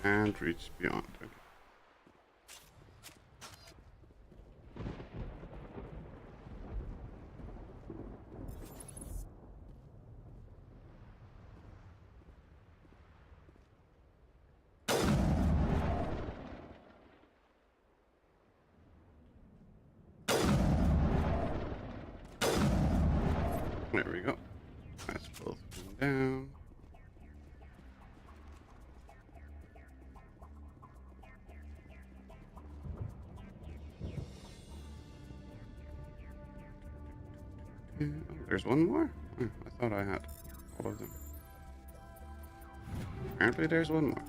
And reach beyond. Okay. There we go. That's both of them down. Oh, there's one more? Oh, I thought I had all of them. Apparently there's one more.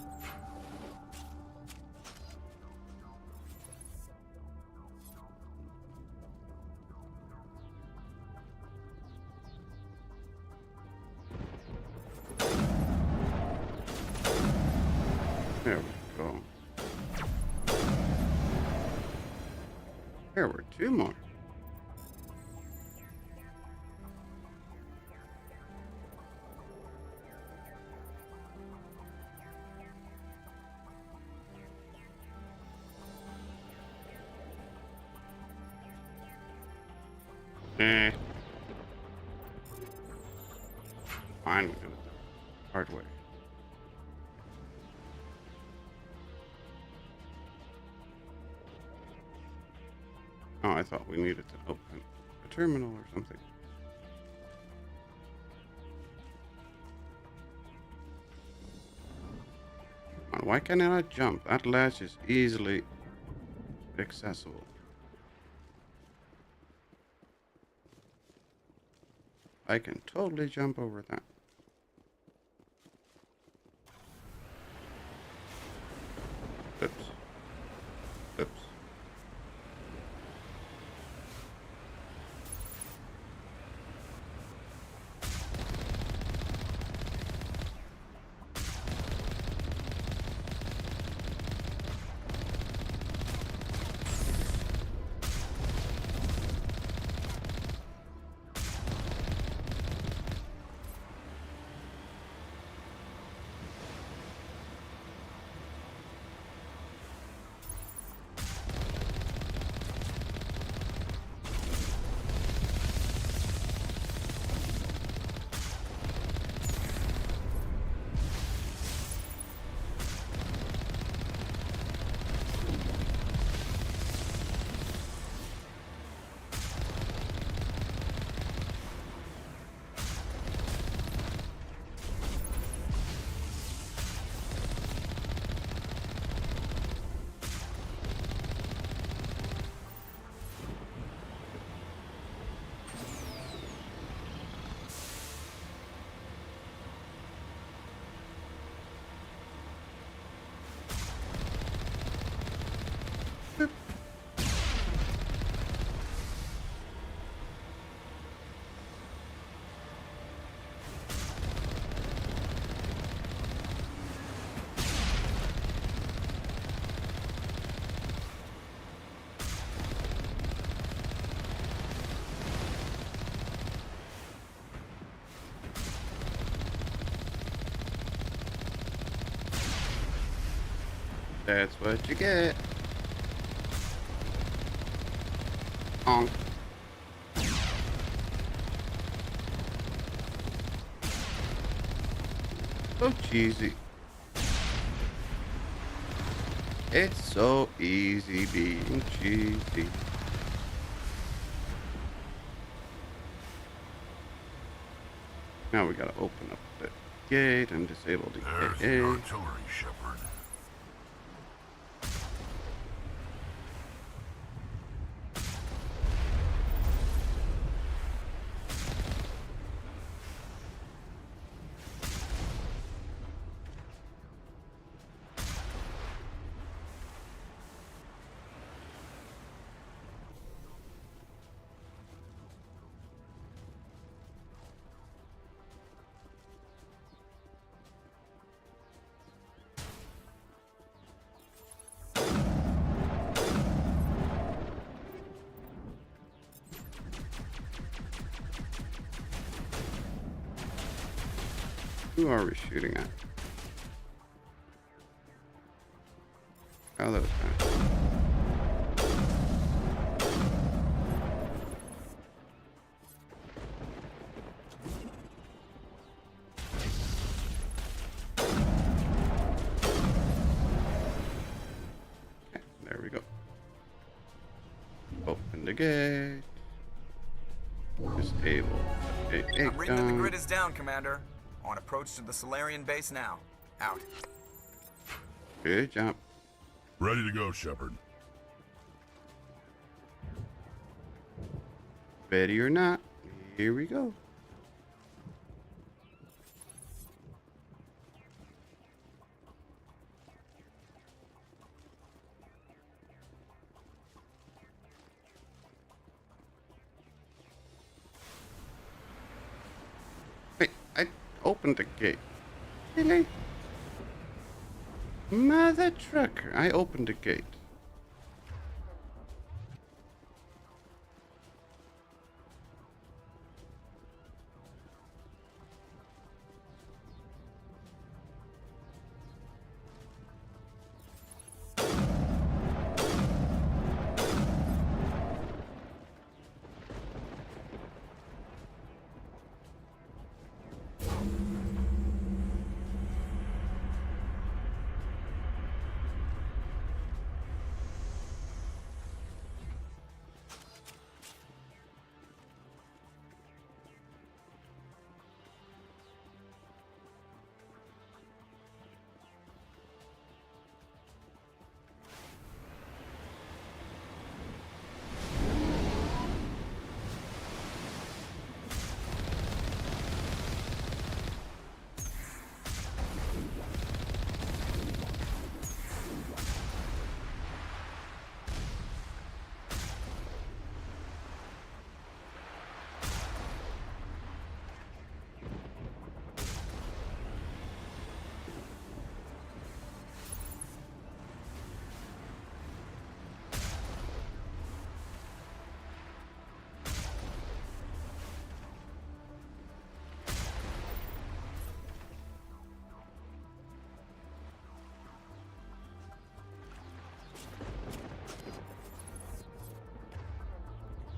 There we go. There were two more. Fine, we do it the hard way. Oh, I thought we needed to open a terminal or something. Why can't I not jump? That latch is easily accessible. I can totally jump over that. Oops. Oops. That's what you get. Honk. So cheesy. It's so easy being cheesy. Now we gotta open up the gate and disable the There's AA. the artillery, Shepard. Who are we shooting at? Oh, that was fast. Okay, there we go. Open the gate. Disable. I'm reading that the grid is down, Commander. On approach to the Solarian base now. Out. Good job. Ready to go, Shepard. Ready or not, here we go. Wait, I opened the gate. Really? Mother trucker, I opened the gate.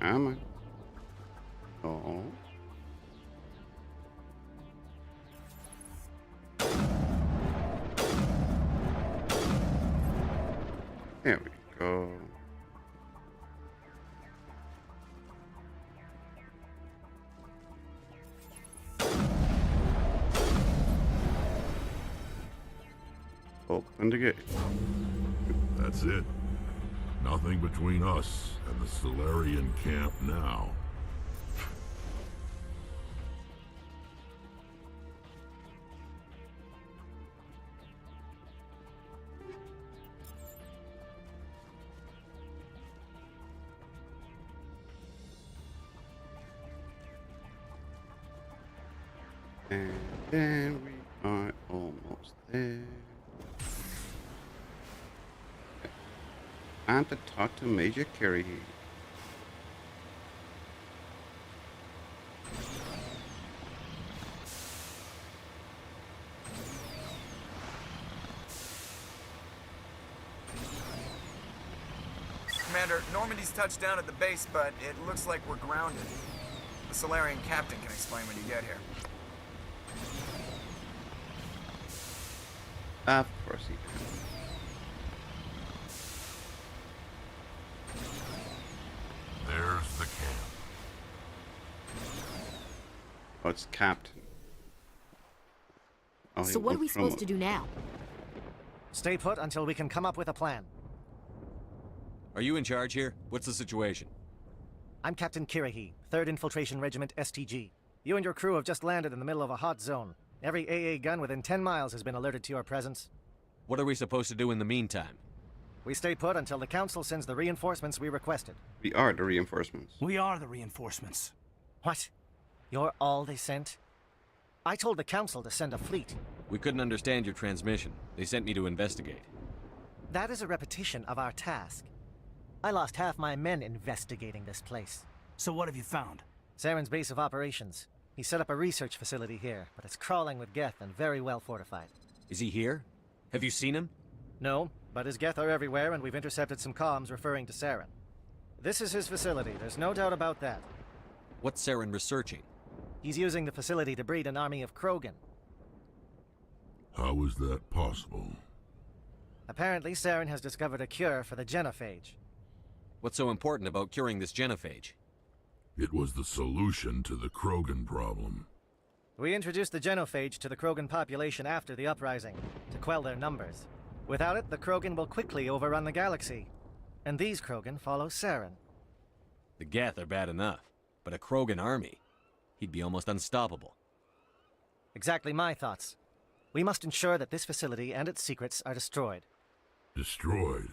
Come on. Oh. There we go. Open the gate. That's it. Nothing between us and the Solarian camp now. And then we are almost there. And to talk to Major Carey. Commander, Normandy's touched down at the base, but it looks like we're grounded. The Solarian captain can explain when you get here. Of course he can. There's the camp. Oh, it's Captain. Oh, So what are we supposed to do now? Stay put until we can come up with a plan. Are you in charge here? What's the situation? I'm Captain Kirahi, 3rd Infiltration Regiment STG. You and your crew have just landed in the middle of a hot zone. Every AA gun within 10 miles has been alerted to your presence. What are we supposed to do in the meantime? We stay put until the Council sends the reinforcements we requested. We are the reinforcements. We are the reinforcements. What? You're all they sent? I told the Council to send a fleet. We couldn't understand your transmission. They sent me to investigate. That is a repetition of our task. I lost half my men investigating this place. So what have you found? Saren's base of operations. He set up a research facility here, but it's crawling with Geth and very well fortified. Is he here? Have you seen him? No, but his Geth are everywhere, and we've intercepted some comms referring to Saren. This is his facility, there's no doubt about that. What's Saren researching? He's using the facility to breed an army of Krogan. How is that possible? Apparently, Saren has discovered a cure for the genophage. What's so important about curing this genophage? It was the solution to the Krogan problem. We introduced the genophage to the Krogan population after the uprising, to quell their numbers. Without it, the Krogan will quickly overrun the galaxy. And these Krogan follow Saren. The Geth are bad enough, but a Krogan army? He'd be almost unstoppable. Exactly my thoughts. We must ensure that this facility and its secrets are destroyed. Destroyed?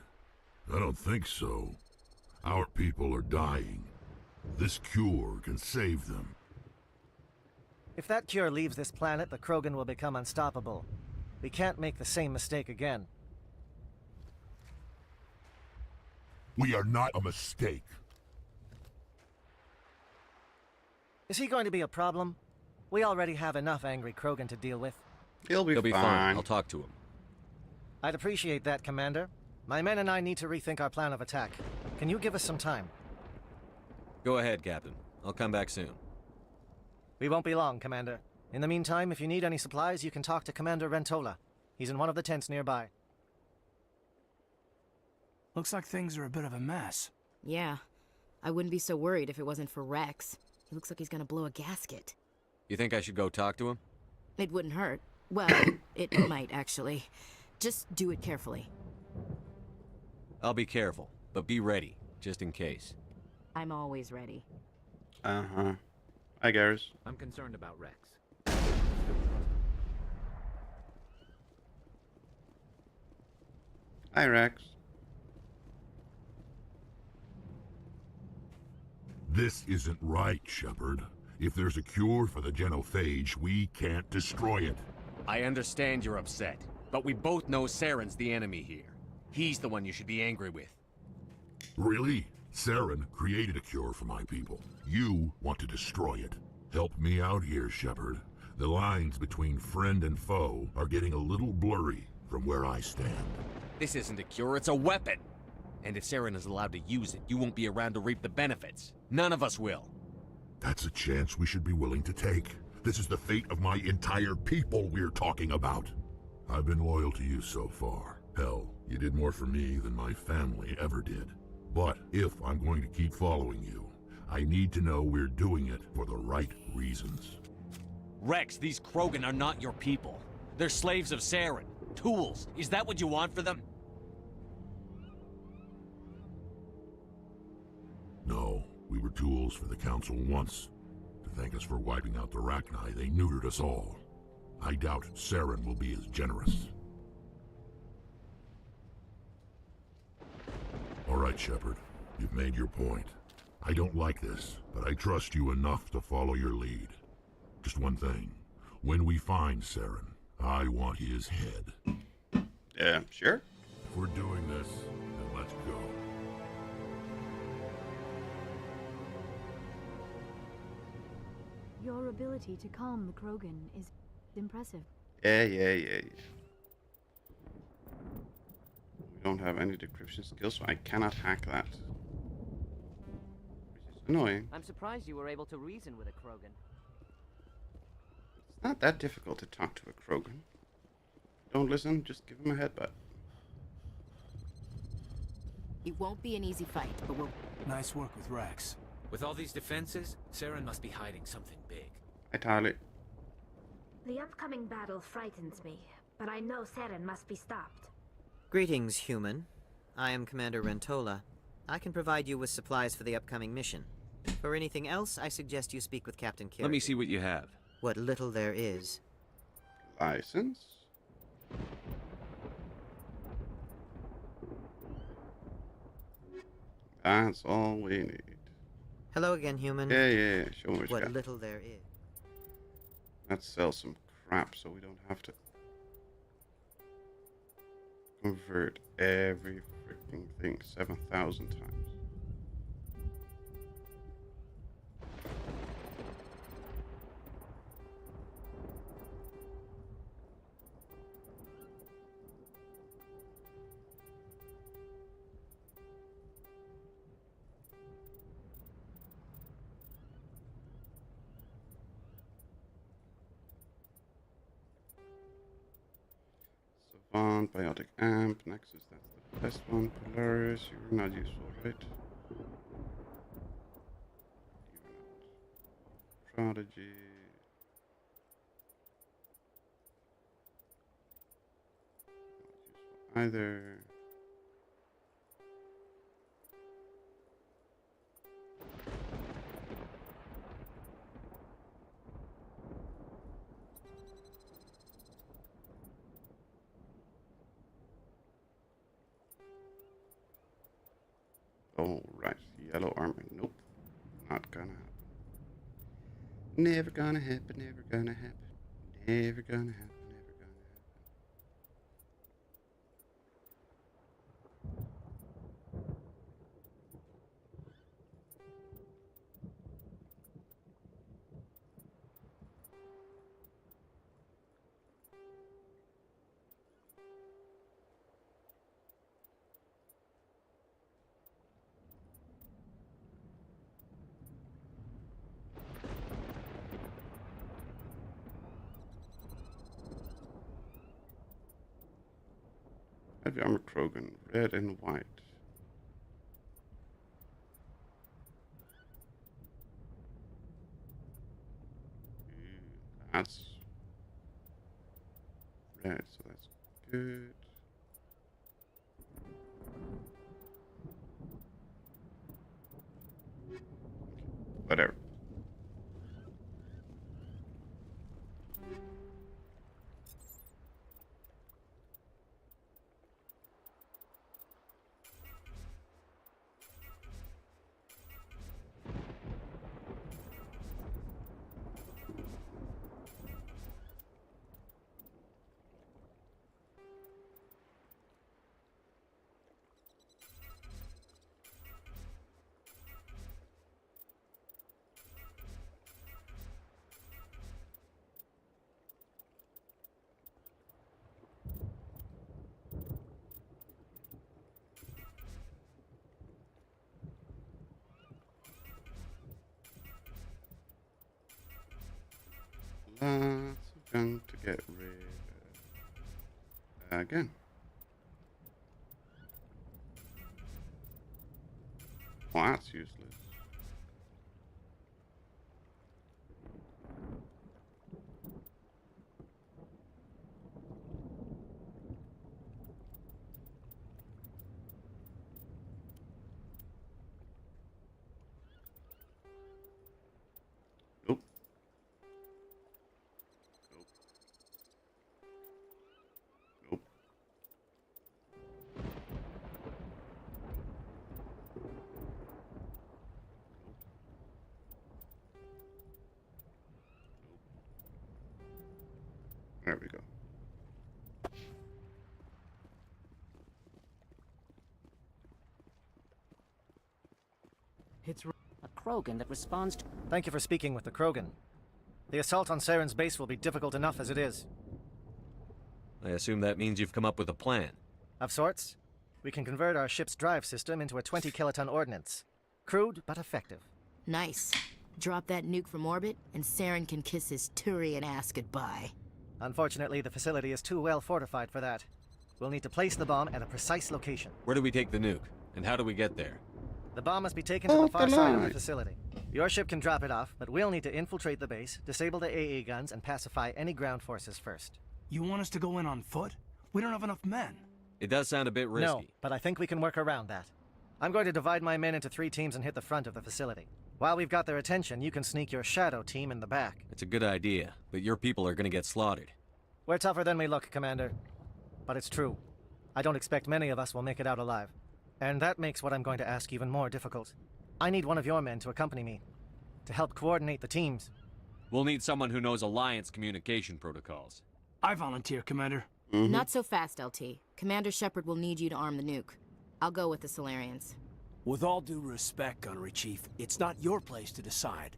I don't think so. Our people are dying. This cure can save them. If that cure leaves this planet, the Krogan will become unstoppable. We can't make the same mistake again. We are not a mistake. Is he going to be a problem? We already have enough angry Krogan to deal with. He'll be fine. I'll talk to him. I'd appreciate that, Commander. My men and I need to rethink our plan of attack. Can you give us some time? Go ahead, Captain. I'll come back soon. We won't be long, Commander. In the meantime, if you need any supplies, you can talk to Commander Rentola. He's in one of the tents nearby. Looks like things are a bit of a mess. Yeah. I wouldn't be so worried if it wasn't for Rex. He looks like he's gonna blow a gasket. You think I should go talk to him? It wouldn't hurt. Well, it might, actually. Just do it carefully. I'll be careful, but be ready, just in case. I'm always ready. Uh-huh. Hi, Garrus. I'm concerned about Rex. Hi, Rex. This isn't right, Shepard. If there's a cure for the genophage, we can't destroy it. I understand you're upset, but we both know Saren's the enemy here. He's the one you should be angry with. Really? Saren created a cure for my people. You want to destroy it. Help me out here, Shepard. The lines between friend and foe are getting a little blurry from where I stand. This isn't a cure, it's a weapon! And if Saren is allowed to use it, you won't be around to reap the benefits. None of us will. That's a chance we should be willing to take. This is the fate of my entire people we're talking about. I've been loyal to you so far. Hell, you did more for me than my family ever did. But if I'm going to keep following you, I need to know we're doing it for the right reasons. Rex, these Krogan are not your people. They're slaves of Saren. Tools. Is that what you want for them? No, we were tools for the Council once. To thank us for wiping out the Rachni, they neutered us all. I doubt Saren will be as generous. All right, Shepard. You've made your point. I don't like this, but I trust you enough to follow your lead. Just one thing. When we find Saren, I want his head. Yeah, sure. If we're doing this, then let's go. Your ability to calm the Krogan is impressive. Yeah. We don't have any decryption skills, so I cannot hack that. Which is annoying. I'm surprised you were able to reason with a Krogan. It's not that difficult to talk to a Krogan. Don't listen, just give him a headbutt. It won't be an easy fight, but we'll... Nice work with Rex. With all these defenses, Saren must be hiding something big. Hi, Tyler. The upcoming battle frightens me, but I know Saren must be stopped. Greetings, human. I am Commander Rentola. I can provide you with supplies for the upcoming mission. For anything else, I suggest you speak with Captain Kirby. Let me see what you have. What little there is. License? That's all we need. Hello again, human. Yeah. Show me what little there is. Let's sell some crap so we don't have to convert every freaking thing 7,000 times. Bond, Biotic Amp, Nexus, that's the best one. Polaris, you're not useful, right? Prodigy. Not useful either. Oh, right. Yellow armor. Nope. Not gonna happen. Never gonna happen, never gonna happen. Never gonna happen, never gonna Heavy armor Krogan, red and white. That's red, so that's good. Whatever. Lots of junk to get rid of. Again. Well, that's useless. Nope. Nope. There we go. It's a Krogan that responds to... Thank you for speaking with the Krogan. The assault on Saren's base will be difficult enough as it is. I assume that means you've come up with a plan. Of sorts. We can convert our ship's drive system into a 20-kiloton ordnance. Crude, but effective. Nice. Drop that nuke from orbit, and Saren can kiss his Turian ass goodbye. Unfortunately, the facility is too well fortified for that. We'll need to place the bomb at a precise location. Where do we take the nuke? And how do we get there? The bomb must be taken to the far side of the facility. Your ship can drop it off, but we'll need to infiltrate the base, disable the AA guns, and pacify any ground forces first. You want us to go in on foot? We don't have enough men. It does sound a bit risky. No, but I think we can work around that. I'm going to divide my men into 3 teams and hit the front of the facility. While we've got their attention, you can sneak your shadow team in the back. It's a good idea, but your people are gonna get slaughtered. We're tougher than we look, Commander. But it's true. I don't expect many of us will make it out alive. And that makes what I'm going to ask even more difficult. I need one of your men to accompany me, to help coordinate the teams. We'll need someone who knows Alliance communication protocols. I volunteer, Commander. Not so fast, LT. Commander Shepard will need you to arm the nuke. I'll go with the Solarians. With all due respect, Gunnery Chief, it's not your place to decide.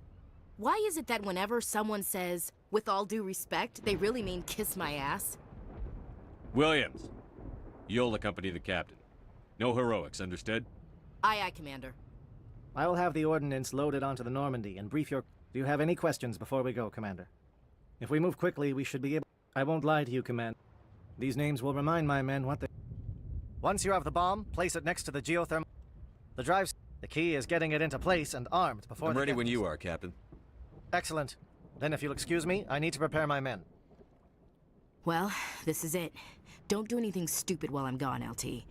Why is it that whenever someone says, with all due respect, they really mean kiss my ass? Williams, you'll accompany the captain. No heroics, understood? Aye, aye, Commander. I will have the ordnance loaded onto the Normandy and brief your... Do you have any questions before we go, Commander? If we move quickly, we should be able... I won't lie to you, Commander. These names will remind my men what they... Once you have the bomb, place it next to the geothermal... The drives... The key is getting it into place and armed before... I'm ready when you are, Captain. Excellent. Then if you'll excuse me, I need to prepare my men. Well, this is it. Don't do anything stupid while I'm gone, LT.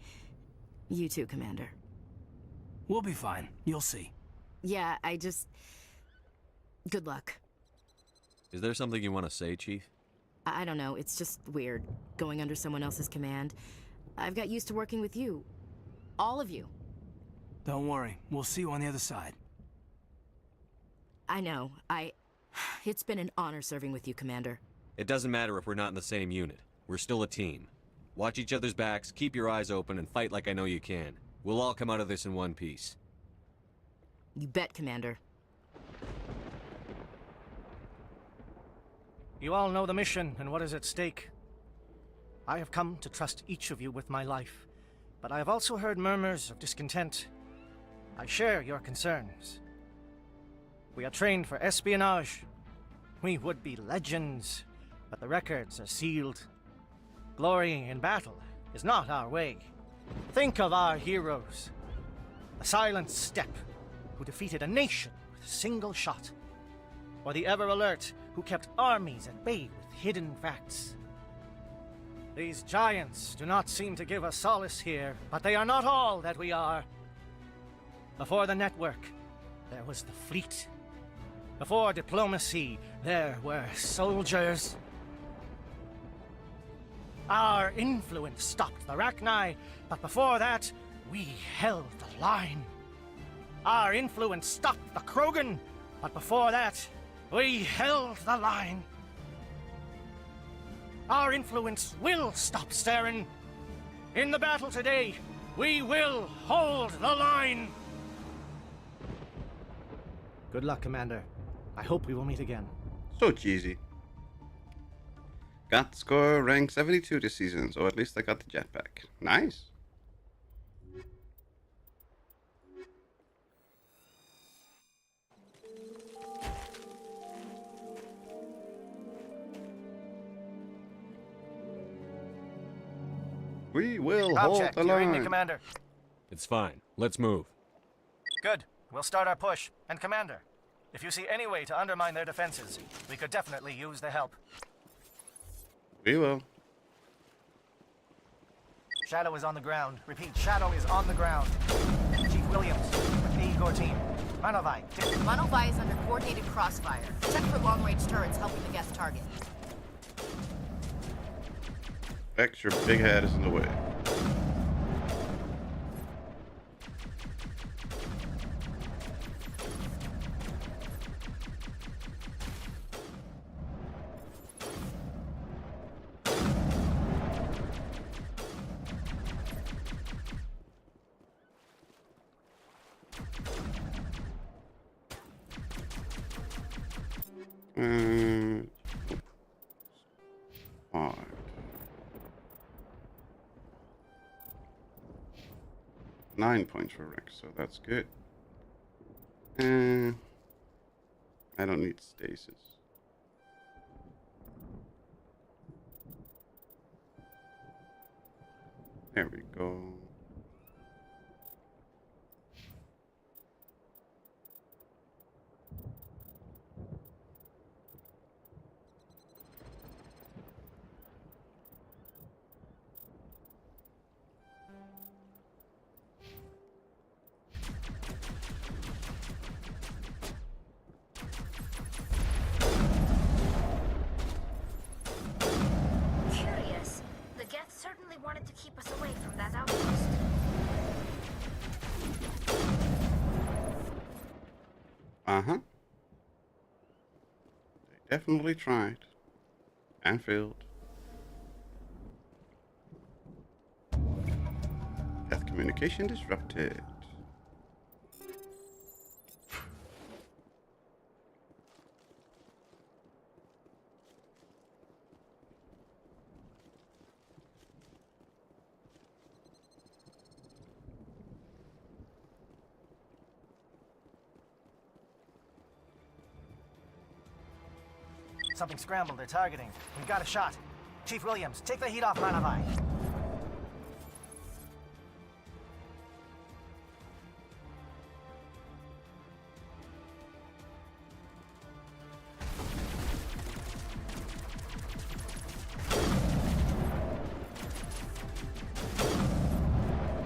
You too, Commander. We'll be fine. You'll see. Yeah, Good luck. Is there something you want to say, Chief? I don't know, it's just weird, going under someone else's command. I've got used to working with you. All of you. Don't worry, we'll see you on the other side. I know, It's been an honor serving with you, Commander. It doesn't matter if we're not in the same unit. We're still a team. Watch each other's backs, keep your eyes open, and fight like I know you can. We'll all come out of this in one piece. You bet, Commander. You all know the mission and what is at stake. I have come to trust each of you with my life, but I have also heard murmurs of discontent. I share your concerns. We are trained for espionage. We would be legends, but the records are sealed. Glorying in battle is not our way. Think of our heroes. The Silent Step, who defeated a nation with a single shot. Or the Ever Alert, who kept armies at bay with hidden facts. These giants do not seem to give us solace here, but they are not all that we are. Before the network, there was the fleet. Before diplomacy, there were soldiers. Our influence stopped the Rachni, but before that, we held the line. Our influence stopped the Krogan, but before that, we held the line. Our influence will stop Saren. In the battle today, we will hold the line. Good luck, Commander. I hope we will meet again. So cheesy. Got score rank 72 this season, so at least I got the jetpack. Nice. We will hold check. the You read me, line. Commander. It's fine. Let's move. Good. We'll start our push. And Commander, if you see any way to undermine their defenses, we could definitely use the help. We will. Shadow is on the ground. Repeat, Shadow is on the ground. Chief Williams, with the Igor team. Manovai. Manovai is under coordinated crossfire. Check for long-range turrets helping the Geth target. Extra big head is in the way. Five. Nine points for Rick, so that's good. I don't need stasis. There we go. Curious. The Geth certainly wanted to keep us away from that outpost. Uh-huh. They definitely tried. And failed. Geth communication disrupted. Something scrambled. They're targeting. We've got a shot. Chief Williams, take the heat off Manavai.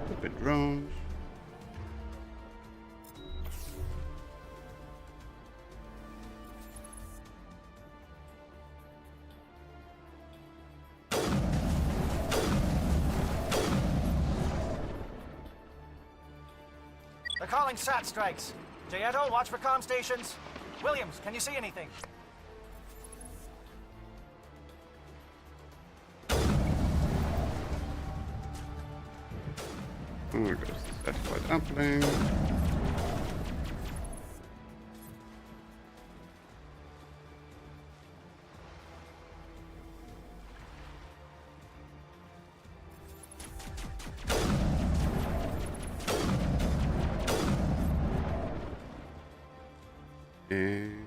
Stupid drones. They're calling SAT strikes. Jayeto, watch for comm stations. Williams, can you see anything? There goes the satellite uplink. And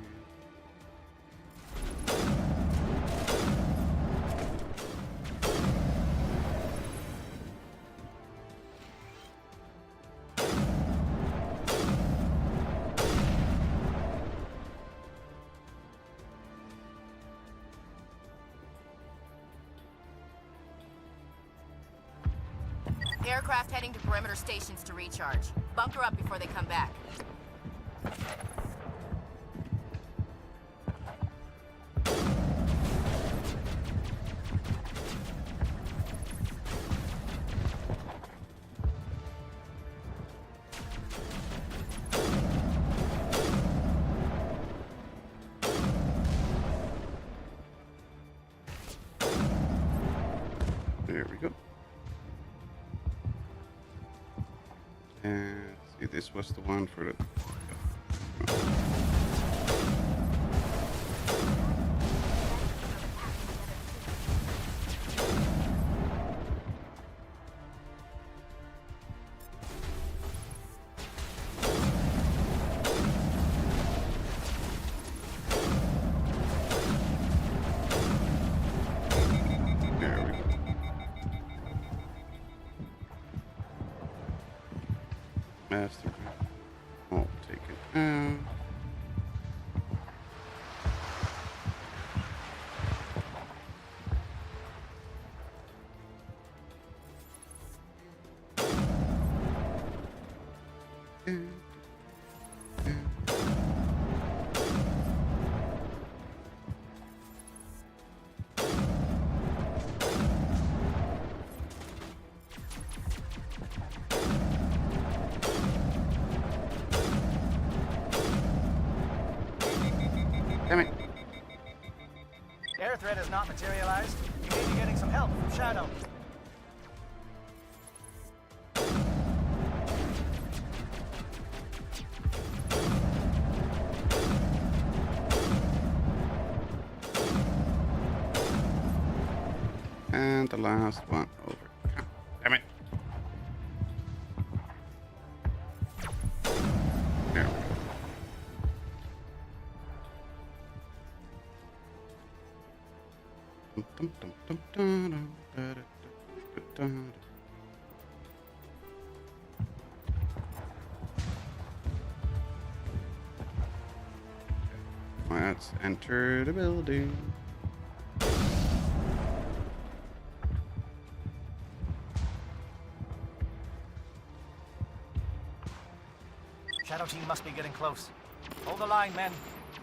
Aircraft heading to perimeter stations to recharge. Bunker up before they come back. there we go. And see, this was the one for the. There we go. Master all taken out. Damn it. Air threat has not materialized. You may be getting some help from Shadow. And the last one over. Damn it. There we go. Dum, dum, dum, dum, dum, da, da, da, da, da. Let's enter the building. Shadow team must be getting close. Hold the line, men.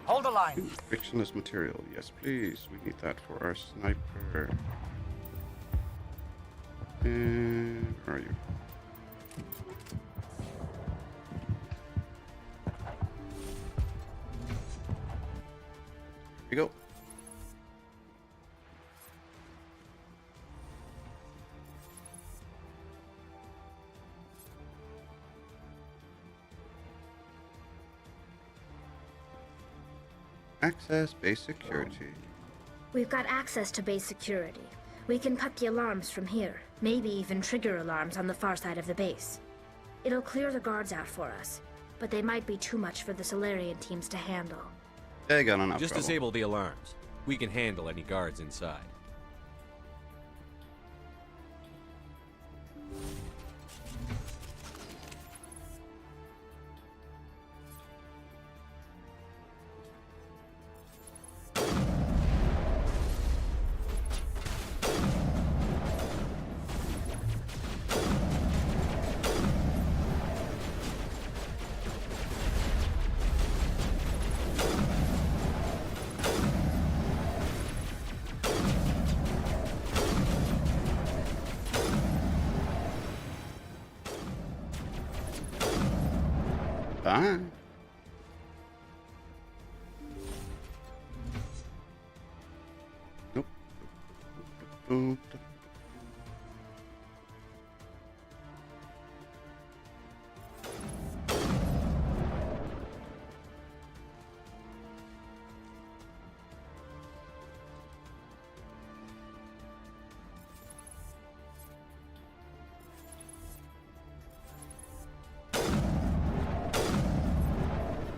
Hold the line. Ooh, frictionless material. Yes, please. We need that for our sniper. And where are you? Here we go. Access base security. We've got access to base security. We can cut the alarms from here. Maybe even trigger alarms on the far side of the base. It'll clear the guards out for us, but they might be too much for the Solarian teams to handle. They got enough Just trouble. disable the alarms. We can handle any guards inside. Bye. Nope. Nope.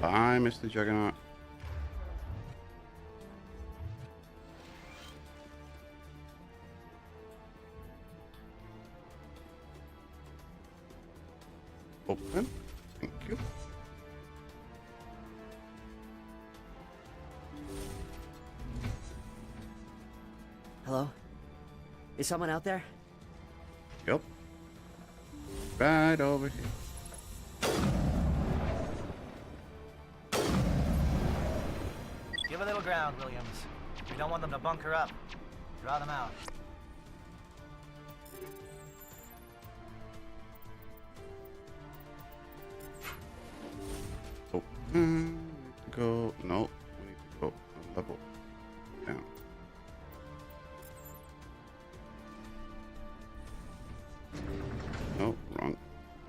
Bye, Mr. Juggernaut. Open. Thank you. Hello? Is someone out there? Yep. Right over here. Give a little ground, Williams. We don't want them to bunker up. Draw them out. Oh, we need to go. No, we need to go a level down. No, wrong.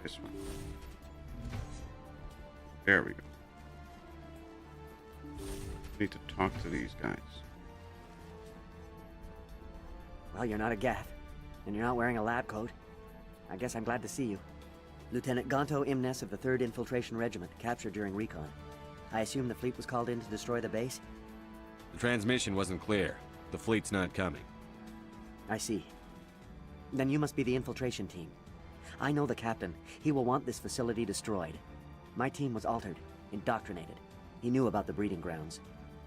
This one. There we go. Need to talk to these guys. Well, you're not a Geth, and you're not wearing a lab coat. I guess I'm glad to see you. Lieutenant Gonto Imnes of the 3rd Infiltration Regiment, captured during recon. I assume the fleet was called in to destroy the base? The transmission wasn't clear. The fleet's not coming. I see. Then you must be the infiltration team. I know the captain. He will want this facility destroyed. My team was altered, indoctrinated. He knew about the breeding grounds.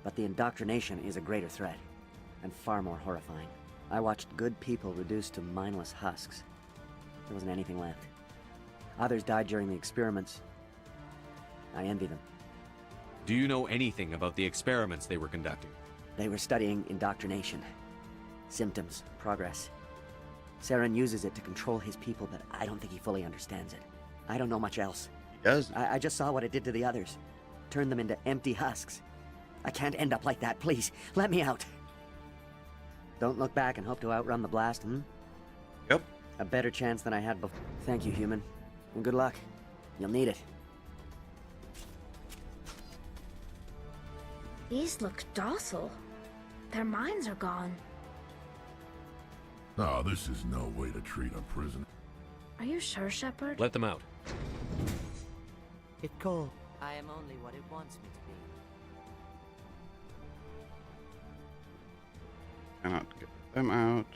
But the indoctrination is a greater threat, and far more horrifying. I watched good people reduced to mindless husks. There wasn't anything left. Others died during the experiments. I envy them. Do you know anything about the experiments they were conducting? They were studying indoctrination. Symptoms, progress. Saren uses it to control his people, but I don't think he fully understands it. I don't know much else. He does. I just saw what it did to the others. Turned them into empty husks. I can't end up like that, please. Let me out. Don't look back and hope to outrun the blast, Yep. A better chance than I had before. Thank you, human. And good luck. You'll need it. These look docile. Their minds are gone. No, this is no way to treat a prisoner. Are you sure, Shepard? Let them out. It's cold. I am only what it wants me to be. Cannot get them out.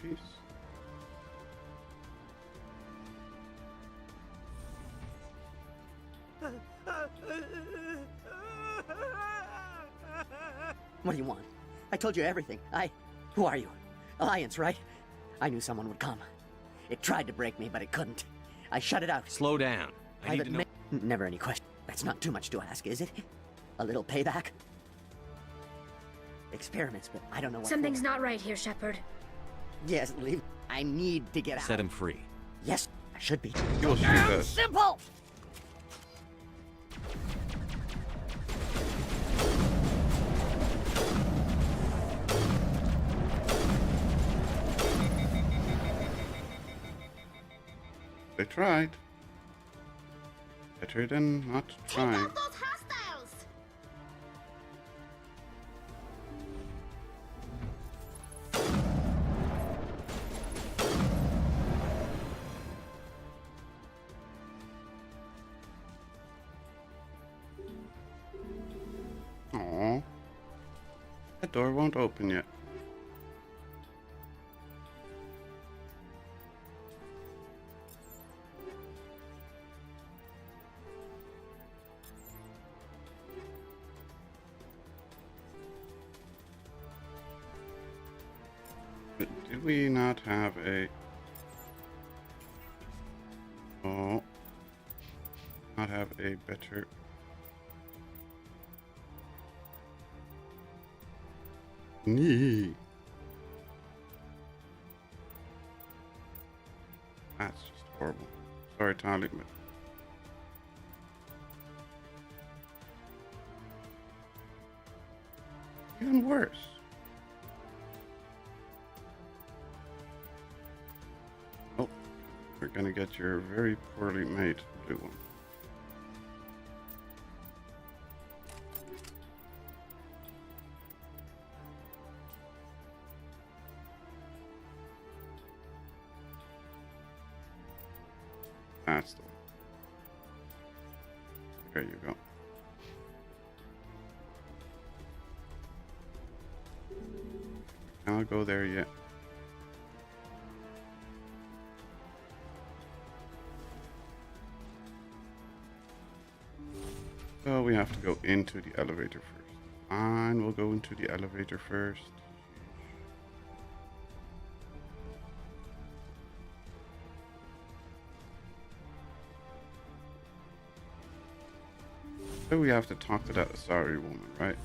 Peace. What do you want? I told you everything. Who are you? Alliance, right? I knew someone would come. It tried to break me, but it couldn't. I shut it out. Slow down. I need to know. Never any question. That's not too much to ask, is it? A little payback? Experiments, but I don't know what. Something's not right here, Shepard. Yes, leave. I need to get out. Set him free. Yes, I should be. You'll shoot us. Simple! They tried. Better than not trying. Take out those hostiles! Aww. That door won't open yet. Did we not have a... Oh. not have a better... knee. That's just horrible. Sorry, Tali, but... even worse. Oh, we're gonna get your very poorly made blue one. That's the one. There you go. Cannot go there yet. So we have to go into the elevator first. And we'll go into the elevator first. So we have to talk to that Asari woman, right?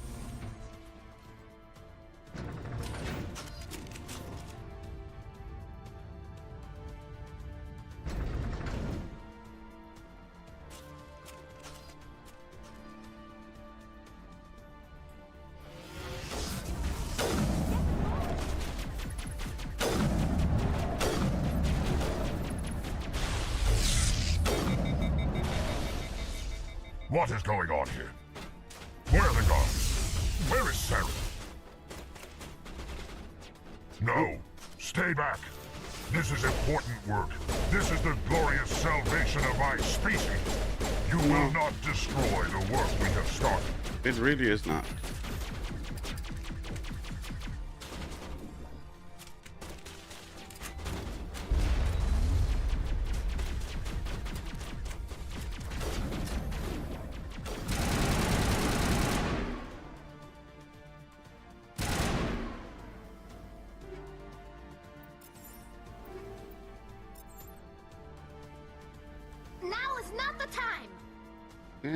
What is going on here? Where are the guards? Where is Saren? No, stay back. This is important work. This is the glorious salvation of my species. You will not destroy the work we have started. It really is not.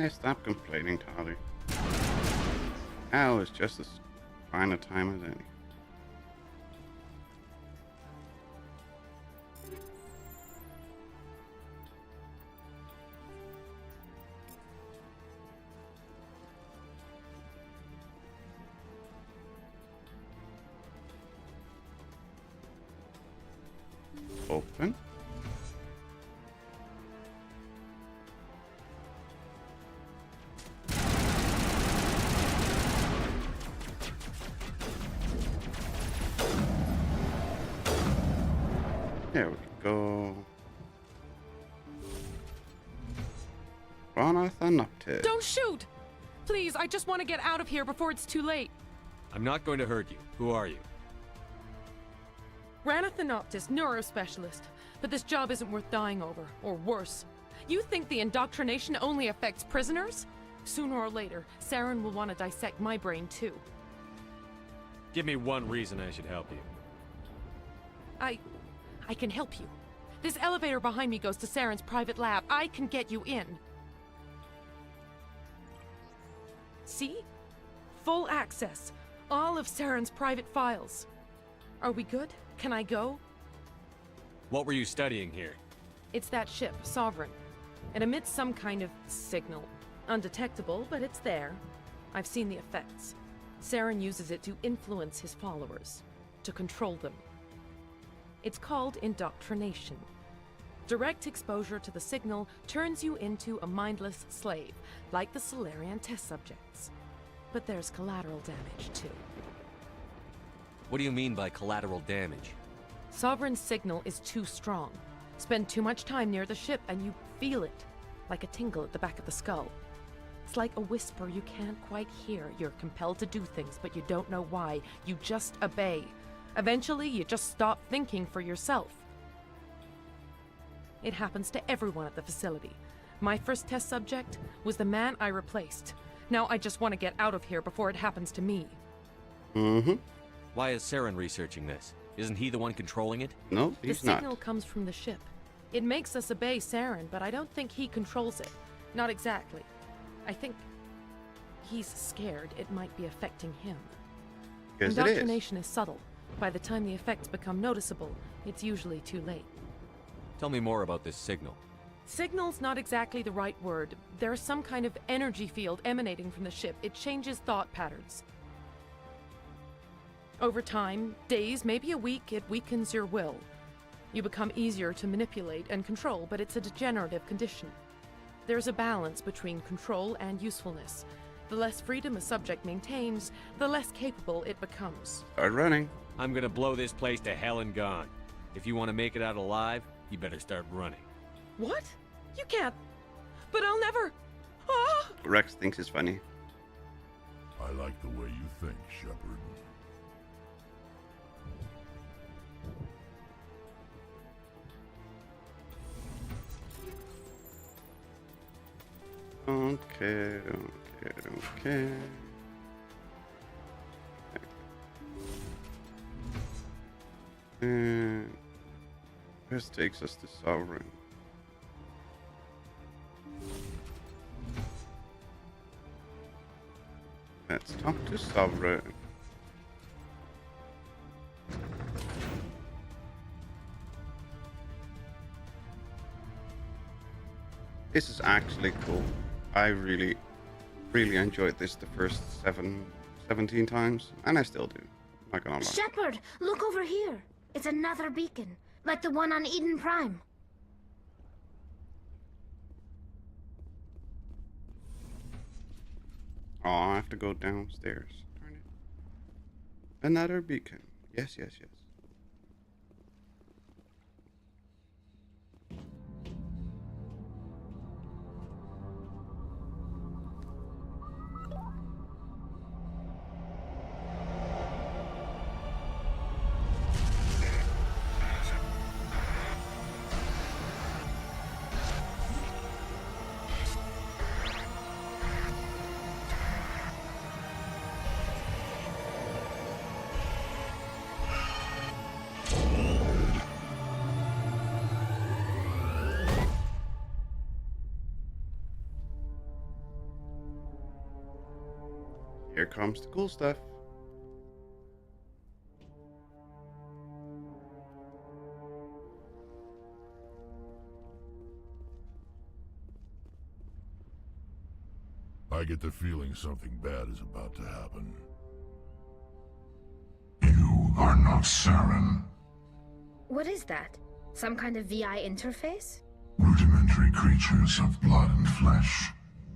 Stop complaining, Tali. Now is just as fine a time as any. Open. There we go. Ranathanoptis. Don't shoot! Please, I just want to get out of here before it's too late. I'm not going to hurt you. Who are you? Ranathanoptis, neurospecialist. But this job isn't worth dying over, or worse. You think the indoctrination only affects prisoners? Sooner or later, Saren will want to dissect my brain too. Give me one reason I should help you. I can help you. This elevator behind me goes to Saren's private lab. I can get you in. See? Full access. All of Saren's private files. Are we good? Can I go? What were you studying here? It's that ship, Sovereign. It emits some kind of signal. Undetectable, but it's there. I've seen the effects. Saren uses it to influence his followers. To control them. It's called indoctrination. Direct exposure to the signal turns you into a mindless slave, like the Salarian test subjects. But there's collateral damage, too. What do you mean by collateral damage? Sovereign's signal is too strong. Spend too much time near the ship and you feel it, like a tingle at the back of the skull. It's like a whisper you can't quite hear. You're compelled to do things, but you don't know why. You just obey. Eventually, you just stop thinking for yourself. It happens to everyone at the facility. My first test subject was the man I replaced. Now I just want to get out of here before it happens to me. Mm-hmm. Why is Saren researching this? Isn't he the one controlling it? No, he's not. The signal comes from the ship. It makes us obey Saren, but I don't think he controls it. Not exactly. I think he's scared it might be affecting him. Yes, it is. Indoctrination is subtle. By the time the effects become noticeable, it's usually too late. Tell me more about this signal. Signal's not exactly the right word. There's some kind of energy field emanating from the ship. It changes thought patterns. Over time, days, maybe a week, it weakens your will. You become easier to manipulate and control, but it's a degenerative condition. There's a balance between control and usefulness. The less freedom a subject maintains, the less capable it becomes. Start running. I'm gonna blow this place to hell and gone. If you want to make it out alive, you better start running. What? You can't. But I'll never. Ah! Rex thinks it's funny. I like the way you think, Shepard. Okay. And this takes us to Sovereign. Let's talk to Sovereign. This is actually cool. I really enjoyed this the first 17 times, and I still do. Not gonna lie. Shepard, look over here. It's another beacon, like the one on Eden Prime. Oh, I have to go downstairs. Darn it. Another beacon. Yes. Here comes the cool stuff. I get the feeling something bad is about to happen. You are not Saren. What is that? Some kind of VI interface? Rudimentary creatures of blood and flesh.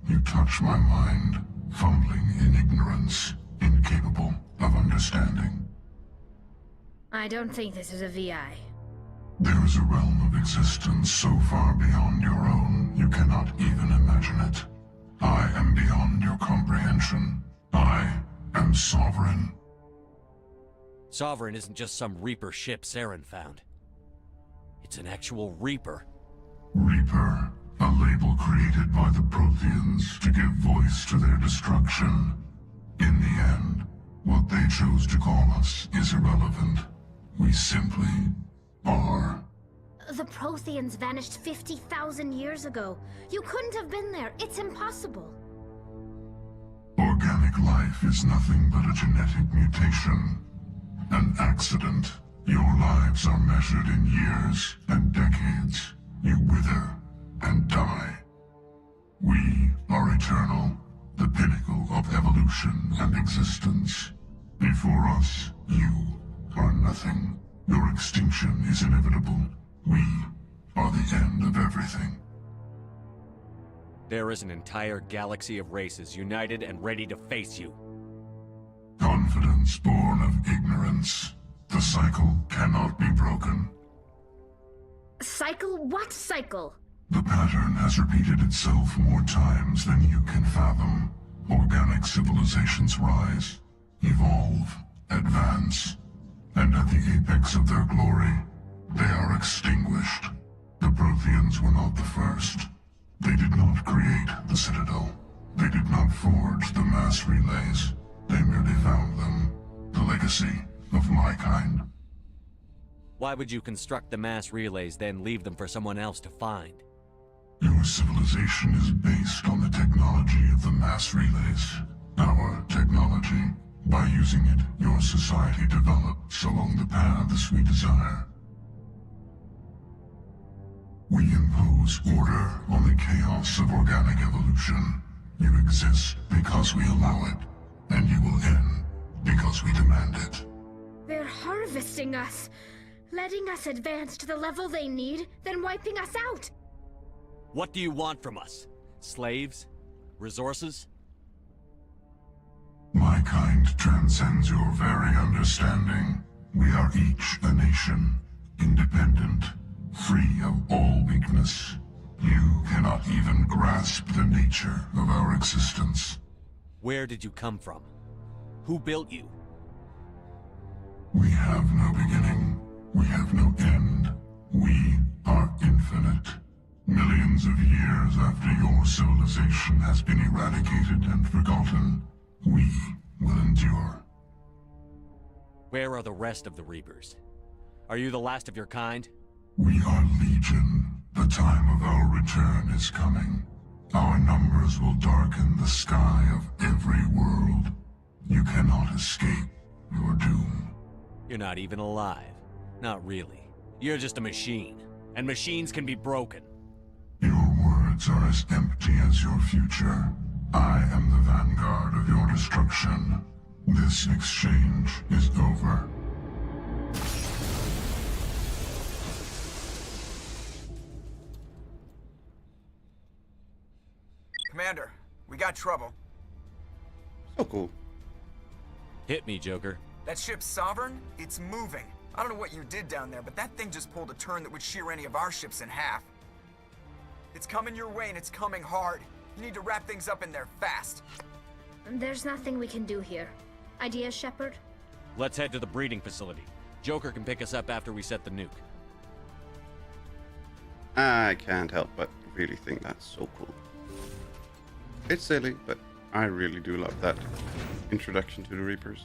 You touch my mind, fumbling in ignorance, incapable of understanding. I don't think this is a VI. There is a realm of existence so far beyond your own, you cannot even imagine it. I am beyond your comprehension. I am Sovereign. Sovereign isn't just some Reaper ship Saren found. It's an actual Reaper. Reaper, a label created by the Protheans to give voice to their destruction. In the end, what they chose to call us is irrelevant. We simply are. The Protheans vanished 50,000 years ago. You couldn't have been there. It's impossible. Organic life is nothing but a genetic mutation. An accident. Your lives are measured in years and decades. You wither and die. We are eternal, the pinnacle of evolution and existence. Before us, you are nothing. Your extinction is inevitable. We are the end of everything. There is an entire galaxy of races united and ready to face you. Confidence born of ignorance. The cycle cannot be broken. Cycle? What cycle? The pattern has repeated itself more times than you can fathom. Organic civilizations rise, evolve, advance, and at the apex of their glory, they are extinguished. The Protheans were not the first. They did not create the Citadel. They did not forge the mass relays. They merely found them. The legacy of my kind. Why would you construct the mass relays, then leave them for someone else to find? Your civilization is based on the technology of the mass relays. Our technology. By using it, your society develops along the paths we desire. We impose order on the chaos of organic evolution. You exist because we allow it, and you will end because we demand it. They're harvesting us, letting us advance to the level they need, then wiping us out. What do you want from us? Slaves? Resources? My kind transcends your very understanding. We are each a nation, independent, free of all weakness. You cannot even grasp the nature of our existence. Where did you come from? Who built you? We have no beginning. We have no end. We are infinite. Millions of years after your civilization has been eradicated and forgotten, we will endure. Where are the rest of the Reapers? Are you the last of your kind? We are Legion. The time of our return is coming. Our numbers will darken the sky of every world. You cannot escape your doom. You're not even alive. Not really. You're just a machine. And machines can be broken. Your words are as empty as your future. I am the vanguard of your destruction. This exchange is over. Commander, we got trouble. So cool. Hit me, Joker. That ship's Sovereign? It's moving. I don't know what you did down there, but that thing just pulled a turn that would shear any of our ships in half. It's coming your way, and it's coming hard. You need to wrap things up in there fast. There's nothing we can do here. Ideas, Shepard? Let's head to the breeding facility. Joker can pick us up after we set the nuke. I can't help but really think that's so cool. It's silly, but I really do love that introduction to the Reapers.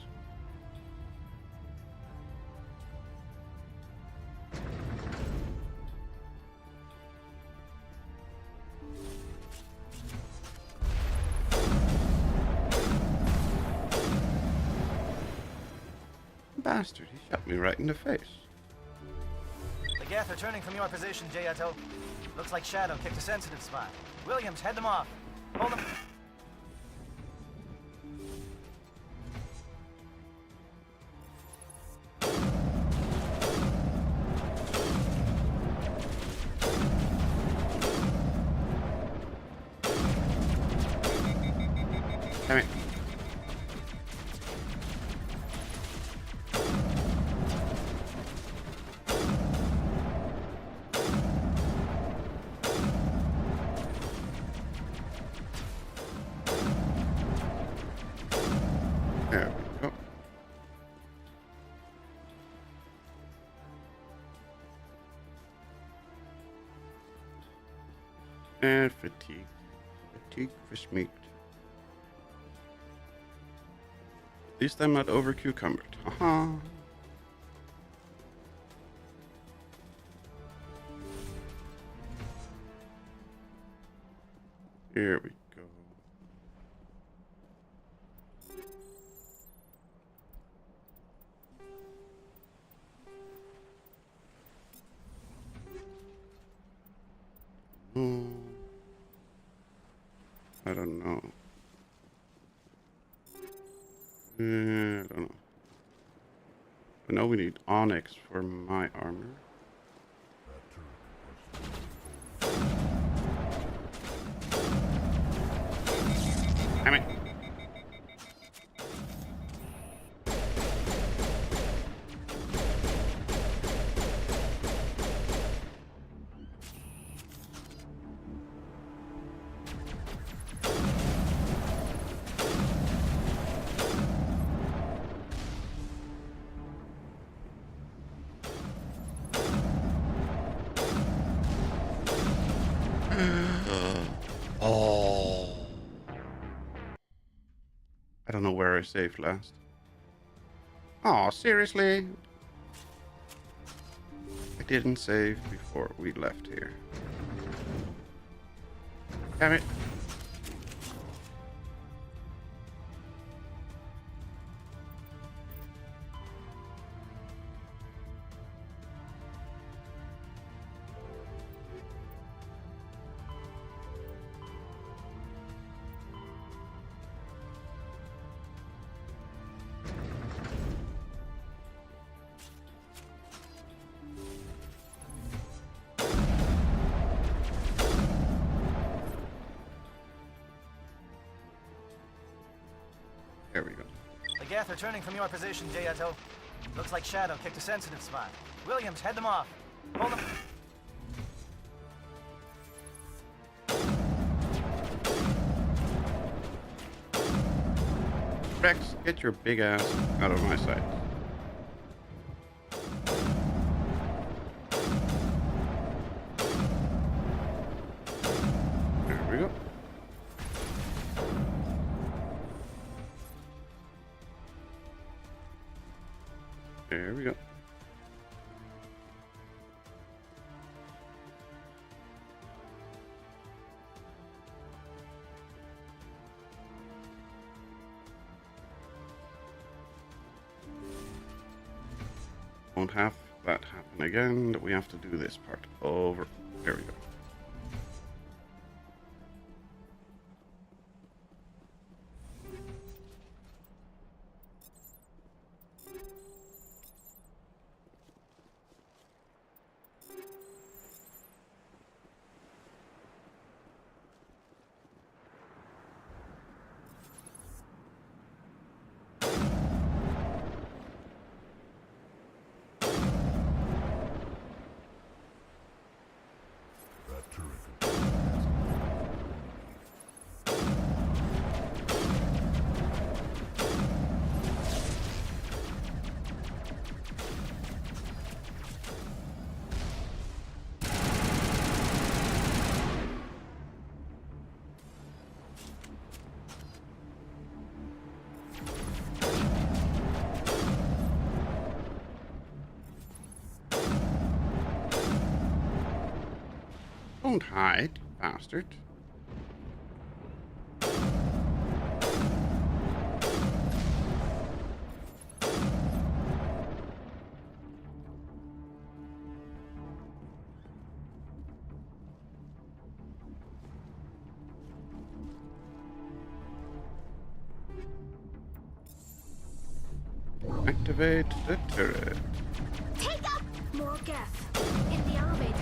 Bastard, he shot me right in the face. The Geth are turning from your position, Jayato. Looks like Shadow kicked a sensitive spot. Williams, head them off. Hold them. Damn it. There we go. And fatigue. Fatigue fish meat. At least I'm not over cucumbered. Haha. Here we go. I don't know. I don't know. I know we need onyx for my armor. Damn it. Oh. I don't know where I saved last. Oh, seriously? I didn't save before we left here. Damn it. There we go. The Geth are turning from your position, Jayato. Looks like Shadow kicked a sensitive spot. Williams, head them off. Hold them. Rex, get your big ass out of my sight. There we go. There we go. Won't have that happen again, that we have to do this part over. There we go. Don't hide, you bastard. Activate the turret. Take up! More Geth. In the elevator.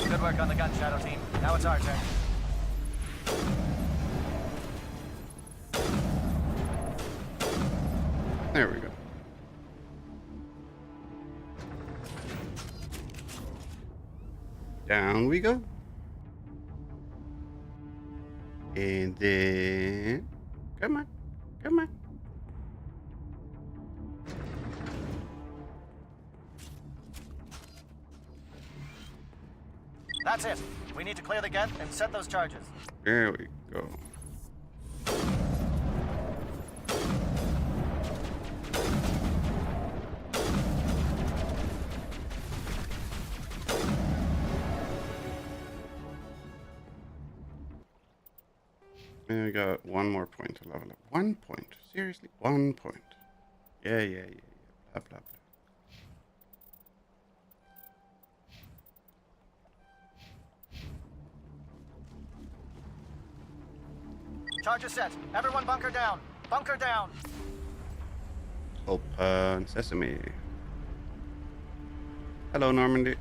Good work on the gun, Shadow Team. Now it's our turn. There we go. Down we go. And then... Come on. Come on. That's it. We need to clear the Geth and set those charges. There we go. And we got one more point to level up. 1 point. Seriously? 1 point. Yeah. Blah, blah, blah. Charges set. Everyone bunker down. Bunker down. Open sesame. Hello, Normandy.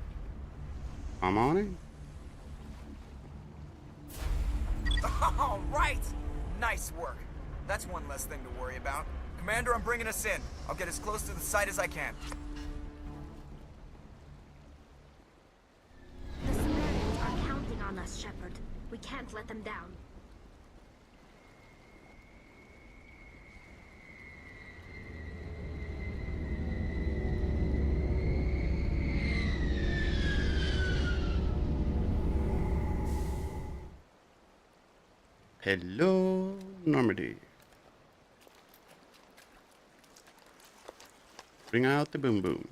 Come on in. All right! Nice work. That's one less thing to worry about. Commander, I'm bringing us in. I'll get as close to the site as I can. The Samaritans are counting on us, Shepard. We can't let them down. Hello, Normandy. Bring out the boom boom.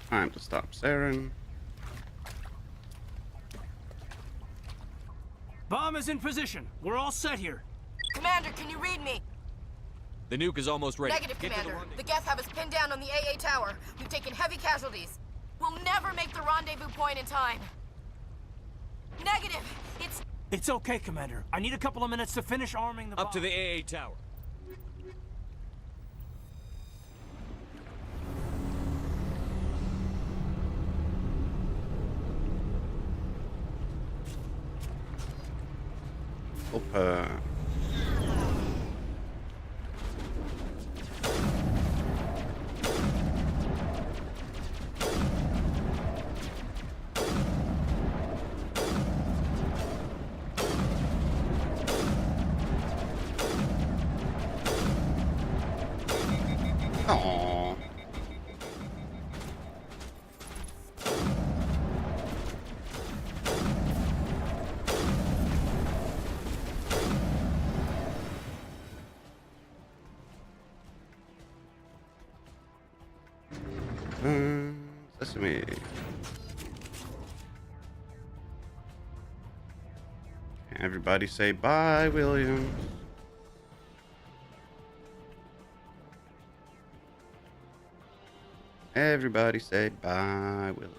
Time to stop Saren. Bomb is in position. We're all set here. Commander, can you read me? The nuke is almost ready. Negative, Get to the Commander. rendezvous. The Geth have us pinned down on the AA tower. We've taken heavy casualties. We'll never make the rendezvous point in time. Negative! It's okay, Commander. I need a couple of minutes to finish arming the bomb. Up to the AA tower. Opa. Aww. Sesame. Everybody say bye, Williams. Everybody say bye, Williams.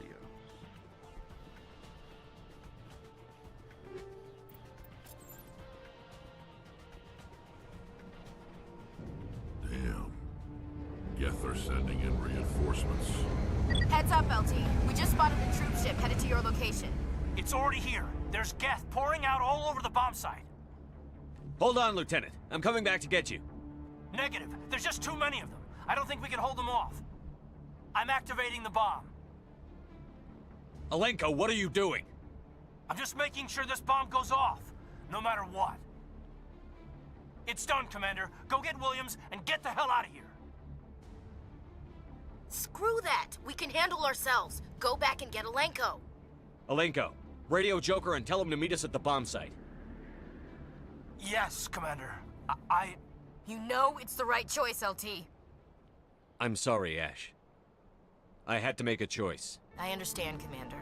Damn. Geth are sending in reinforcements. Heads up, LT. We just spotted a troop ship headed to your location. It's already here. There's Geth pouring out all over the bomb site. Hold on, Lieutenant. I'm coming back to get you. Negative. There's just too many of them. I don't think we can hold them off. I'm activating the bomb. Alenko, what are you doing? I'm just making sure this bomb goes off, no matter what. It's done, Commander. Go get Williams and get the hell out of here. Screw that! We can handle ourselves. Go back and get Alenko. Alenko, radio Joker and tell him to meet us at the bomb site. Yes, Commander. You know it's the right choice, LT. I'm sorry, Ash. I had to make a choice. I understand, Commander.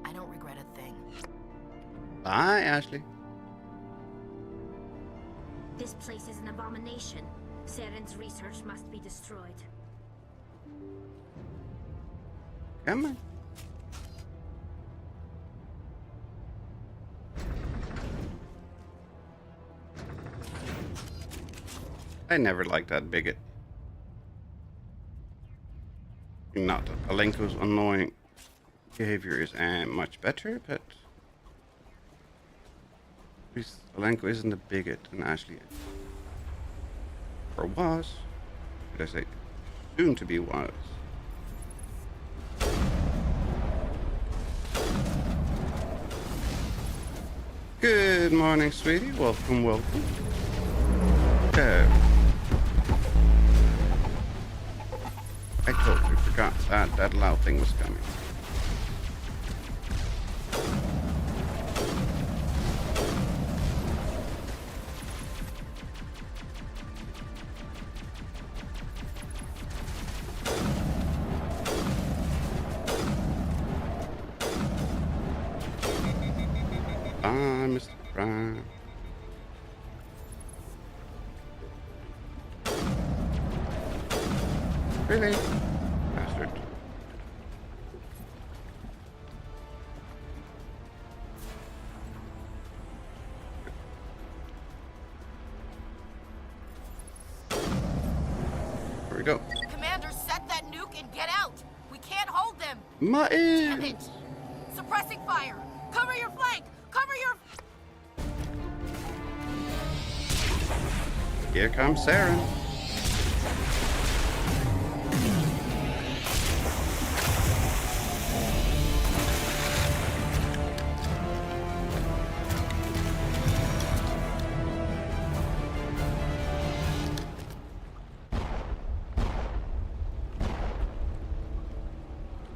I don't regret a thing. Bye, Ashley. This place is an abomination. Saren's research must be destroyed. Come on. I never liked that bigot. Not that Alenko's annoying behavior is much better, but at least Alenko isn't a bigot and Ashley is. Or was. Should I say soon to be was. Good morning, sweetie. Welcome, welcome. Okay. I totally forgot that loud thing was coming. Ah, Mr. Brown. Really? Bastard. Here we go. Commander, set that nuke and get out! We can't hold them! My Damn it! Suppressing fire! Cover your flank! Cover your... Here comes Saren.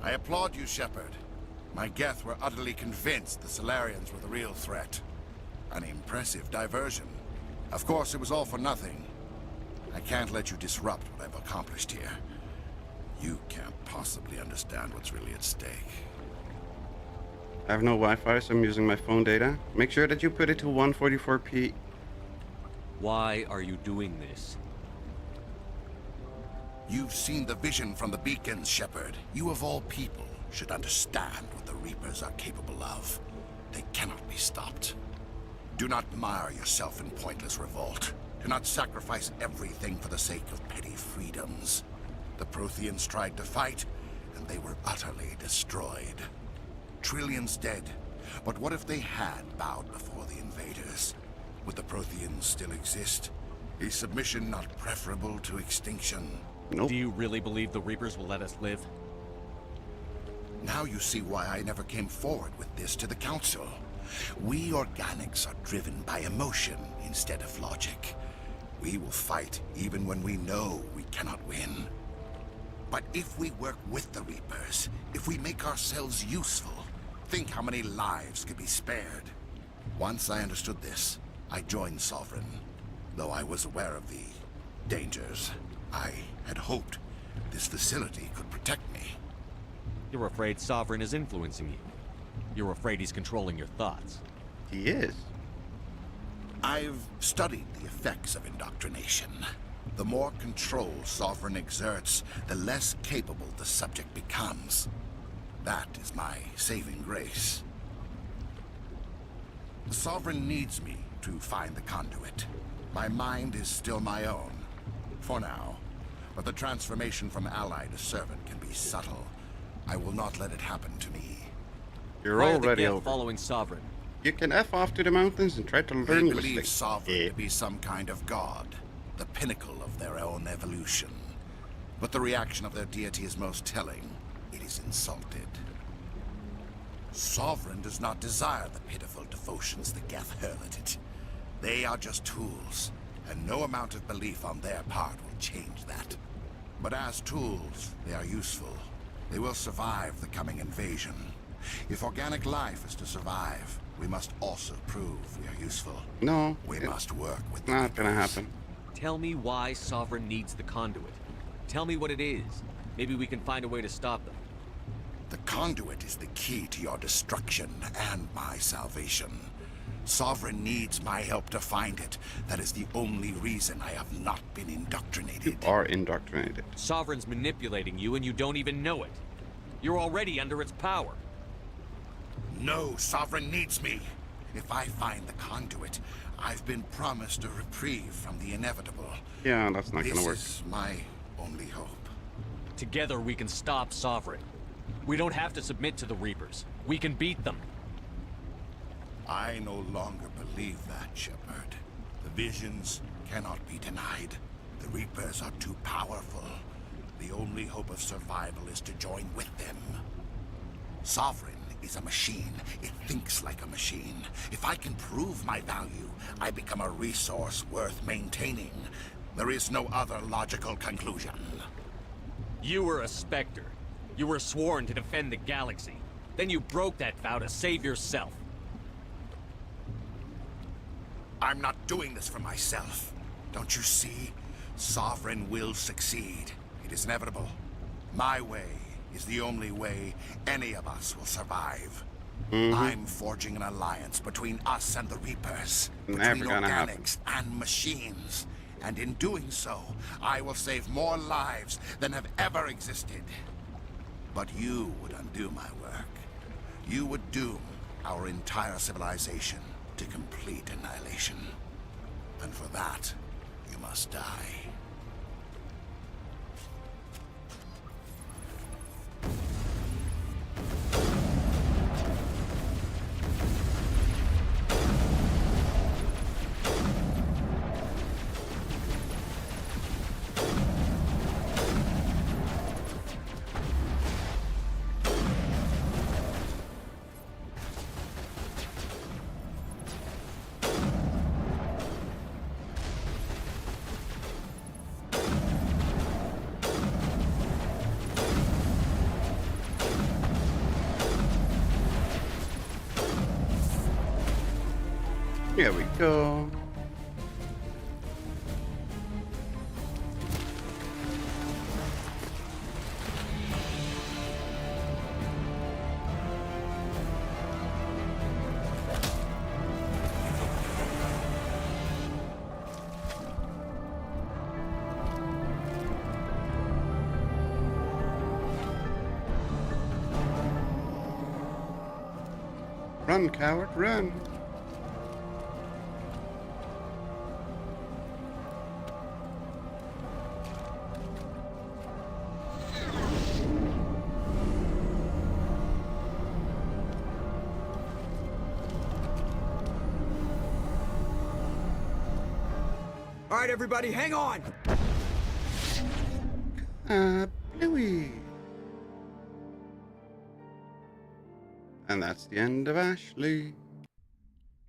I applaud you, Shepard. My Geth were utterly convinced the Salarians were the real threat. An impressive diversion. Of course, it was all for nothing. I can't let you disrupt what I've accomplished here. You can't possibly understand what's really at stake. I have no Wi-Fi, so I'm using my phone data. Make sure that you put it to 144p. Why are you doing this? You've seen the vision from the beacons, Shepard. You of all people should understand what the Reapers are capable of. They cannot be stopped. Do not mire yourself in pointless revolt. Do not sacrifice everything for the sake of petty freedoms. The Protheans tried to fight, and they were utterly destroyed. Trillions dead, but what if they had bowed before the invaders? Would the Protheans still exist? Is submission not preferable to extinction? Nope. Do you really believe the Reapers will let us live? Now you see why I never came forward with this to the Council. We organics are driven by emotion instead of logic. We will fight even when we know we cannot win. But if we work with the Reapers, if we make ourselves useful, think how many lives could be spared. Once I understood this, I joined Sovereign. Though I was aware of the dangers, I had hoped this facility could protect me. You're afraid Sovereign is influencing you. You're afraid he's controlling your thoughts. He is. I've studied the effects of indoctrination. The more control Sovereign exerts, the less capable the subject becomes. That is my saving grace. The Sovereign needs me to find the conduit. My mind is still my own, for now. But the transformation from ally to servant can be subtle. I will not let it happen to me. You're already over. Following Sovereign. You can F off to the mountains and try to learn They the believe mistake. Sovereign to be some kind of god, the pinnacle of their own evolution. But the reaction of their deity is most telling. It is insulted. Sovereign does not desire the pitiful devotions the Geth hurl at it. They are just tools, and no amount of belief on their part will change that. But as tools, they are useful. They will survive the coming invasion. If organic life is to survive, we must also prove we are useful. No. We must work with the Not gonna happen. Tell me why Sovereign needs the conduit. Tell me what it is. Maybe we can find a way to stop them. The conduit is the key to your destruction and my salvation. Sovereign needs my help to find it. That is the only reason I have not been indoctrinated. You are indoctrinated. Sovereign's manipulating you and you don't even know it. You're already under its power. No, Sovereign needs me. If I find the conduit, I've been promised a reprieve from the inevitable. Yeah, that's not gonna work. This is my only hope. Together we can stop Sovereign. We don't have to submit to the Reapers. We can beat them. I no longer believe that, Shepard. The visions cannot be denied. The Reapers are too powerful. The only hope of survival is to join with them. Sovereign is a machine. It thinks like a machine. If I can prove my value, I become a resource worth maintaining. There is no other logical conclusion. You were a Spectre. You were sworn to defend the galaxy. Then you broke that vow to save yourself. I'm not doing this for myself. Don't you see? Sovereign will succeed. It is inevitable. My way is the only way any of us will survive. I'm forging an alliance between us and the Reapers. Between organics and machines. And in doing so, I will save more lives than have ever existed. But you would undo my work. You would doom our entire civilization to complete annihilation. And for that, you must die. Here we go. Run, coward, run! All right, everybody, hang on! Bluey! And that's the end of Ashley.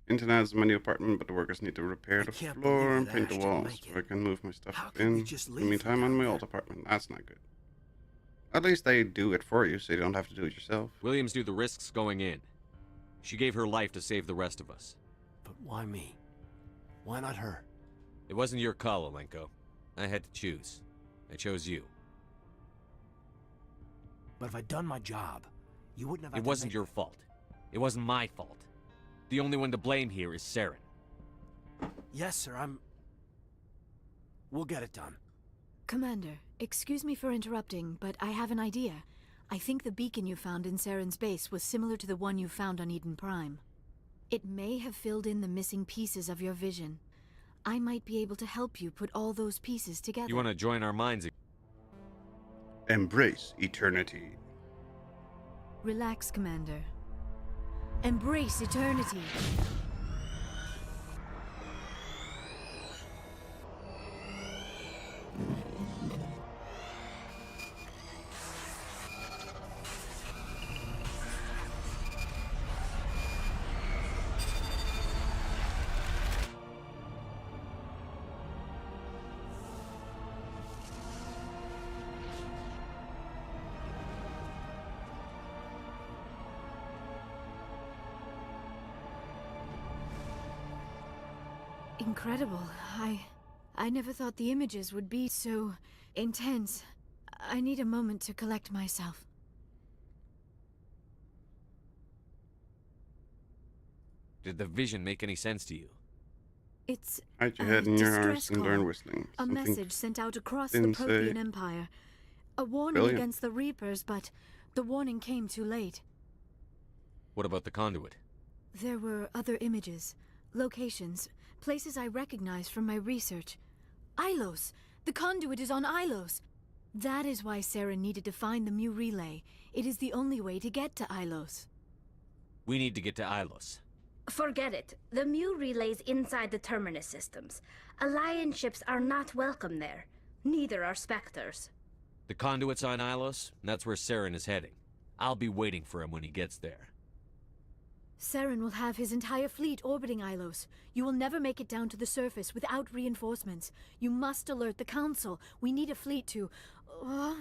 Internet is my new apartment, but the workers need to repair the floor and paint the walls so I can move my stuff in. In the meantime, I'm in my old apartment. That's not good. At least they do it for you, so you don't have to do it yourself. Williams knew the risks going in. She gave her life to save the rest of us. But why me? Why not her? It wasn't your call, Alenko. I had to choose. I chose you. But if I'd done my job, you wouldn't have... It wasn't your fault. It wasn't my fault. The only one to blame here is Saren. Yes, sir, We'll get it done. Commander, excuse me for interrupting, but I have an idea. I think the beacon you found in Saren's base was similar to the one you found on Eden Prime. It may have filled in the missing pieces of your vision. I might be able to help you put all those pieces together. You want to join our minds? Embrace eternity. Relax, Commander. Embrace eternity. Incredible. I never thought the images would be so intense. I need a moment to collect myself. Did the vision make any sense to you? It's hide your head in your arse and call. learn whistling. A message sent out across the didn't say- Prothean Empire. A warning Brilliant. against the Reapers, but the warning came too late. What about the conduit? There were other images, locations, places I recognized from my research. Ilos! The conduit is on Ilos! That is why Saren needed to find the Mu relay. It is the only way to get to Ilos. We need to get to Ilos. Forget it. The Mu relay's inside the Terminus systems. Alliance ships are not welcome there. Neither are Spectres. The conduit's on Ilos, and that's where Saren is heading. I'll be waiting for him when he gets there. Saren will have his entire fleet orbiting Ilos. You will never make it down to the surface without reinforcements. You must alert the Council. We need a fleet to... I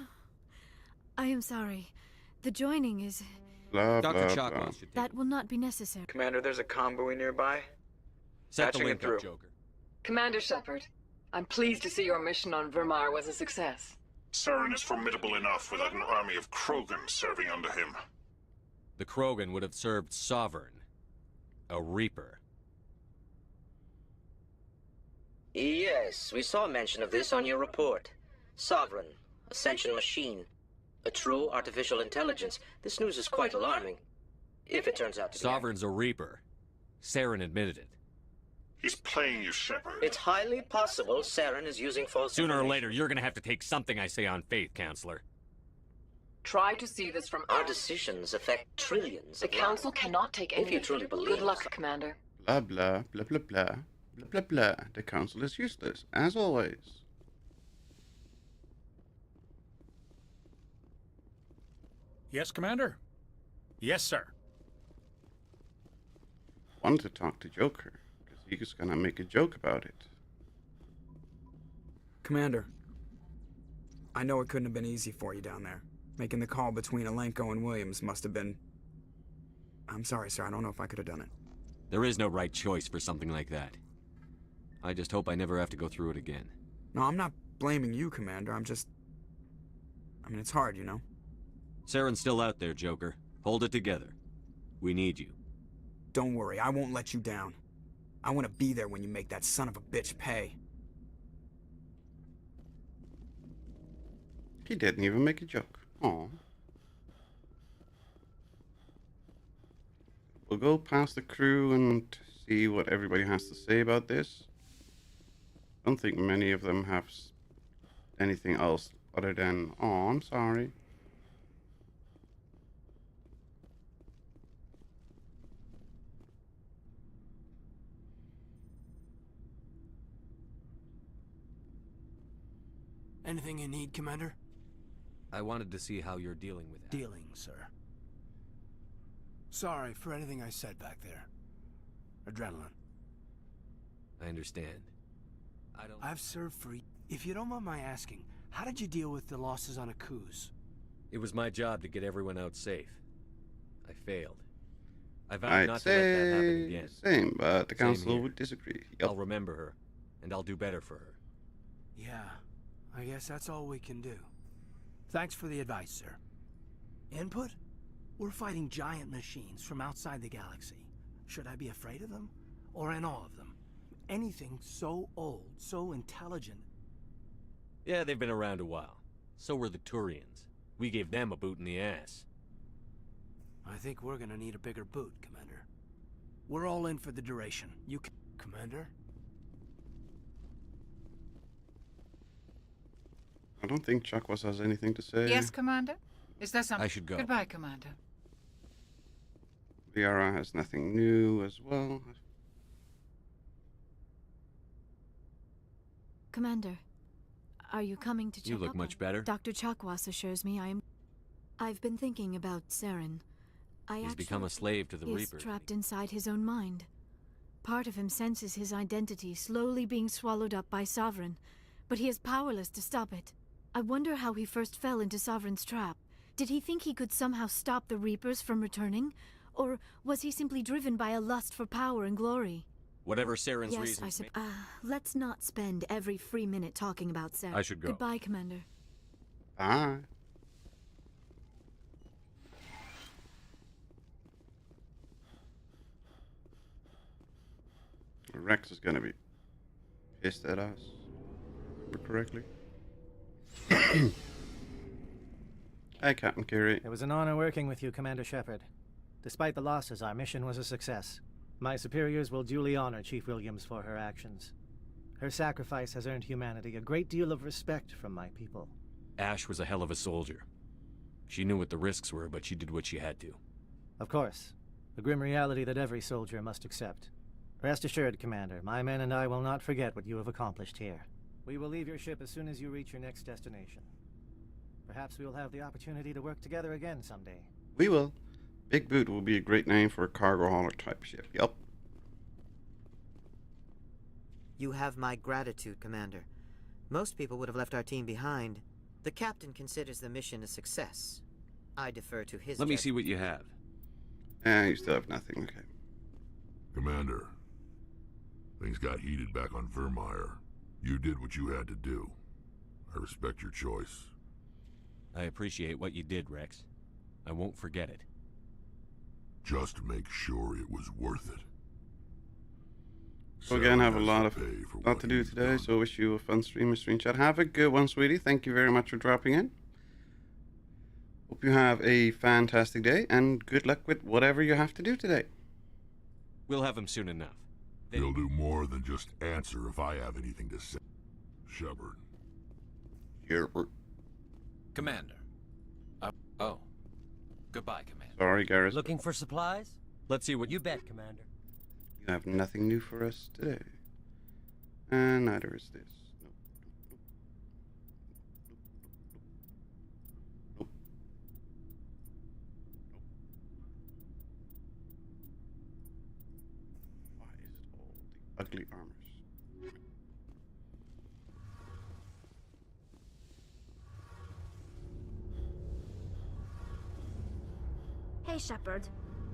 am sorry. The joining is... Blah, Dr. blah, Chakwas blah. should take That will not be necessary. Commander, there's a convoy nearby. Set the Patching it link through. up, Joker. Commander Shepard, I'm pleased to see your mission on Vermar was a success. Saren is formidable enough without an army of Krogan serving under him. The Krogan would have served Sovereign. A Reaper. Yes, we saw mention of this on your report. Sovereign, Ascension machine, a true artificial intelligence. This news is quite alarming. If it turns out to be... Sovereign's a Reaper. Saren admitted it. He's playing you, Shepard. It's highly possible Saren is using false Sooner or information. later, you're gonna have to take something I say on faith, Counselor. Try to see this from Our decisions affect trillions The of Council lives. cannot take If any... you truly believe... Good luck, Commander. Blah, blah, blah, blah, blah, blah, blah, blah. The Council is useless, as always. Yes, Commander? Yes, sir. Want to talk to Joker, because he's gonna make a joke about it. Commander, I know it couldn't have been easy for you down there. Making the call between Alenko and Williams must have been... I'm sorry, sir. I don't know if I could have done it. There is no right choice for something like that. I just hope I never have to go through it again. No, I'm not blaming you, Commander. I mean, it's hard, you know? Saren's still out there, Joker. Hold it together. We need you. Don't worry, I won't let you down. I want to be there when you make that son of a bitch pay. He didn't even make a joke. Aw. We'll go past the crew and see what everybody has to say about this. I don't think many of them have anything else other than, oh, I'm sorry. Anything you need, Commander? I wanted to see how you're dealing with that. Dealing, sir. Sorry for anything I said back there. Adrenaline. I understand. I've served for... If you don't mind my asking, how did you deal with the losses on Akuz? It was my job to get everyone out safe. I failed. I vowed I'd not to let that happen say again. same, but the Same council here. would disagree. Yep. I'll remember her, and I'll do better for her. Yeah, I guess that's all we can do. Thanks for the advice, sir. Input? We're fighting giant machines from outside the galaxy. Should I be afraid of them? Or in awe of them? Anything so old, so intelligent. Yeah, they've been around a while. So were the Turians. We gave them a boot in the ass. I think we're gonna need a bigger boot, Commander. We're all in for the duration. You can... Commander? I don't think Chakwas has anything to say. Yes, Commander? Is there something? I should go. Goodbye, Commander. Liara has nothing new as well. Commander, are you coming to check You look up much on- better. Dr. Chakwas assures me I am... I've been thinking about Saren. He's become a slave to the He is Reaper. trapped inside his own mind. Part of him senses his identity slowly being swallowed up by Sovereign, but he is powerless to stop it. I wonder how he first fell into Sovereign's trap. Did he think he could somehow stop the Reapers from returning? Or was he simply driven by a lust for power and glory? Whatever Saren's Yes, reasons. let's not spend every free minute talking about Saren. I should go. Goodbye, Commander. Bye. Rex is gonna be pissed at us. Remember correctly? Hi, Captain Curie. It was an honor working with you, Commander Shepard. Despite the losses, our mission was a success. My superiors will duly honor Chief Williams for her actions. Her sacrifice has earned humanity a great deal of respect from my people. Ash was a hell of a soldier. She knew what the risks were, but she did what she had to. Of course. The grim reality that every soldier must accept. Rest assured, Commander, my men and I will not forget what you have accomplished here. We will leave your ship as soon as you reach your next destination. Perhaps we will have the opportunity to work together again someday. We will. Big Boot will be a great name for a cargo hauler type ship. Yup. You have my gratitude, Commander. Most people would have left our team behind. The captain considers the mission a success. I defer to his Let me judgment. see what you have. You still have nothing. Okay. Commander, things got heated back on Vermeer. You did what you had to do. I respect your choice. I appreciate what you did, Rex. I won't forget it. Just make sure it was worth it. So again, have a Saren lot has of to pay for lot what to do he's today. done. So wish you a fun stream and stream chat. Have a good one, sweetie. Thank you very much for dropping in. Hope you have a fantastic day and good luck with whatever you have to do today. We'll have him soon enough. He'll do more than just answer if I have anything to say. Shepard. Shepard. Commander. Oh. Goodbye, Commander. Sorry, Garrus. Looking for supplies? Let's see what you bet, Commander. You have nothing new for us today. And neither is this. Nope. Why is it all the ugly armors? Hey, Shepard.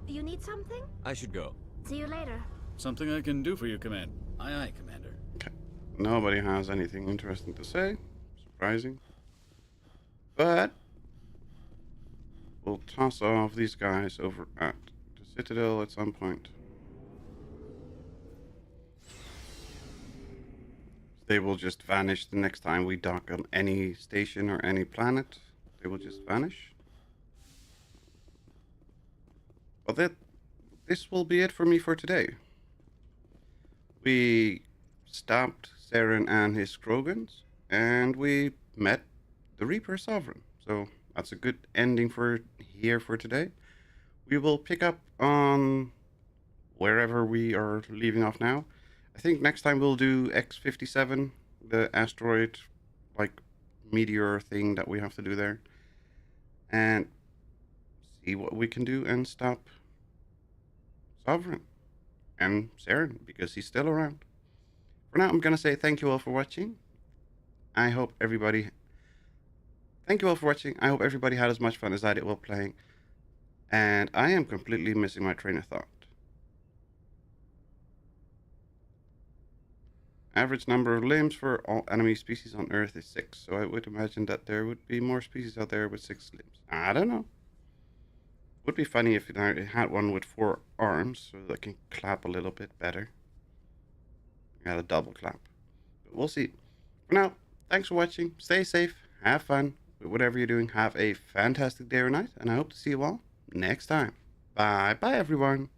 You need something? I should go. See you later. Something I can do for you, Command. Aye, aye, Commander. Okay. Nobody has anything interesting to say. Surprising. But we'll toss off these guys over at the Citadel at some point. They will just vanish the next time we dock on any station or any planet. They will just vanish. Well, this will be it for me for today. We stopped Saren and his Krogans, and we met the Reaper Sovereign. So that's a good ending for here for today. We will pick up on wherever we are leaving off now. I think next time we'll do X-57, the asteroid, like, meteor thing that we have to do there. And see what we can do and stop Sovereign and Saren, because he's still around. For now, I'm going to say thank you all for watching. I hope everybody... Thank you all for watching. I hope everybody had as much fun as I did while playing. And I am completely missing my train of thought. Average number of limbs for all enemy species on Earth is 6. So I would imagine that there would be more species out there with 6 limbs. I don't know. Would be funny if it had one with 4 arms, so that I can clap a little bit better. I got a double clap. But we'll see. For now, thanks for watching. Stay safe. Have fun with whatever you're doing. Have a fantastic day or night. And I hope to see you all next time. Bye. Bye, everyone.